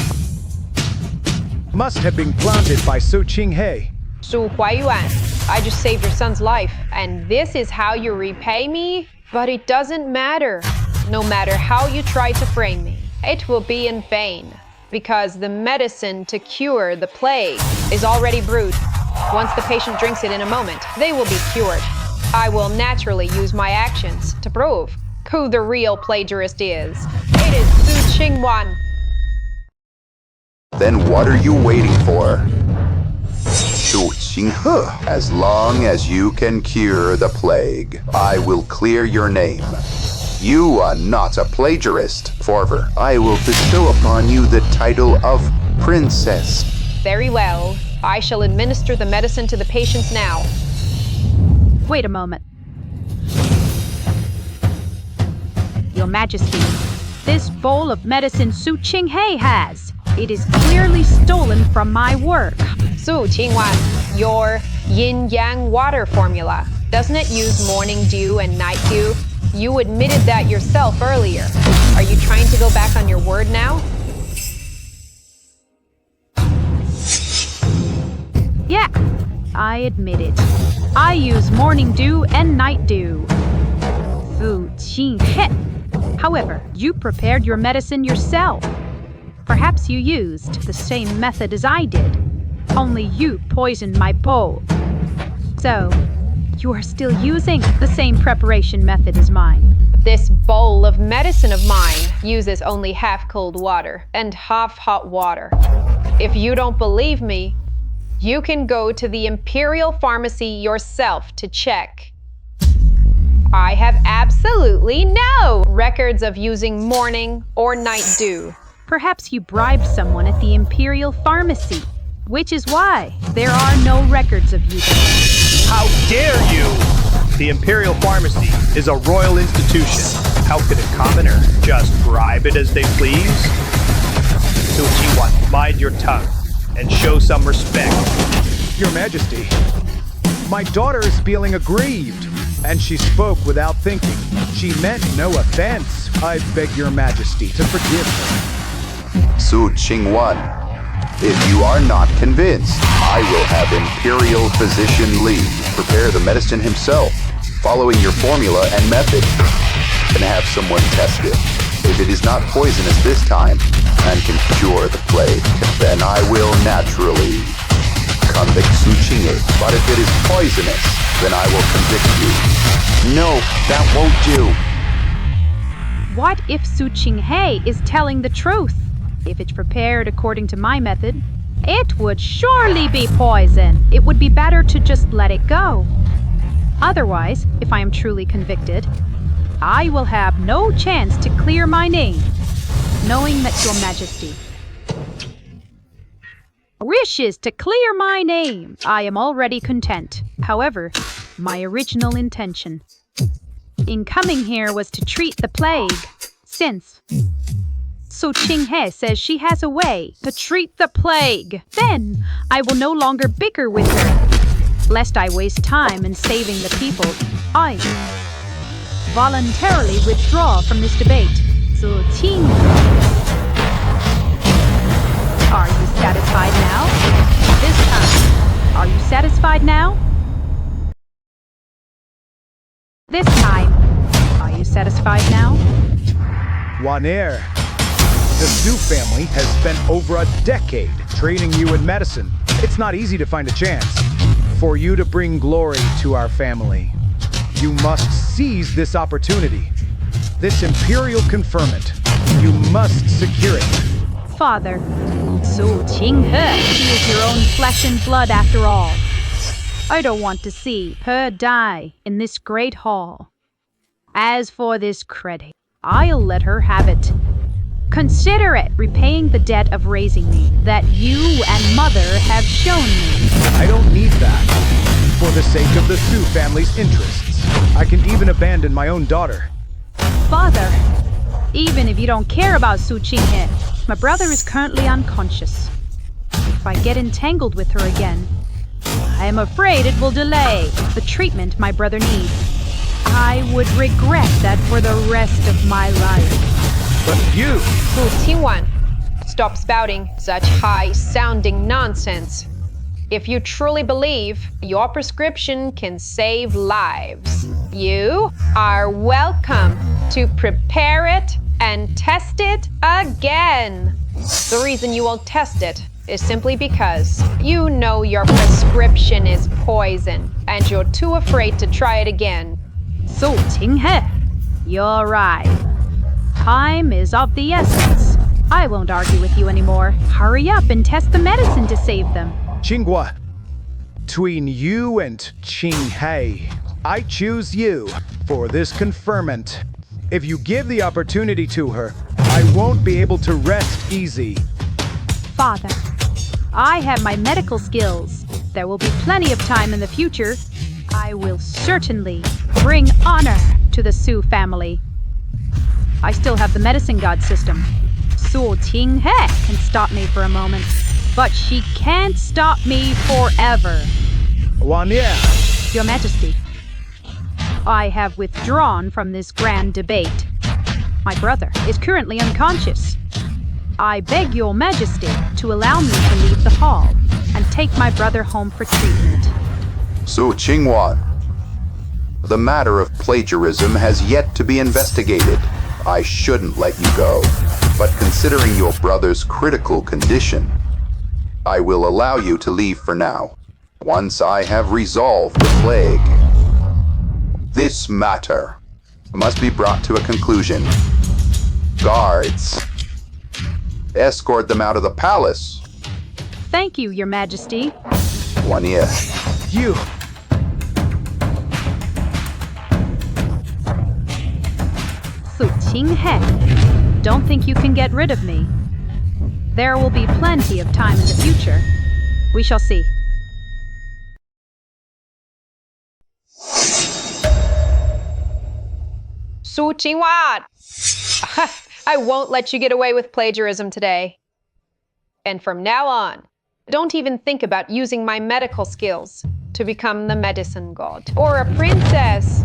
must have been planted by Su Qinghe. Su Huaiyuan, I just saved your son's life, and this is how you repay me? But it doesn't matter. No matter how you try to frame me, it will be in vain, because the medicine to cure the plague is already brewed. Once the patient drinks it in a moment, they will be cured. I will naturally use my actions to prove who the real plagiarist is. It is Su Qingwan. Then what are you waiting for? Su Qinghe, as long as you can cure the plague, I will clear your name. You are not a plagiarist. Forver, I will bestow upon you the title of Princess. Very well. I shall administer the medicine to the patients now. Wait a moment. Your Majesty, this bowl of medicine Su Qinghe has. It is clearly stolen from my work. Su Qingwan, your yin-yang water formula. Doesn't it use morning dew and night dew? You admitted that yourself earlier. Are you trying to go back on your word now? Yeah, I admit it. I use morning dew and night dew. Su Qinghe. However, you prepared your medicine yourself. Perhaps you used the same method as I did. Only you poisoned my bowl. So, you are still using the same preparation method as mine. This bowl of medicine of mine uses only half cold water and half hot water. If you don't believe me, you can go to the Imperial Pharmacy yourself to check. I have absolutely no records of using morning or night dew. Perhaps you bribed someone at the Imperial Pharmacy, which is why there are no records of you there. How dare you! The Imperial Pharmacy is a royal institution. How could a commoner just bribe it as they please? Su Qingwan, mind your tongue and show some respect. Your Majesty, my daughter is feeling aggrieved, and she spoke without thinking. She meant no offense. I beg your Majesty to forgive her. Su Qingwan, if you are not convinced, I will have Imperial Physician Li prepare the medicine himself. following your formula and method, and have someone test it. If it is not poisonous this time and can cure the plague, then I will naturally convict Su Qinghe. But if it is poisonous, then I will convict you. No, that won't do. What if Su Qinghe is telling the truth? If it's prepared according to my method, it would surely be poison. It would be better to just let it go. Otherwise, if I am truly convicted, I will have no chance to clear my name, knowing that Your Majesty wishes to clear my name. I am already content. However, my original intention in coming here was to treat the plague, since Su Qinghe says she has a way to treat the plague. Then I will no longer bicker with her, lest I waste time in saving the people. I voluntarily withdraw from this debate. Su Qinghe. Are you satisfied now? This time, are you satisfied now? This time, are you satisfied now? Juanier, the Su family has spent over a decade training you in medicine. It's not easy to find a chance for you to bring glory to our family. You must seize this opportunity. This imperial conferment. You must secure it. Father, Su Qinghe, she is your own flesh and blood after all. I don't want to see her die in this great hall. As for this credit, I'll let her have it. Consider it repaying the debt of raising me that you and Mother have shown me. I don't need that. For the sake of the Su family's interests, I can even abandon my own daughter. Father, even if you don't care about Su Qinghe, my brother is currently unconscious. If I get entangled with her again, I am afraid it will delay the treatment my brother needs. I would regret that for the rest of my life. But you... Su Qingwan, stop spouting such high-sounding nonsense. If you truly believe your prescription can save lives, you are welcome to prepare it and test it again. The reason you won't test it is simply because you know your prescription is poison and you're too afraid to try it again. Su Qinghe, you're right. Time is of the essence. I won't argue with you anymore. Hurry up and test the medicine to save them. Qinghua, between you and Qinghe, I choose you for this conferment. If you give the opportunity to her, I won't be able to rest easy. Father, I have my medical skills. There will be plenty of time in the future. I will certainly bring honor to the Su family. I still have the medicine god system. Su Qinghe can stop me for a moment, but she can't stop me forever. Juanier. Your Majesty, I have withdrawn from this grand debate. My brother is currently unconscious. I beg Your Majesty to allow me to leave the hall and take my brother home for treatment. Su Qingwan, the matter of plagiarism has yet to be investigated. I shouldn't let you go, but considering your brother's critical condition, I will allow you to leave for now, once I have resolved the plague. This matter must be brought to a conclusion. Guards, escort them out of the palace. Thank you, Your Majesty. Juanier. You. Su Qinghe, don't think you can get rid of me. There will be plenty of time in the future. We shall see. Su Qingwan! I won't let you get away with plagiarism today. And from now on, don't even think about using my medical skills to become the medicine god or a princess.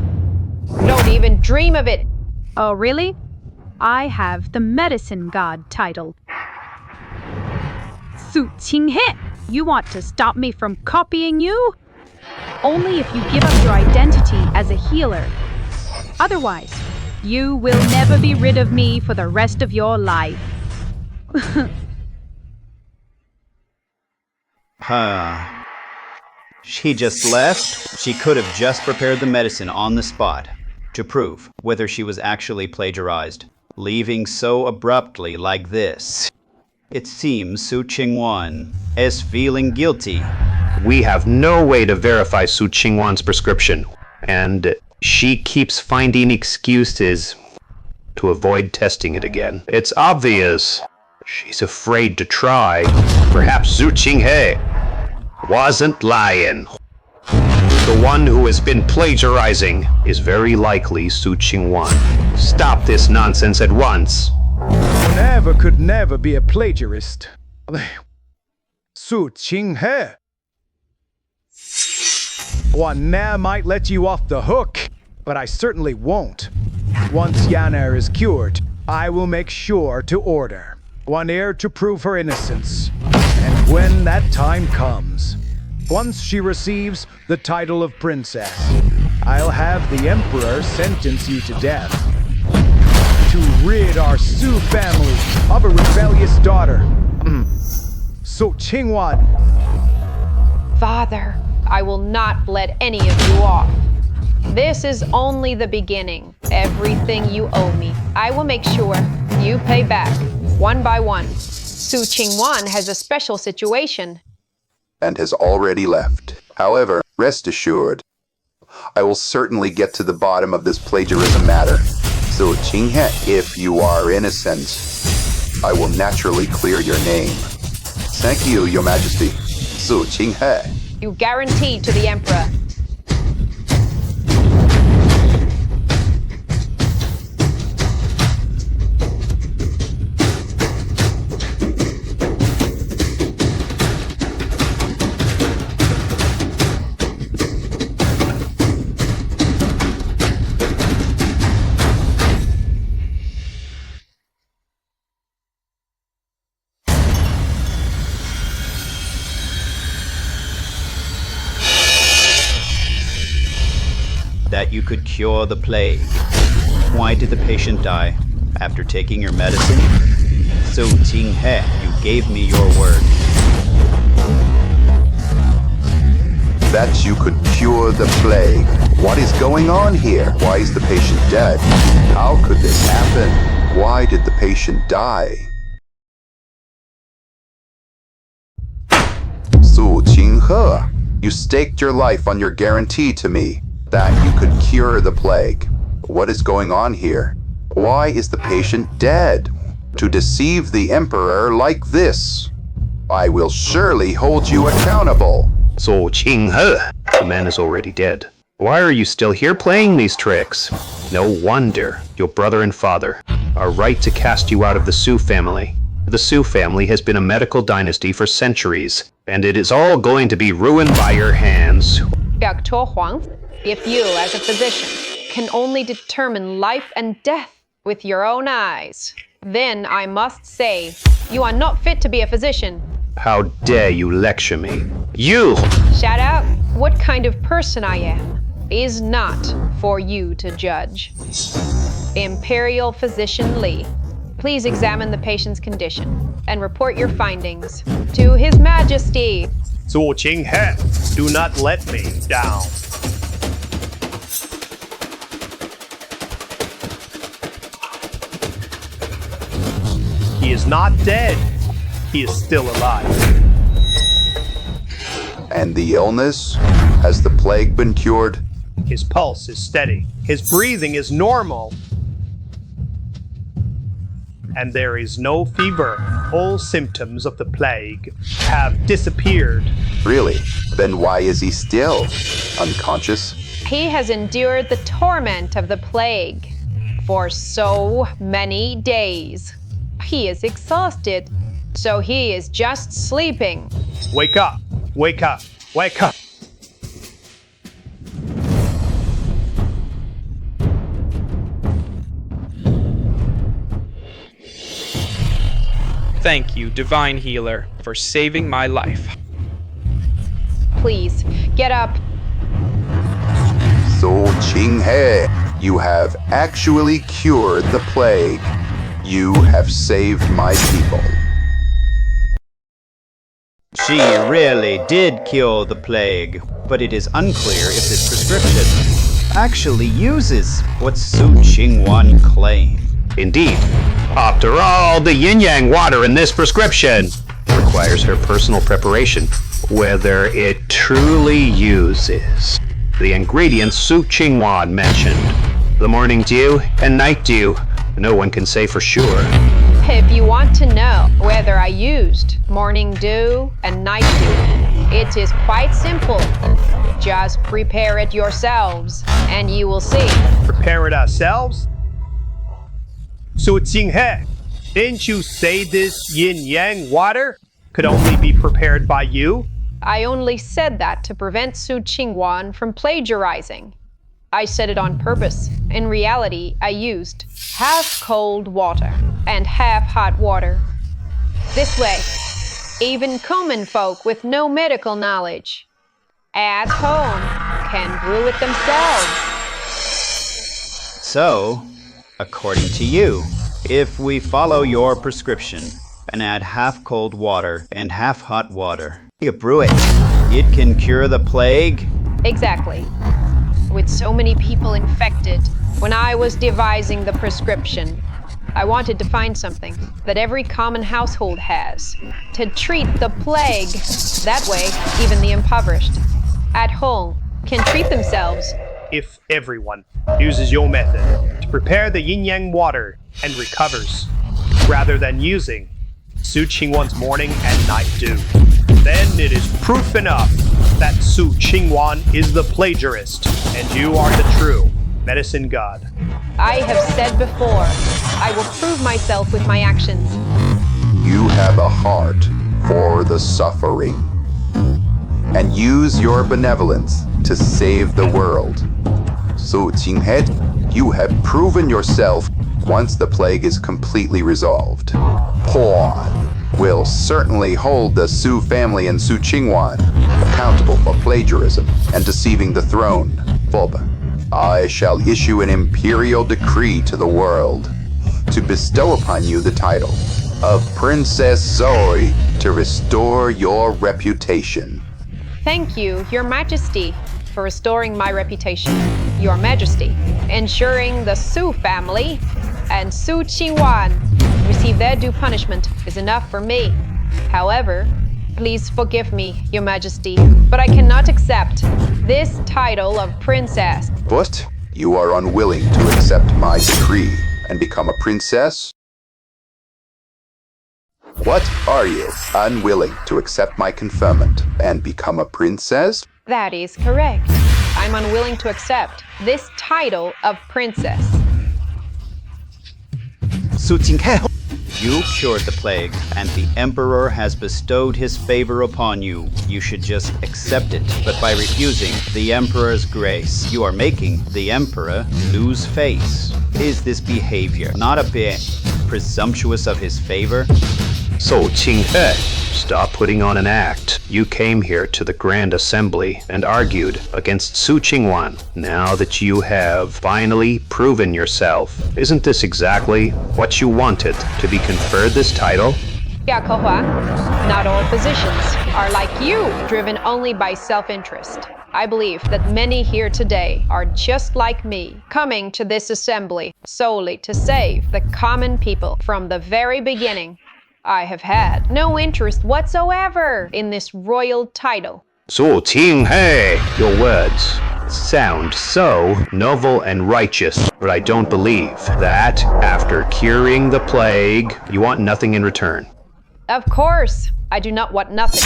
Don't even dream of it. Oh, really? I have the medicine god title. Su Qinghe, you want to stop me from copying you? only if you give up your identity as a healer. Otherwise, you will never be rid of me for the rest of your life. Huh. She just left? She could have just prepared the medicine on the spot to prove whether she was actually plagiarized, leaving so abruptly like this. It seems Su Qingwan is feeling guilty. We have no way to verify Su Qingwan's prescription, and she keeps finding excuses to avoid testing it again. It's obvious she's afraid to try. Perhaps Su Qinghe wasn't lying. The one who has been plagiarizing is very likely Su Qingwan. Stop this nonsense at once. Never could never be a plagiarist. Su Qinghe. One now might let you off the hook, but I certainly won't. Once Yana is cured, I will make sure to order one heir to prove her innocence. And when that time comes, once she receives the title of princess, I'll have the Emperor sentence you to death. To rid our Su family of a rebellious daughter. Su Qingwan. Father, I will not let any of you off. This is only the beginning. Everything you owe me, I will make sure you pay back, one by one. Su Qingwan has a special situation. And has already left. However, rest assured, I will certainly get to the bottom of this plagiarism matter. Su Qinghe, if you are innocent, I will naturally clear your name. Thank you, Your Majesty. Su Qinghe. You guaranteed to the Emperor. That you could cure the plague. Why did the patient die? After taking your medicine? Su Qinghe, you gave me your word. That you could cure the plague. What is going on here? Why is the patient dead? How could this happen? Why did the patient die? Su Qinghe, you staked your life on your guarantee to me that you could cure the plague. What is going on here? Why is the patient dead? To deceive the Emperor like this? I will surely hold you accountable. Su Qinghe, the man is already dead. Why are you still here playing these tricks? No wonder your brother and father are right to cast you out of the Su family. The Su family has been a medical dynasty for centuries, and it is all going to be ruined by your hands. Dr. Huang, if you, as a physician, can only determine life and death with your own eyes, then I must say, you are not fit to be a physician. How dare you lecture me? You! Shut up! What kind of person I am is not for you to judge. Imperial Physician Li, please examine the patient's condition and report your findings to His Majesty. Su Qinghe, do not let me down. He is not dead. He is still alive. And the illness? Has the plague been cured? His pulse is steady. His breathing is normal. And there is no fever. All symptoms of the plague have disappeared. Really? Then why is he still unconscious? He has endured the torment of the plague for so many days. He is exhausted, so he is just sleeping. Wake up! Wake up! Wake up! Thank you, Divine Healer, for saving my life. Please, get up. So Qinghe, you have actually cured the plague. You have saved my people. She really did cure the plague, but it is unclear if this prescription actually uses what Su Qingwan claimed. Indeed. After all, the yin-yang water in this prescription requires her personal preparation. Whether it truly uses the ingredients Su Qingwan mentioned, the morning dew and night dew, no one can say for sure. If you want to know whether I used morning dew and night dew, it is quite simple. Just prepare it yourselves, and you will see. Prepare it ourselves? So Qinghe, didn't you say this yin-yang water could only be prepared by you? I only said that to prevent Su Qingwan from plagiarizing. I said it on purpose. In reality, I used half cold water and half hot water. This way, even common folk with no medical knowledge at home can brew it themselves. So, according to you, if we follow your prescription and add half cold water and half hot water, you brew it, it can cure the plague? Exactly. With so many people infected, when I was devising the prescription, I wanted to find something that every common household has to treat the plague. That way, even the impoverished at home can treat themselves. If everyone uses your method to prepare the yin-yang water and recovers, rather than using Su Qingwan's morning and night dew, then it is proof enough that Su Qingwan is the plagiarist, and you are the true medicine god. I have said before, I will prove myself with my actions. You have a heart for the suffering, and use your benevolence to save the world. So Qinghe, you have proven yourself once the plague is completely resolved. Porn will certainly hold the Su family and Su Qingwan accountable for plagiarism and deceiving the throne. Bob, I shall issue an imperial decree to the world to bestow upon you the title of Princess Zoe to restore your reputation. Thank you, Your Majesty, for restoring my reputation. Your Majesty, ensuring the Su family and Su Qingwan receive their due punishment is enough for me. However, please forgive me, Your Majesty, but I cannot accept this title of princess. But you are unwilling to accept my decree and become a princess? What are you? Unwilling to accept my conferment and become a princess? That is correct. I'm unwilling to accept this title of princess. Su Qinghe, you cured the plague, and the Emperor has bestowed his favor upon you. You should just accept it. But by refusing the Emperor's grace, you are making the Emperor lose face. Is this behavior not a bit presumptuous of his favor? So Qinghe, stop putting on an act. You came here to the Grand Assembly and argued against Su Qingwan. Now that you have finally proven yourself, isn't this exactly what you wanted, to be conferred this title? Yeah, Kohua. Not all positions are like you, driven only by self-interest. I believe that many here today are just like me, coming to this assembly solely to save the common people. From the very beginning, I have had no interest whatsoever in this royal title. So Qinghe, your words sound so noble and righteous, but I don't believe that after curing the plague, you want nothing in return. Of course, I do not want nothing.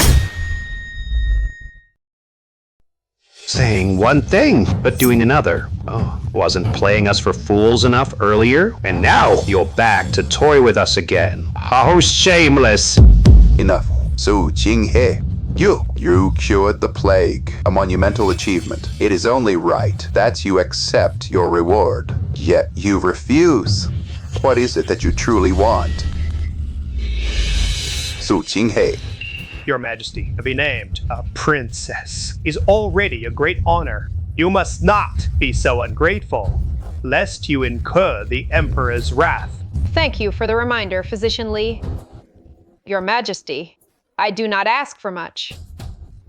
Saying one thing, but doing another. Oh, wasn't playing us for fools enough earlier? And now you're back to toy with us again. How shameless! Enough. So Qinghe, you cured the plague, a monumental achievement. It is only right that you accept your reward. Yet you refuse. What is it that you truly want? So Qinghe, Your Majesty, to be named a princess is already a great honor. You must not be so ungrateful, lest you incur the Emperor's wrath. Thank you for the reminder, Physician Lee. Your Majesty, I do not ask for much.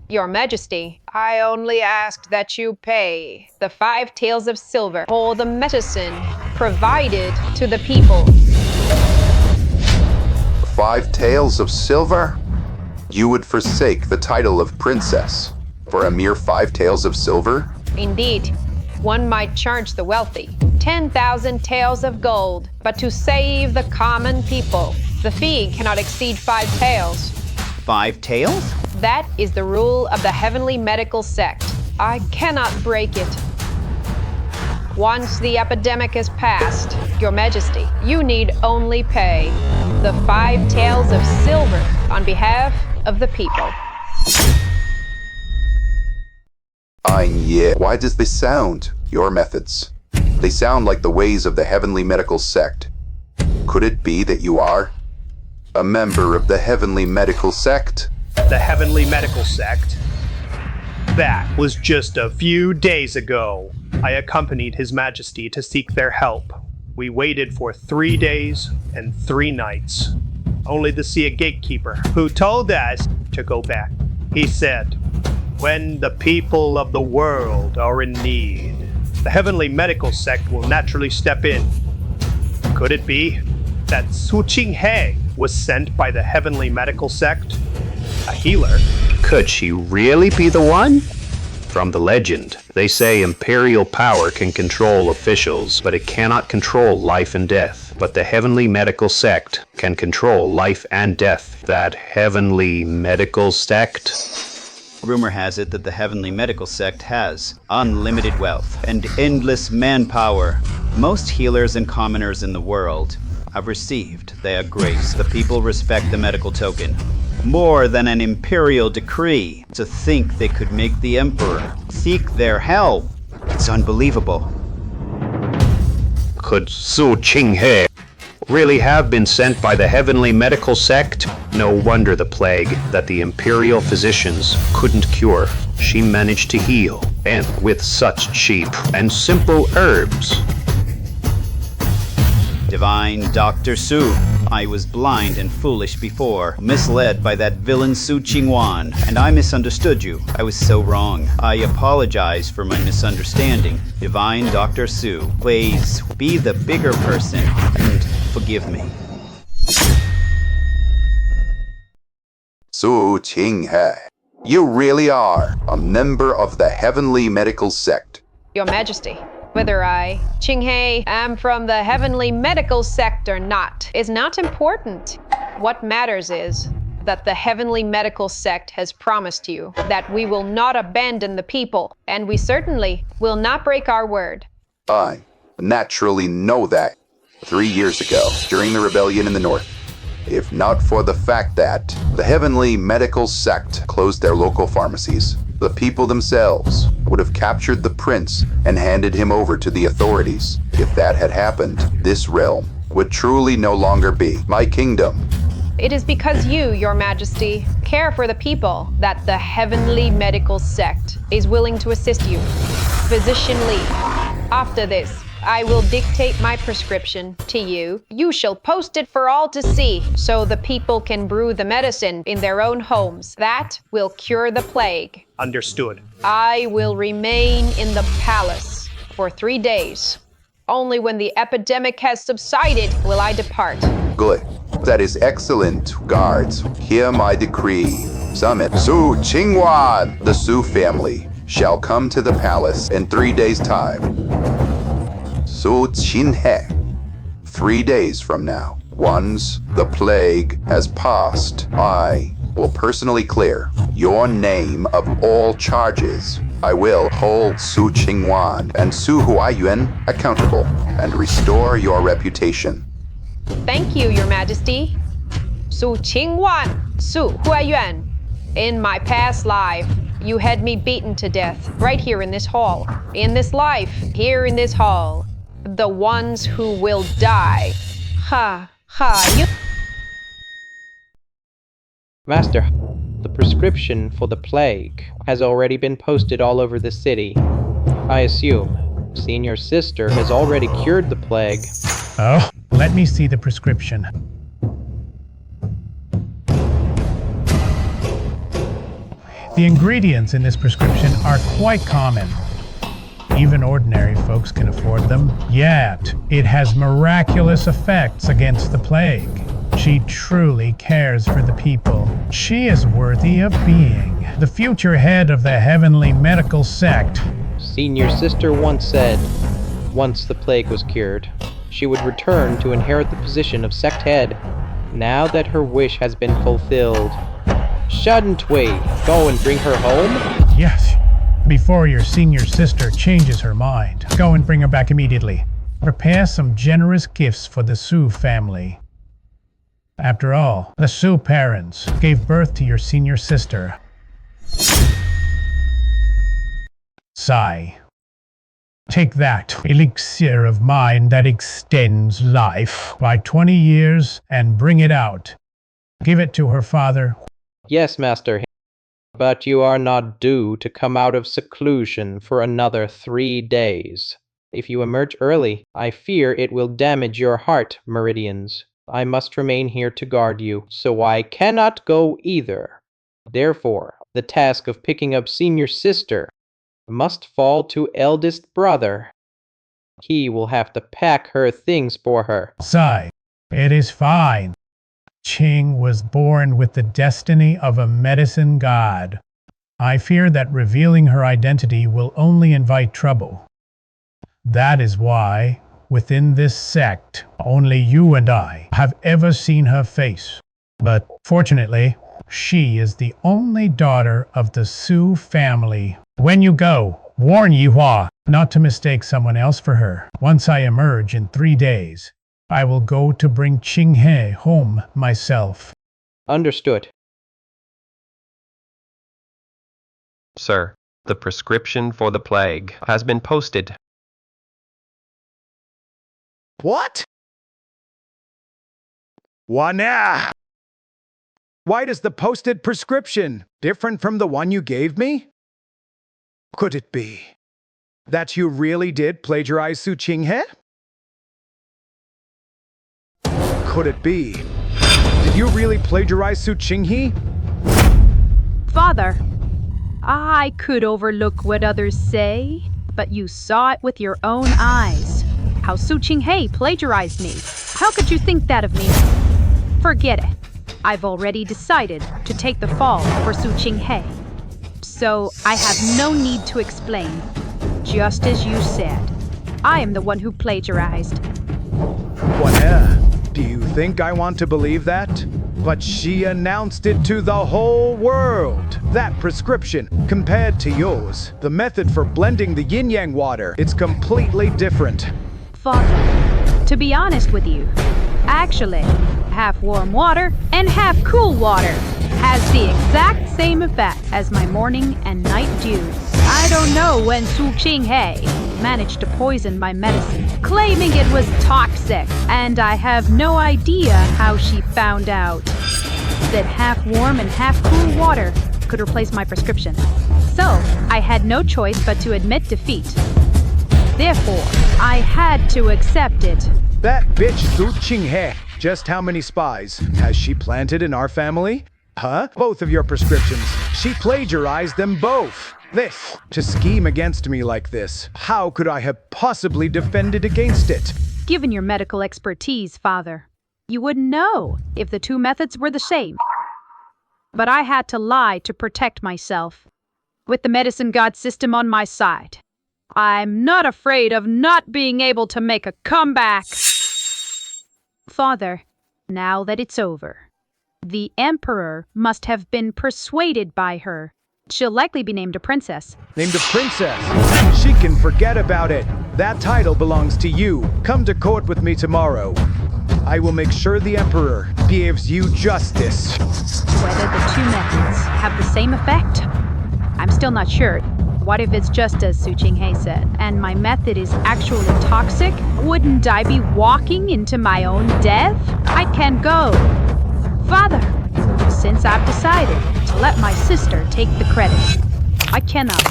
Your Majesty, I only ask that you pay the 5 taels of silver for the medicine provided to the people. 5 taels of silver? You would forsake the title of princess for a mere 5 taels of silver? Indeed, one might charge the wealthy 10,000 taels of gold, but to save the common people, the fee cannot exceed 5 taels. 5 taels? That is the rule of the Heavenly Medical Sect. I cannot break it. Once the epidemic is past, Your Majesty, you need only pay the 5 taels of silver on behalf of the people. Yeah. Why does this sound? Your methods. They sound like the ways of the Heavenly Medical Sect. Could it be that you are a member of the Heavenly Medical Sect? The Heavenly Medical Sect? That was just a few days ago. I accompanied His Majesty to seek their help. We waited for 3 days and 3 nights, only to see a gatekeeper who told us to go back. He said, "When the people of the world are in need, the Heavenly Medical Sect will naturally step in." Could it be that Su Qinghe was sent by the Heavenly Medical Sect? A healer? Could she really be the one? From the legend, they say imperial power can control officials, but it cannot control life and death. But the Heavenly Medical Sect can control life and death. That Heavenly Medical Sect? Rumor has it that the Heavenly Medical Sect has unlimited wealth and endless manpower. Most healers and commoners in the world have received their grace. The people respect the medical token more than an imperial decree. To think they could make the Emperor seek their help, it's unbelievable. Could Su Qinghe really have been sent by the Heavenly Medical Sect? No wonder the plague that the imperial physicians couldn't cure, she managed to heal, and with such cheap and simple herbs. Divine Dr. Su, I was blind and foolish before, misled by that villain Su Qingwan, and I misunderstood you. I was so wrong. I apologize for my misunderstanding. Divine Dr. Su, please be the bigger person and forgive me. Su Qinghe, you really are a member of the Heavenly Medical Sect. Your Majesty, whether I, Qinghe, am from the Heavenly Medical Sect or not is not important. What matters is that the Heavenly Medical Sect has promised you that we will not abandon the people, and we certainly will not break our word. I naturally know that 3 years ago, during the rebellion in the north, if not for the fact that the Heavenly Medical Sect closed their local pharmacies, the people themselves would have captured the prince and handed him over to the authorities. If that had happened, this realm would truly no longer be my kingdom. It is because you, Your Majesty, care for the people that the Heavenly Medical Sect is willing to assist you. Physician Lee, after this, I will dictate my prescription to you. You shall post it for all to see, so the people can brew the medicine in their own homes. That will cure the plague. Understood. I will remain in the palace for 3 days. Only when the epidemic has subsided will I depart. Good. That is excellent, guards. Hear my decree. Summon Su Qingwan. The Su family shall come to the palace in 3 days' time. Su Qinghe. 3 days from now, once the plague has passed, I will personally clear your name of all charges. I will hold Su Qingwan and Su Huaiyuan accountable and restore your reputation. Thank you, Your Majesty. Su Qingwan, Su Huaiyuan. In my past life, you had me beaten to death right here in this hall. In this life, here in this hall. The ones who will die. Ha, ha, you... Master, the prescription for the plague has already been posted all over the city. I assume senior sister has already cured the plague. Oh, let me see the prescription. The ingredients in this prescription are quite common. Even ordinary folks can afford them. Yet, it has miraculous effects against the plague. She truly cares for the people. She is worthy of being the future head of the heavenly medical sect. Senior sister once said, once the plague was cured, she would return to inherit the position of sect head. Now that her wish has been fulfilled, shouldn't we go and bring her home? Yes, before your senior sister changes her mind. Go and bring her back immediately. Prepare some generous gifts for the Sue family. After all, the Sue parents gave birth to your senior sister. Sigh. Take that elixir of mine that extends life by 20 years and bring it out. Give it to her father. Yes, Master. But you are not due to come out of seclusion for another 3 days. If you emerge early, I fear it will damage your heart, Meridians. I must remain here to guard you, so I cannot go either. Therefore, the task of picking up senior sister must fall to eldest brother. He will have to pack her things for her. Sigh. It is fine. Ching was born with the destiny of a medicine god. I fear that revealing her identity will only invite trouble. That is why, within this sect, only you and I have ever seen her face. But fortunately, she is the only daughter of the Sue family. When you go, warn Yuhua not to mistake someone else for her. Once I emerge in 3 days, I will go to bring Qinghe home myself. Understood. Sir, the prescription for the plague has been posted. What? Wana! Why does the posted prescription different from the one you gave me? Could it be that you really did plagiarize Su Qinghe? Could it be? Did you really plagiarize Su Qinghe? Father, I could overlook what others say, but you saw it with your own eyes. How Su Qinghe plagiarized me. How could you think that of me? Forget it. I've already decided to take the fall for Su Qinghe. So I have no need to explain. Just as you said, I am the one who plagiarized. Wana, do you think I want to believe that? But she announced it to the whole world. That prescription, compared to yours, the method for blending the yin-yang water, it's completely different. Father, to be honest with you, actually, half warm water and half cool water has the exact same effect as my morning and night dew. I don't know when Su Qinghe managed to poison my medicine, claiming it was toxic, and I have no idea how she found out that half warm and half cool water could replace my prescription. So, I had no choice but to admit defeat. Therefore, I had to accept it. That bitch Su Qinghe, just how many spies has she planted in our family? Huh? Both of your prescriptions. She plagiarized them both. This, to scheme against me like this, how could I have possibly defended against it? Given your medical expertise, Father, you wouldn't know if the two methods were the same. But I had to lie to protect myself. With the medicine god system on my side, I'm not afraid of not being able to make a comeback. Father, now that it's over, the Emperor must have been persuaded by her. She'll likely be named a princess. Named a princess? She can forget about it. That title belongs to you. Come to court with me tomorrow. I will make sure the Emperor gives you justice. Whether the two methods have the same effect, I'm still not sure. What if it's just as Su Qinghe said, and my method is actually toxic? Wouldn't I be walking into my own death? I can't go. Father, since I've decided to let my sister take the credit, I cannot.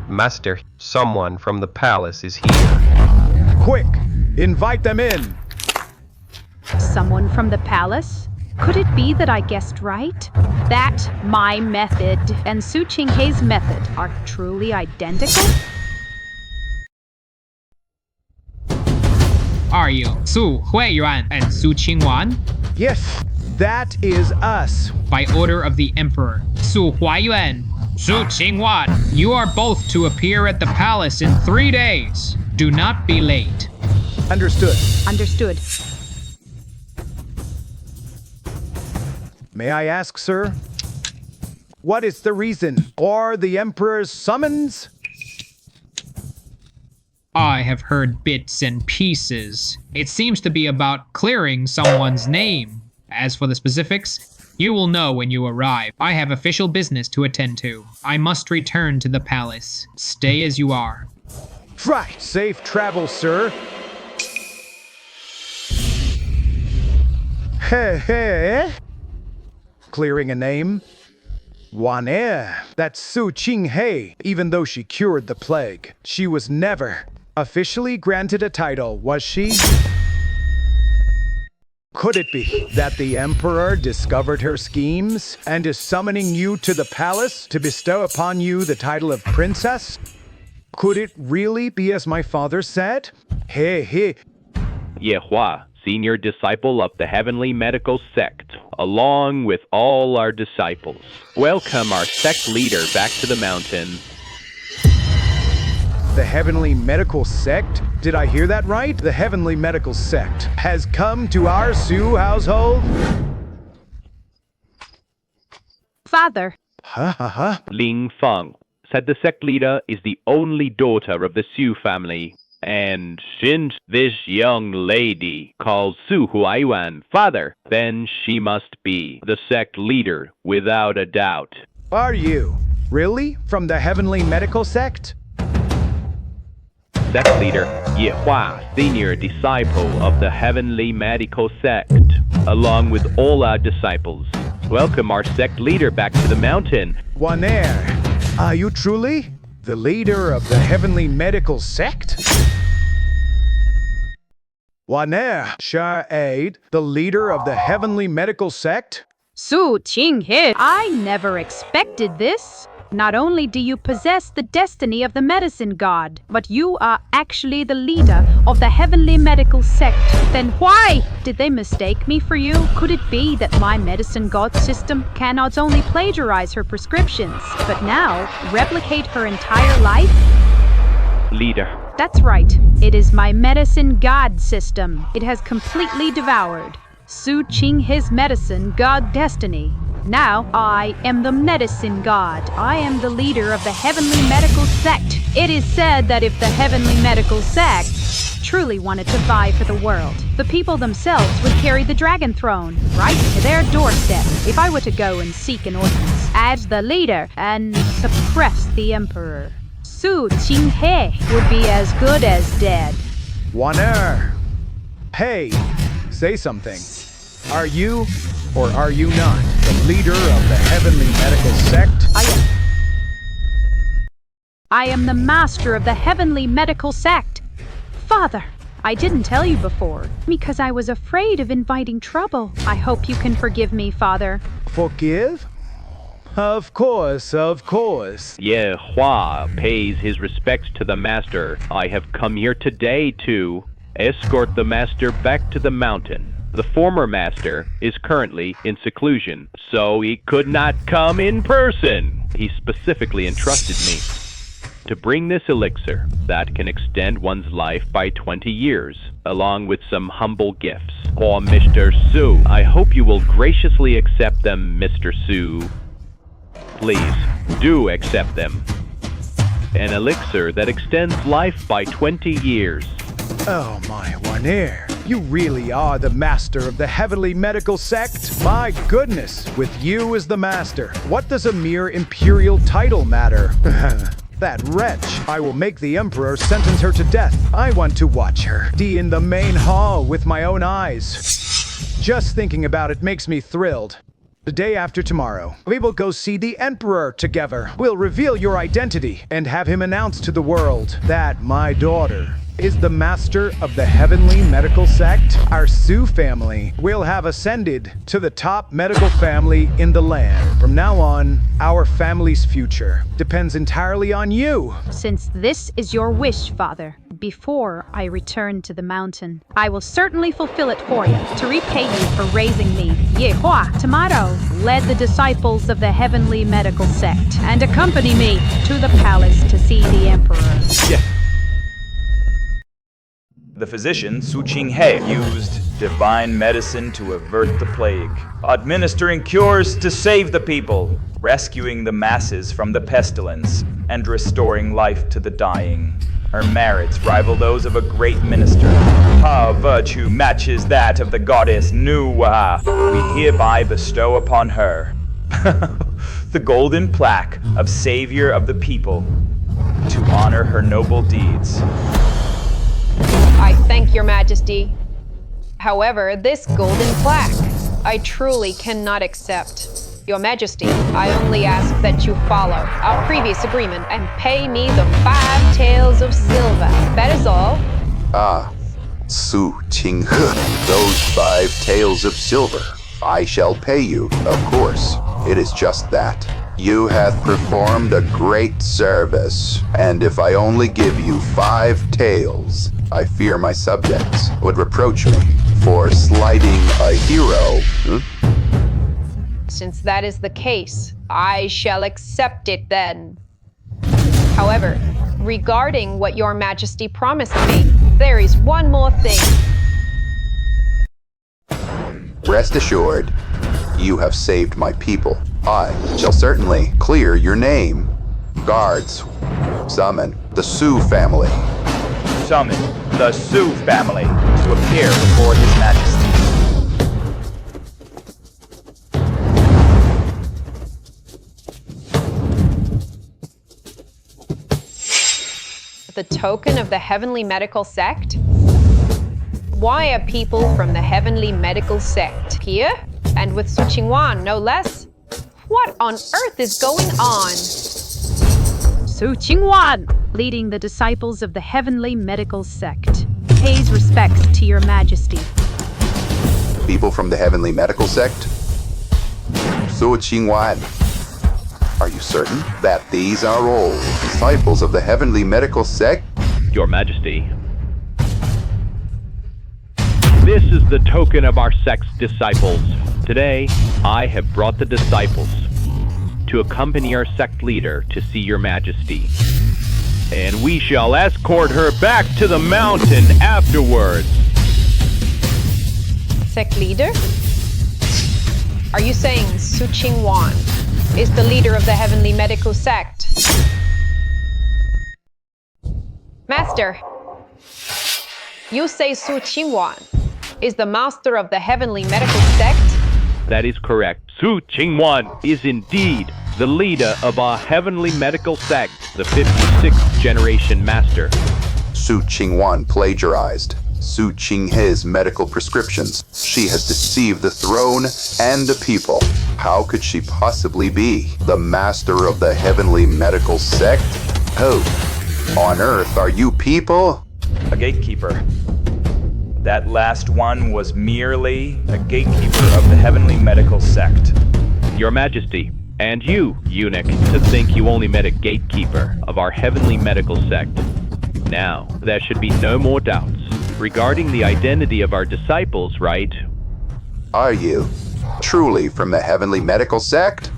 Master, someone from the palace is here. Quick! Invite them in! Someone from the palace? Could it be that I guessed right? That my method and Su Qinghei's method are truly identical? Are you Su Huiyuan and Su Qingwan? Yes, that is us. By order of the Emperor, Su Huiyuan, Su Qingwan, you are both to appear at the palace in 3 days. Do not be late. Understood. Understood. May I ask, sir? What is the reason for the Emperor's summons? I have heard bits and pieces. It seems to be about clearing someone's name. As for the specifics, you will know when you arrive. I have official business to attend to. I must return to the palace. Stay as you are. Right. Safe travel, sir. Hey. Clearing a name? Waner. That's Su Qinghei. Even though she cured the plague, she was never officially granted a title, was she? Could it be that the Emperor discovered her schemes and is summoning you to the palace to bestow upon you the title of princess? Could it really be as my father said? Hey. Ye Hua, senior disciple of the Heavenly Medical Sect, along with all our disciples, welcome our sect leader back to the mountain. The Heavenly Medical Sect? Did I hear that right? The Heavenly Medical Sect has come to our Su household? Father. Ling Feng said the sect leader is the only daughter of the Su family. And since this young lady calls Su Huiyuan father, then she must be the sect leader without a doubt. Are you really from the Heavenly Medical Sect? Sect leader Ye Hua, senior disciple of the Heavenly Medical Sect, along with all our disciples. Welcome our sect leader back to the mountain. Waner, are you truly the leader of the Heavenly Medical Sect? Waner Sha'aid, the leader of the Heavenly Medical Sect? Su Qinghei, I never expected this. Not only do you possess the destiny of the medicine god, but you are actually the leader of the Heavenly Medical Sect. Then why did they mistake me for you? Could it be that my medicine god system can not only plagiarize her prescriptions, but now replicate her entire life? Leader. That's right. It is my medicine god system. It has completely devoured Su Qinghei's medicine god destiny. Now, I am the medicine god. I am the leader of the Heavenly Medical Sect. It is said that if the Heavenly Medical Sect truly wanted to vie for the world, the people themselves would carry the dragon throne right to their doorstep. If I were to go and seek an audience as the leader and suppress the emperor, Su Qinghei would be as good as dead. Waner. Hey, say something. Are you, or are you not, the leader of the Heavenly Medical Sect? I am the master of the Heavenly Medical Sect. Father, I didn't tell you before, because I was afraid of inviting trouble. I hope you can forgive me, Father. Forgive? Of course. Ye Hua pays his respects to the master. I have come here today to escort the master back to the mountain. The former master is currently in seclusion, so he could not come in person. He specifically entrusted me to bring this elixir that can extend one's life by 20 years, along with some humble gifts. For Mr. Su, I hope you will graciously accept them, Mr. Su. Please, do accept them. An elixir that extends life by 20 years. Oh my Waner, you really are the master of the Heavenly Medical Sect? My goodness, with you as the master, what does a mere imperial title matter? That wretch. I will make the Emperor sentence her to death. I want to watch her in the main hall with my own eyes. Just thinking about it makes me thrilled. The day after tomorrow, we will go see the Emperor together. We'll reveal your identity and have him announce to the world that my daughter is the master of the heavenly medical sect. Our Su family will have ascended to the top medical family in the land. From now on, our family's future depends entirely on you. Since this is your wish, Father, before I return to the mountain, I will certainly fulfill it for you to repay you for raising me. Yehua tomorrow led the disciples of the heavenly medical sect and accompany me to the palace to see the emperor. Yeah. The physician, Su Qinghe, used divine medicine to avert the plague, administering cures to save the people, rescuing the masses from the pestilence, and restoring life to the dying. Her merits rival those of a great minister. Her virtue matches that of the goddess Nuwa. We hereby bestow upon her the golden plaque of Savior of the People to honor her noble deeds. I thank your majesty. However, this golden plaque, I truly cannot accept. Your majesty, I only ask that you follow our previous agreement and pay me the 5 taels of silver. That is all. Ah, Su Qinghe, those 5 taels of silver. I shall pay you, of course. It is just that. You have performed a great service, and if I only give you 5 taels, I fear my subjects would reproach me for slighting a hero. Since that is the case, I shall accept it then. However, regarding what your majesty promised me, there is one more thing. Rest assured, you have saved my people. I shall certainly clear your name. Guards, summon the Su family. Summon the Su family to appear before His Majesty. The token of the heavenly medical sect? Why are people from the heavenly medical sect here? And with Su Qingwan, no less? What on earth is going on? Su Qingwan, leading the disciples of the heavenly medical sect, pays respects to your majesty. People from the heavenly medical sect? Su Qingwan, are you certain that these are all disciples of the heavenly medical sect? Your Majesty. This is the token of our sect's disciples. Today, I have brought the disciples to accompany our sect leader to see your majesty. And we shall escort her back to the mountain afterwards. Sect leader? Are you saying Su Qingwan is the leader of the heavenly medical sect? Master, you say Su Qingwan is the master of the heavenly medical sect? That is correct. Su Qingwan is indeed the leader of our heavenly medical sect, the 56th generation master. Su Qingwan plagiarized Su Qinghe's medical prescriptions. She has deceived the throne and the people. How could she possibly be the master of the heavenly medical sect? Who on earth are you people? A gatekeeper. That last one was merely a gatekeeper of the heavenly medical sect. Your Majesty, and you, eunuch, to think you only met a gatekeeper of our heavenly medical sect. Now, there should be no more doubts regarding the identity of our disciples, right? Are you truly from the heavenly medical sect?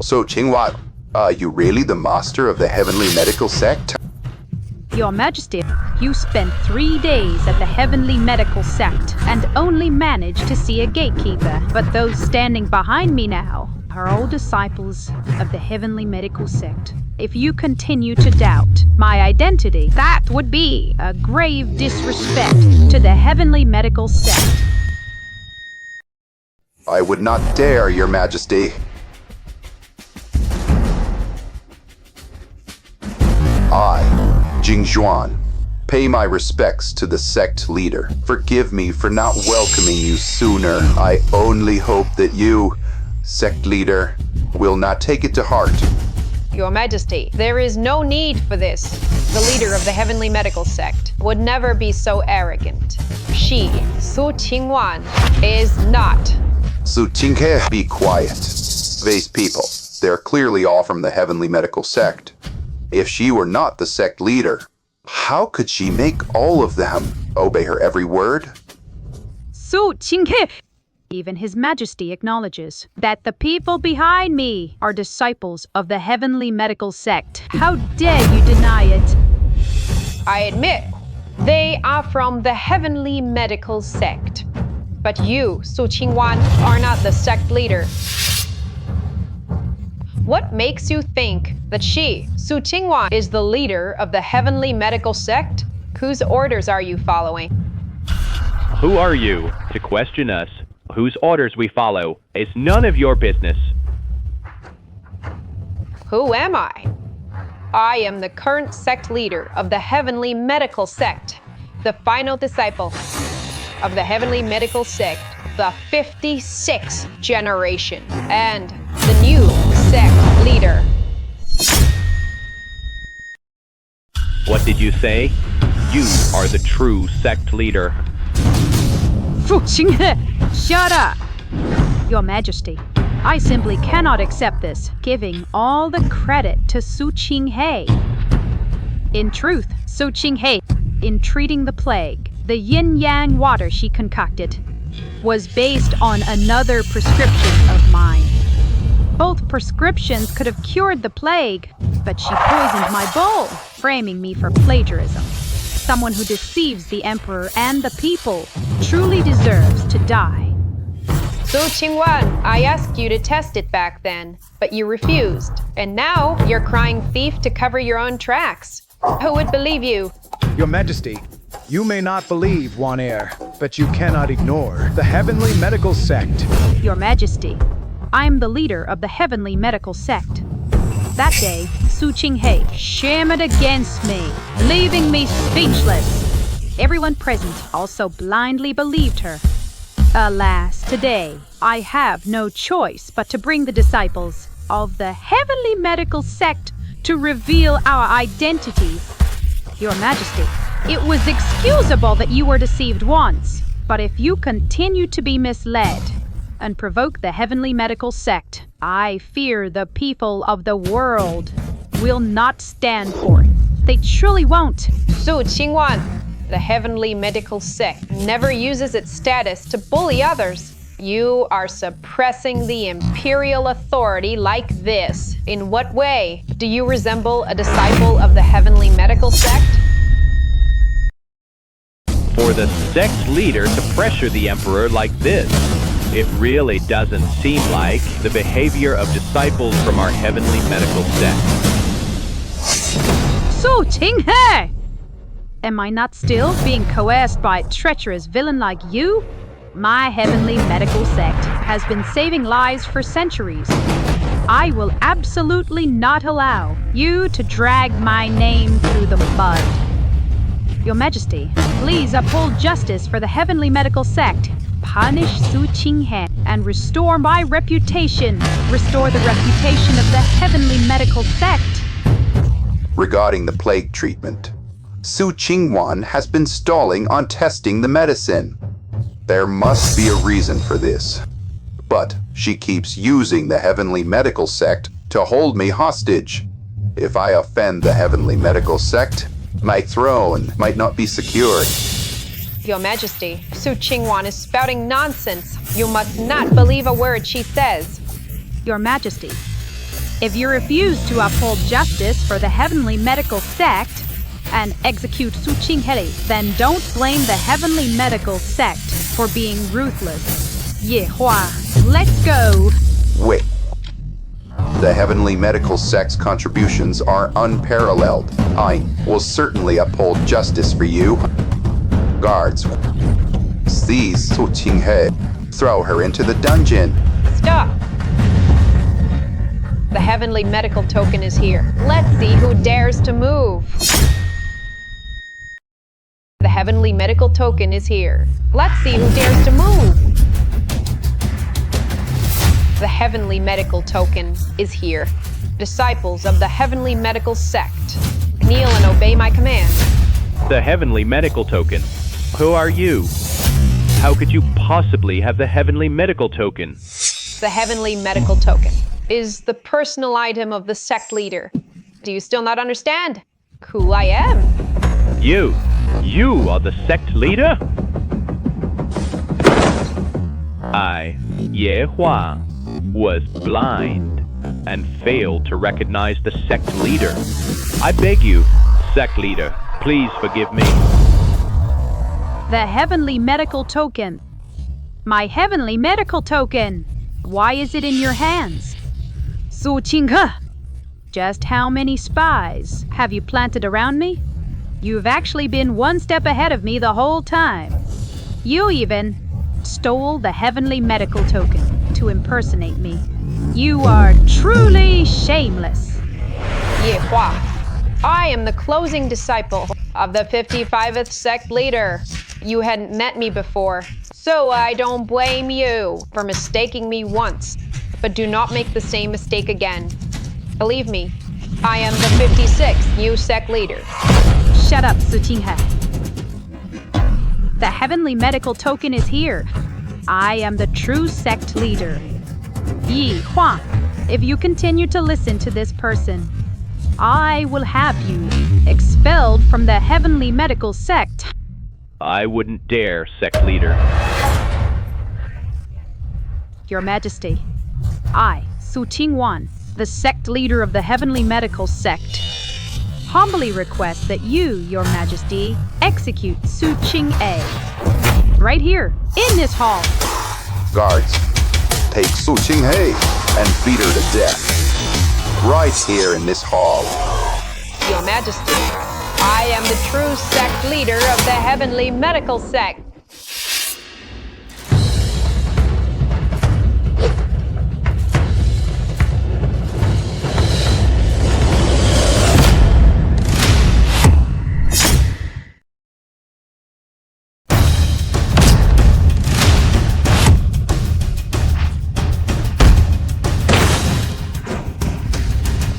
So, Qingwan, are you really the master of the heavenly medical sect? Your Majesty, you spent 3 days at the heavenly medical sect and only managed to see a gatekeeper. But those standing behind me now are all disciples of the heavenly medical sect. If you continue to doubt my identity, that would be a grave disrespect to the heavenly medical sect. I would not dare, Your Majesty. I, Jing Zhuan, pay my respects to the sect leader. Forgive me for not welcoming you sooner. I only hope that you sect leader will not take it to heart. Your Majesty, there is no need for this. The leader of the Heavenly Medical Sect would never be so arrogant. She, Su Qingwan, is not. Su Qinghe, be quiet. These people, they're clearly all from the Heavenly Medical Sect. If she were not the sect leader, how could she make all of them obey her every word? Su Qinghe! Even His Majesty acknowledges that the people behind me are disciples of the Heavenly Medical Sect. How dare you deny it? I admit, they are from the Heavenly Medical Sect. But you, Su Qingwan, are not the sect leader. What makes you think that she, Su Qingwan, is the leader of the Heavenly Medical Sect? Whose orders are you following? Who are you to question us? Whose orders we follow is none of your business. Who am I? I am the current sect leader of the Heavenly Medical Sect, the final disciple of the Heavenly Medical Sect, the 56th generation, and the new sect leader. What did you say? You are the true sect leader. Fu Qinghe, shut up! Your Majesty, I simply cannot accept this, giving all the credit to Su Qinghe. In truth, Su Qinghe, in treating the plague, the yin-yang water she concocted was based on another prescription of mine. Both prescriptions could have cured the plague, but she poisoned my bowl, framing me for plagiarism. Someone who deceives the Emperor and the people truly deserves to die. Su Qingwan, I asked you to test it back then, but you refused. And now you're crying thief to cover your own tracks. Who would believe you? Your Majesty, you may not believe Wan Air, but you cannot ignore the Heavenly Medical Sect. Your Majesty, I am the leader of the Heavenly Medical Sect. That day, Su Qinghe shimmered against me, leaving me speechless. Everyone present also blindly believed her. Alas, today, I have no choice but to bring the disciples of the Heavenly Medical Sect to reveal our identities. Your Majesty, it was excusable that you were deceived once, but if you continue to be misled and provoke the Heavenly Medical Sect, I fear the people of the world will not stand for it. They truly won't. Su Qingwan, the Heavenly Medical Sect never uses its status to bully others. You are suppressing the imperial authority like this. In what way do you resemble a disciple of the Heavenly Medical Sect? For the sect leader to pressure the Emperor like this, it really doesn't seem like the behavior of disciples from our Heavenly Medical Sect. Su Qinghe! Am I not still being coerced by a treacherous villain like you? My Heavenly Medical Sect has been saving lives for centuries. I will absolutely not allow you to drag my name through the mud. Your Majesty, please uphold justice for the Heavenly Medical Sect. Punish Su Qinghe and restore my reputation. Restore the reputation of the Heavenly Medical Sect. Regarding the plague treatment, Su Qingwan has been stalling on testing the medicine. There must be a reason for this. But she keeps using the Heavenly Medical Sect to hold me hostage. If I offend the Heavenly Medical Sect, my throne might not be secured. Your Majesty, Su Qingwan is spouting nonsense. You must not believe a word she says. Your Majesty, if you refuse to uphold justice for the Heavenly Medical Sect and execute Su Qinghe, then don't blame the Heavenly Medical Sect for being ruthless. Ye Hua, let's go. Wait. The Heavenly Medical Sect's contributions are unparalleled. I will certainly uphold justice for you. Guards, seize Su Qinghe. Throw her into the dungeon. Stop! The Heavenly Medical Token is here. Let's see who dares to move. The Heavenly Medical Token is here. Let's see who dares to move. The heavenly medical token is here. Disciples of the heavenly medical sect, kneel and obey my command. The heavenly medical token. Who are you? How could you possibly have the heavenly medical token? The heavenly medical token is the personal item of the sect leader. Do you still not understand who I am? You are the sect leader? I, Ye Hua, was blind and failed to recognize the sect leader. I beg you, sect leader, please forgive me. The heavenly medical token. My heavenly medical token. Why is it in your hands? Su Qinghe. Just how many spies have you planted around me? You've actually been one step ahead of me the whole time. You even stole the heavenly medical token to impersonate me. You are truly shameless. Ye Hua, I am the closing disciple of the 55th sect leader. You hadn't met me before, so I don't blame you for mistaking me once, but do not make the same mistake again. Believe me, I am the 56th new sect leader. Shut up, Su Qinghe. The heavenly medical token is here. I am the true sect leader. Yi Hua, if you continue to listen to this person, I will have you expelled from the heavenly medical sect. I wouldn't dare, sect leader. Your Majesty, I, Su Qingwan, the sect leader of the heavenly medical sect, humbly request that you, Your Majesty, execute Su Qinghe. Right here, in this hall. Guards, take Su Qinghe and beat her to death. Right here in this hall. Your Majesty, I am the true sect leader of the heavenly medical sect.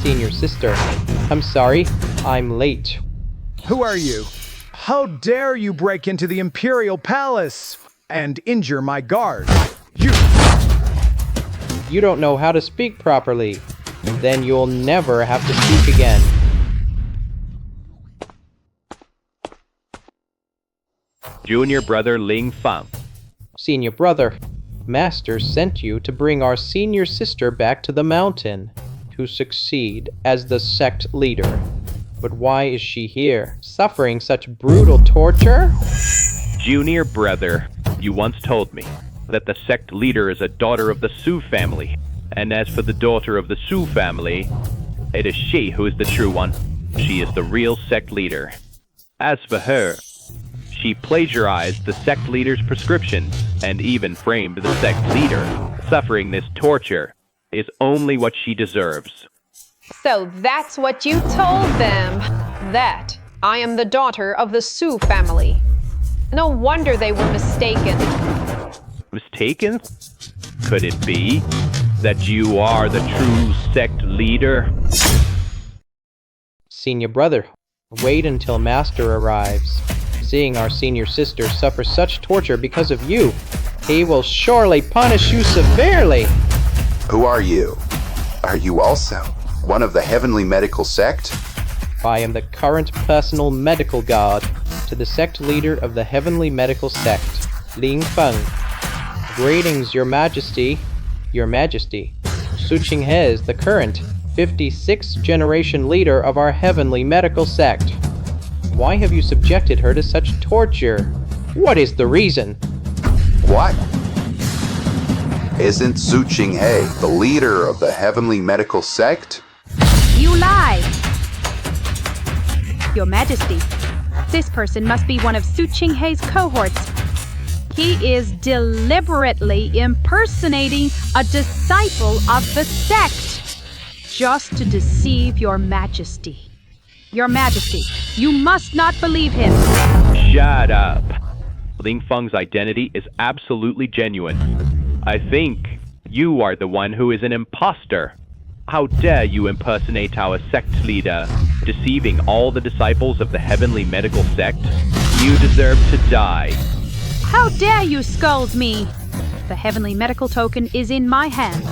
Senior sister, I'm sorry, I'm late. Who are you? How dare you break into the Imperial Palace and injure my guard? You don't know how to speak properly. Then you'll never have to speak again. Junior brother Ling Fang. Senior brother, Master sent you to bring our senior sister back to the mountain to succeed as the sect leader. But why is she here, suffering such brutal torture? Junior brother, you once told me that the sect leader is a daughter of the Su family. And as for the daughter of the Su family, it is she who is the true one. She is the real sect leader. As for her, she plagiarized the sect leader's prescription and even framed the sect leader. Suffering this torture is only what she deserves. So that's what you told them. That I am the daughter of the Su family. No wonder they were mistaken. Mistaken? Could it be that you are the true sect leader? Senior brother, wait until Master arrives. Seeing our senior sister suffer such torture because of you, he will surely punish you severely. Who are you? Are you also one of the heavenly medical sect? I am the current personal medical guard to the sect leader of the heavenly medical sect, Ling Feng. Greetings, Your Majesty. Your Majesty, Su Qinghe is the current 56th generation leader of our heavenly medical sect. Why have you subjected her to such torture? What is the reason? What? Isn't Su Qinghe the leader of the heavenly medical sect? You lie! Your Majesty, this person must be one of Su Qinghe's cohorts. He is deliberately impersonating a disciple of the sect, just to deceive Your Majesty. Your Majesty, you must not believe him. Shut up. Ling Feng's identity is absolutely genuine. I think You are the one who is an imposter. How dare you impersonate our sect leader, deceiving all the disciples of the heavenly medical sect? You deserve to die. How dare you scold me? The heavenly medical token is in my hands.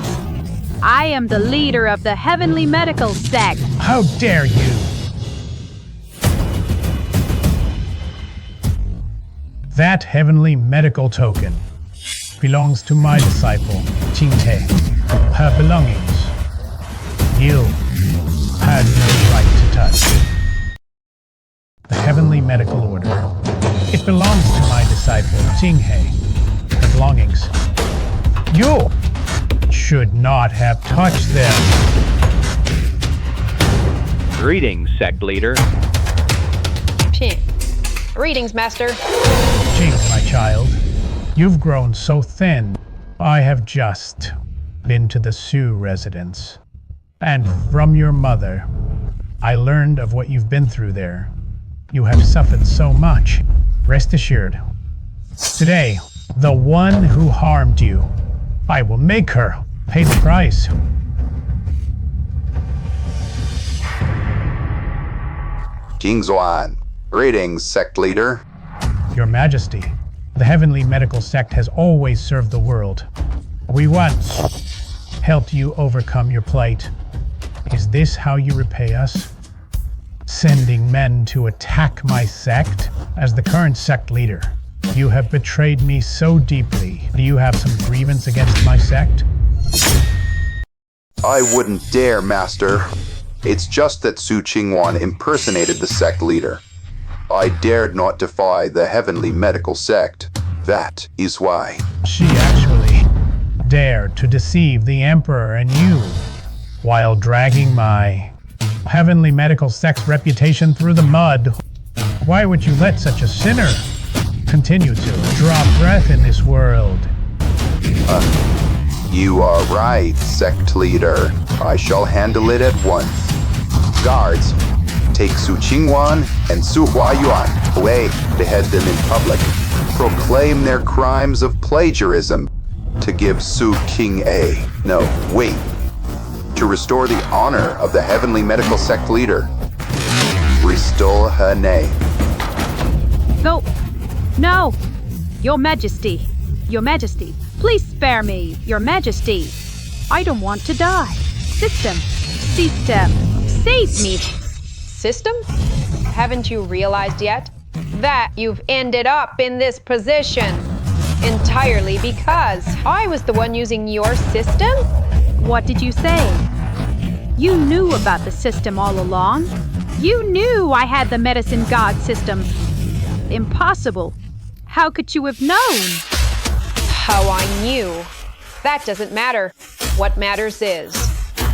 I am the leader of the heavenly medical sect. How dare you? That heavenly medical token belongs to my disciple, Qinghe. Her belongings, you had no right to touch. The heavenly medical order. It belongs to my disciple, Qinghe. Her belongings. You should not have touched them. Greetings, sect leader. Phew. Greetings, Master. Jing, my child, you've grown so thin. I have just been to the Sioux residence. And from your mother, I learned of what you've been through there. You have suffered so much. Rest assured. Today, the one who harmed you, I will make her pay the price. Jingzuan. Greetings, sect leader. Your Majesty, the heavenly medical sect has always served the world. We once helped you overcome your plight. Is this how you repay us? Sending men to attack my sect? As the current sect leader, you have betrayed me so deeply. Do you have some grievance against my sect? I wouldn't dare, Master. It's just that Su Qingwan impersonated the sect leader. I dared not defy the heavenly medical sect. That is why. She actually dared to deceive the Emperor and you, while dragging my heavenly medical sect's reputation through the mud. Why would you let such a sinner continue to draw breath in this world? You are right, sect leader. I shall handle it at once. Guards, take Su Qingwan and Su Huayuan away, behead them in public, proclaim their crimes of plagiarism, to give Su to restore the honor of the heavenly medical sect leader. Restore her name. No! Your Majesty, please spare me, Your Majesty. I don't want to die. System, save me. System? Haven't you realized yet that you've ended up in this position entirely because I was the one using your system? What did you say? You knew about the system all along. You knew I had the medicine god system. Impossible. How could you have known? How I knew. That doesn't matter. What matters is,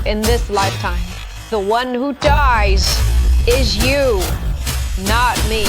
in this lifetime, the one who dies is you, not me.